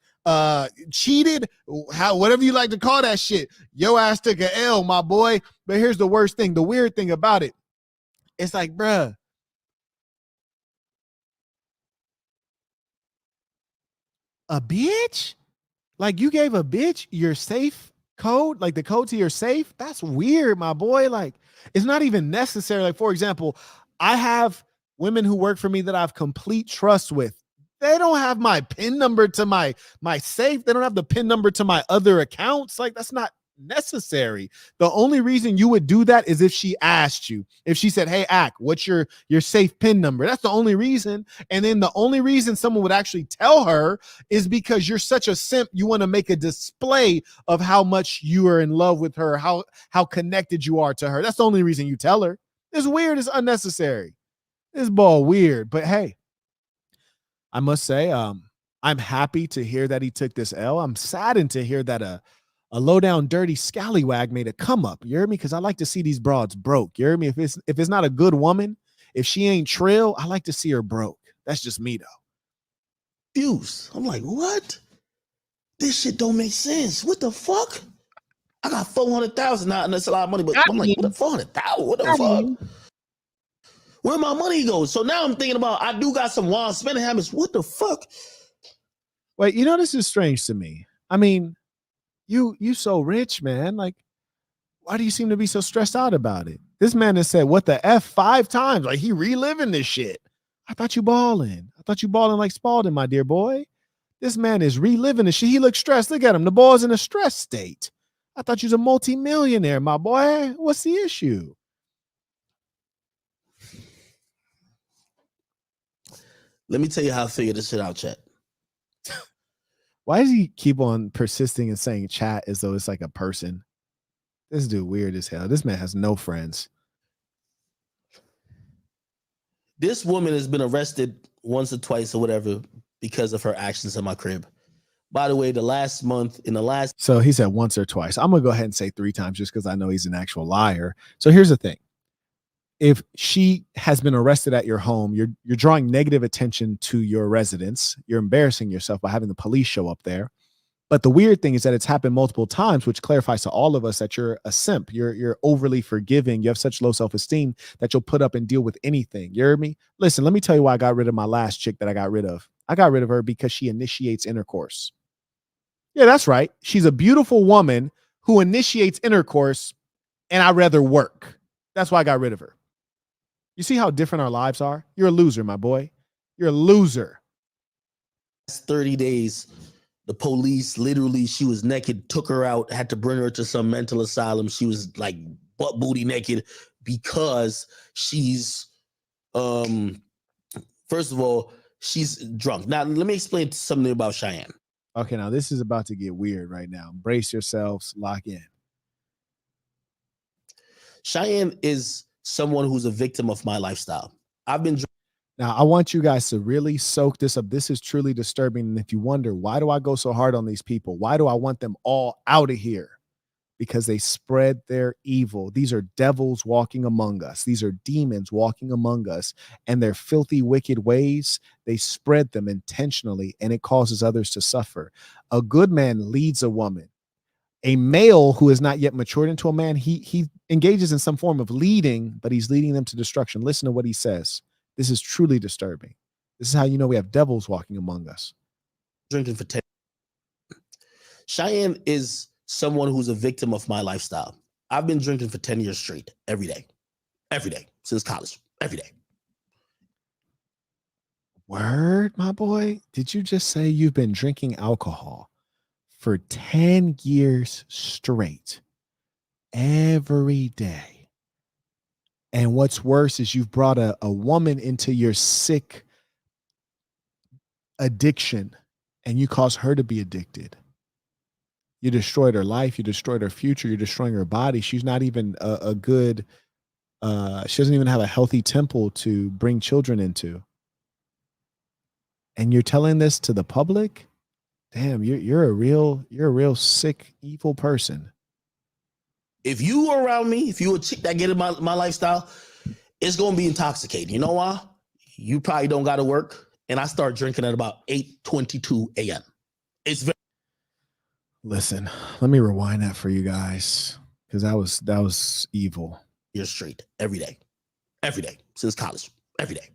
cheated, whatever you like to call that shit. Yo ass took a L, my boy. But here's the worst thing, the weird thing about it. It's like, bruh, a bitch? Like you gave a bitch your safe code, like the code to your safe? That's weird, my boy. Like it's not even necessary. Like, for example, I have women who work for me that I have complete trust with. They don't have my PIN number to my safe. They don't have the PIN number to my other accounts. Like that's not necessary. The only reason you would do that is if she asked you. If she said, "Hey, Ak, what's your safe PIN number?" That's the only reason. And then the only reason someone would actually tell her is because you're such a simp. You want to make a display of how much you are in love with her, how connected you are to her. That's the only reason you tell her. It's weird. It's unnecessary. This ball weird. But hey, I must say, I'm happy to hear that he took this L. I'm saddened to hear that a low down dirty scallywag made a come up. You hear me? Because I like to see these broads broke. You hear me? If it's not a good woman, if she ain't trill, I like to see her broke. That's just me though. Views. I'm like, what? This shit don't make sense. What the fuck? I got 400,000 now, and that's a lot of money. But I'm like, what? 400,000? What the fuck? Where my money goes? So now I'm thinking about I do got some wild spending habits. What the fuck? Wait, you know this is strange to me. I mean, you so rich, man. Like, why do you seem to be so stressed out about it? This man has said what the F 5 times. Like he reliving this shit. I thought you balling. I thought you balling like Spalding, my dear boy. This man is reliving this shit. He looks stressed. Look at him. The ball's in a stress state. I thought you was a multi-millionaire, my boy. What's the issue? Let me tell you how I figured this shit out, chat. Why does he keep on persisting and saying chat as though it's like a person? This dude weird as hell. This man has no friends. This woman has been arrested once or twice or whatever because of her actions in my crib. By the way, So he said once or twice. I'm going to go ahead and say 3 times just because I know he's an actual liar. So here's the thing. If she has been arrested at your home, you're drawing negative attention to your residence. You're embarrassing yourself by having the police show up there. But the weird thing is that it's happened multiple times, which clarifies to all of us that you're a simp. You're overly forgiving. You have such low self-esteem that you'll put up and deal with anything. You hear me? Listen, let me tell you why I got rid of my last chick that I got rid of. I got rid of her because she initiates intercourse. Yeah, that's right. She's a beautiful woman who initiates intercourse, and I'd rather work. That's why I got rid of her. You see how different our lives are? You're a loser, my boy. You're a loser. 30 days, the police literally, she was naked, took her out, had to bring her to some mental asylum. She was like butt booty naked because she's, first of all, she's drunk. Now, let me explain something about Cheyenne. Okay, now this is about to get weird right now. Brace yourselves, lock in. Cheyenne is someone who's a victim of my lifestyle. Now, I want you guys to really soak this up. This is truly disturbing. And if you wonder, why do I go so hard on these people? Why do I want them all out of here? Because they spread their evil. These are devils walking among us. These are demons walking among us. And their filthy, wicked ways, they spread them intentionally, and it causes others to suffer. A good man leads a woman. A male who is not yet matured into a man, he engages in some form of leading, but he's leading them to destruction. Listen to what he says. This is truly disturbing. This is how you know we have devils walking among us. Drinking for 10. Cheyenne is someone who's a victim of my lifestyle. I've been drinking for 10 years straight, every day, since college, every day. Word, my boy. Did you just say you've been drinking alcohol for 10 years straight, every day? And what's worse is you've brought a woman into your sick addiction and you cause her to be addicted. You destroyed her life. You destroyed her future. You're destroying her body. She's not even a good, she doesn't even have a healthy temple to bring children into. And you're telling this to the public? Damn, you're a real sick, evil person. If you were around me, if you were a chick that get in my lifestyle, it's gonna be intoxicating. You know why? You probably don't gotta work. And I start drinking at about 8:22 a.m. It's very Listen, let me rewind that for you guys. Because that was evil. You're straight every day. Every day. Since college. Every day.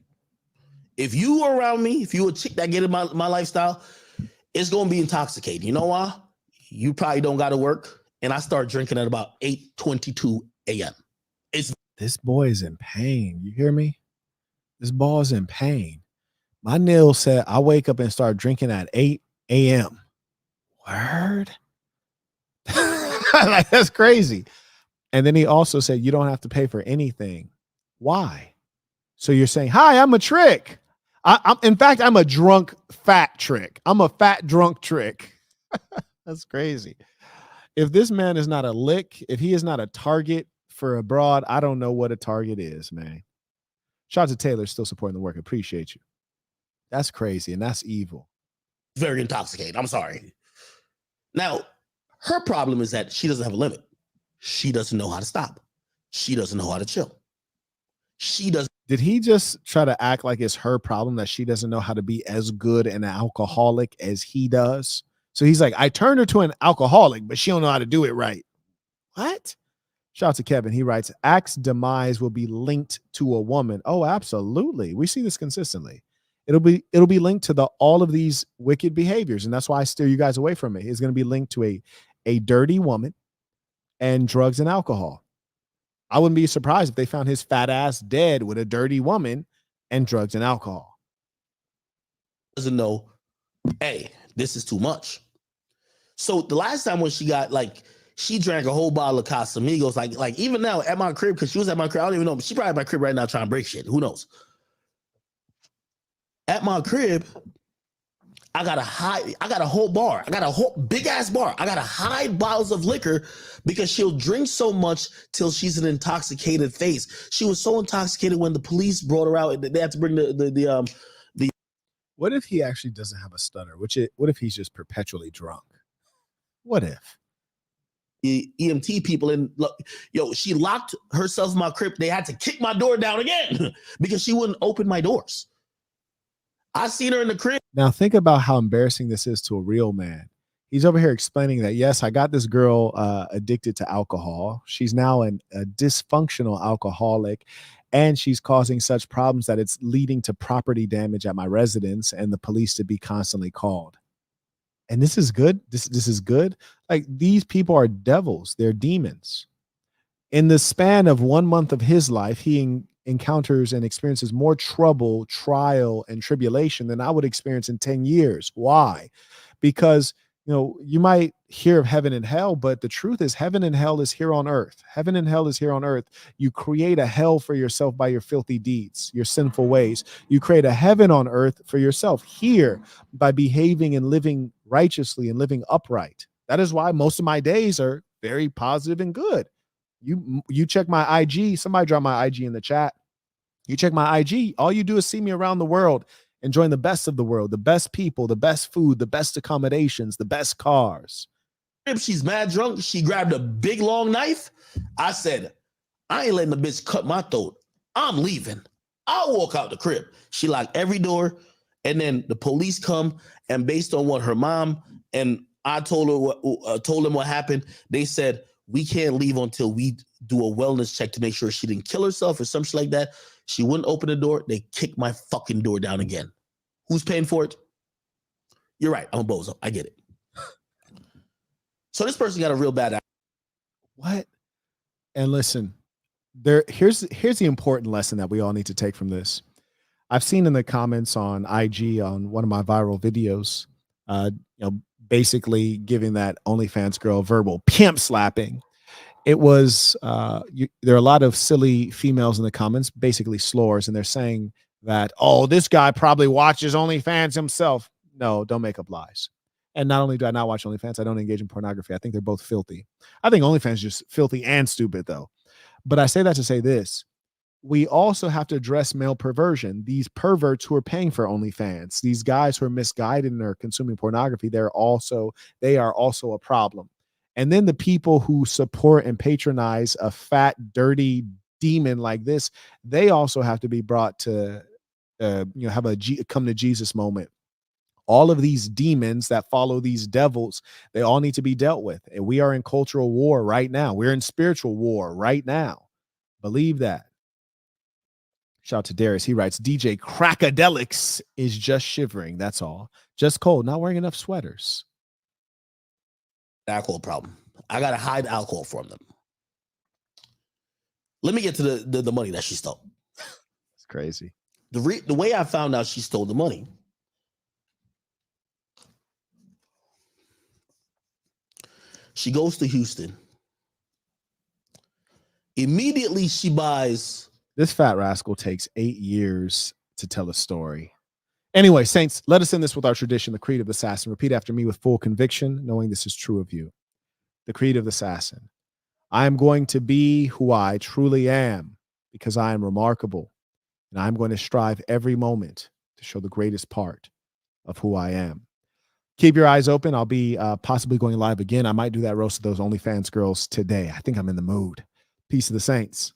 If you were around me, if you were a chick that get in my lifestyle, it's gonna be intoxicating. You know why? You probably don't gotta work. And I start drinking at about 8:22 a.m. This boy is in pain. You hear me? This ball is in pain. My nail said I wake up and start drinking at 8 a.m. Word? Like, that's crazy. And then he also said, you don't have to pay for anything. Why? So you're saying, hi, I'm a trick. In fact, I'm a drunk fat trick. I'm a fat drunk trick. That's crazy. If this man is not a lick, if he is not a target for a broad, I don't know what a target is, man. Shout out to Taylor, still supporting the work. Appreciate you. That's crazy, and that's evil. Very intoxicating. I'm sorry. Now, her problem is that she doesn't have a limit. She doesn't know how to stop. She doesn't know how to chill. She doesn't. Did he just try to act like it's her problem that she doesn't know how to be as good an alcoholic as he does? So he's like, I turned her to an alcoholic, but she don't know how to do it right. What? Shout out to Kevin. He writes, Axe demise will be linked to a woman. Oh, absolutely. We see this consistently. It'll be linked to all of these wicked behaviors. And that's why I steer you guys away from it. It's going to be linked to a dirty woman and drugs and alcohol. I wouldn't be surprised if they found his fat ass dead with a dirty woman and drugs and alcohol. Doesn't know, hey, this is too much. So the last time when she got she drank a whole bottle of Casamigos, like even now at my crib, because she was at my crib, I don't even know, she probably at my crib right now trying to break shit. Who knows? At my crib, I got a whole bar. I got a whole big ass bar. I got to hide bottles of liquor because she'll drink so much till she's an intoxicated face. She was so intoxicated when the police brought her out. They had to bring the. What if he actually doesn't have a stutter? What if he's just perpetually drunk? What if? EMT people and she locked herself in my crib. They had to kick my door down again because she wouldn't open my doors. I seen her in the crib. Now think about how embarrassing this is to a real man. He's over here explaining that, yes, I got this girl addicted to alcohol. She's now a dysfunctional alcoholic, and she's causing such problems that it's leading to property damage at my residence and the police to be constantly called. And this is good. This is good. Like, these people are devils. They're demons. In the span of 1 month of his life, he encounters and experiences more trouble, trial, and tribulation than I would experience in 10 years. Why? Because, you might hear of heaven and hell, but the truth is heaven and hell is here on earth. Heaven and hell is here on earth. You create a hell for yourself by your filthy deeds, your sinful ways. You create a heaven on earth for yourself here by behaving and living righteously and living upright. That is why most of my days are very positive and good. You check my IG. Somebody drop my IG in the chat. You check my IG. All you do is see me around the world, enjoying the best of the world, the best people, the best food, the best accommodations, the best cars. If she's mad drunk, she grabbed a big long knife. I said, I ain't letting the bitch cut my throat. I'm leaving. I'll walk out the crib. She locked every door, and then the police come, and based on what her mom and I told them what happened, they said, we can't leave until we do a wellness check to make sure she didn't kill herself or something like that. She wouldn't open the door. They kicked my fucking door down again. Who's paying for it? You're right. I'm a bozo. I get it. So this person got a real bad. What? And listen, here's the important lesson that we all need to take from this. I've seen in the comments on IG on one of my viral videos, basically giving that OnlyFans girl verbal pimp slapping. It was there are a lot of silly females in the comments, basically slurs, and they're saying that, oh, this guy probably watches OnlyFans himself. No, don't make up lies. And not only do I not watch OnlyFans, I don't engage in pornography. I think they're both filthy. I think OnlyFans is just filthy and stupid, though. But I say that to say this. We also have to address male perversion. These perverts who are paying for OnlyFans, these guys who are misguided and are consuming pornography, they are also a problem. And then the people who support and patronize a fat, dirty demon like this, they also have to be brought to, have a come to Jesus moment. All of these demons that follow these devils, they all need to be dealt with. And we are in cultural war right now. We're in spiritual war right now. Believe that. Shout out to Darius. He writes, DJ Akademiks is just shivering. That's all. Just cold, not wearing enough sweaters. Alcohol problem. I gotta hide alcohol from them. Let me get to the money that she stole. It's crazy. The way I found out she stole the money. She goes to Houston. Immediately she buys. This fat rascal takes 8 years to tell a story. Anyway, Saints, let us end this with our tradition, the creed of the assassin. Repeat after me with full conviction, knowing this is true of you. The creed of the assassin. I am going to be who I truly am because I am remarkable, and I'm going to strive every moment to show the greatest part of who I am. Keep your eyes open. I'll be possibly going live again. I might do that roast of those OnlyFans girls today. I think I'm in the mood. Peace to the Saints.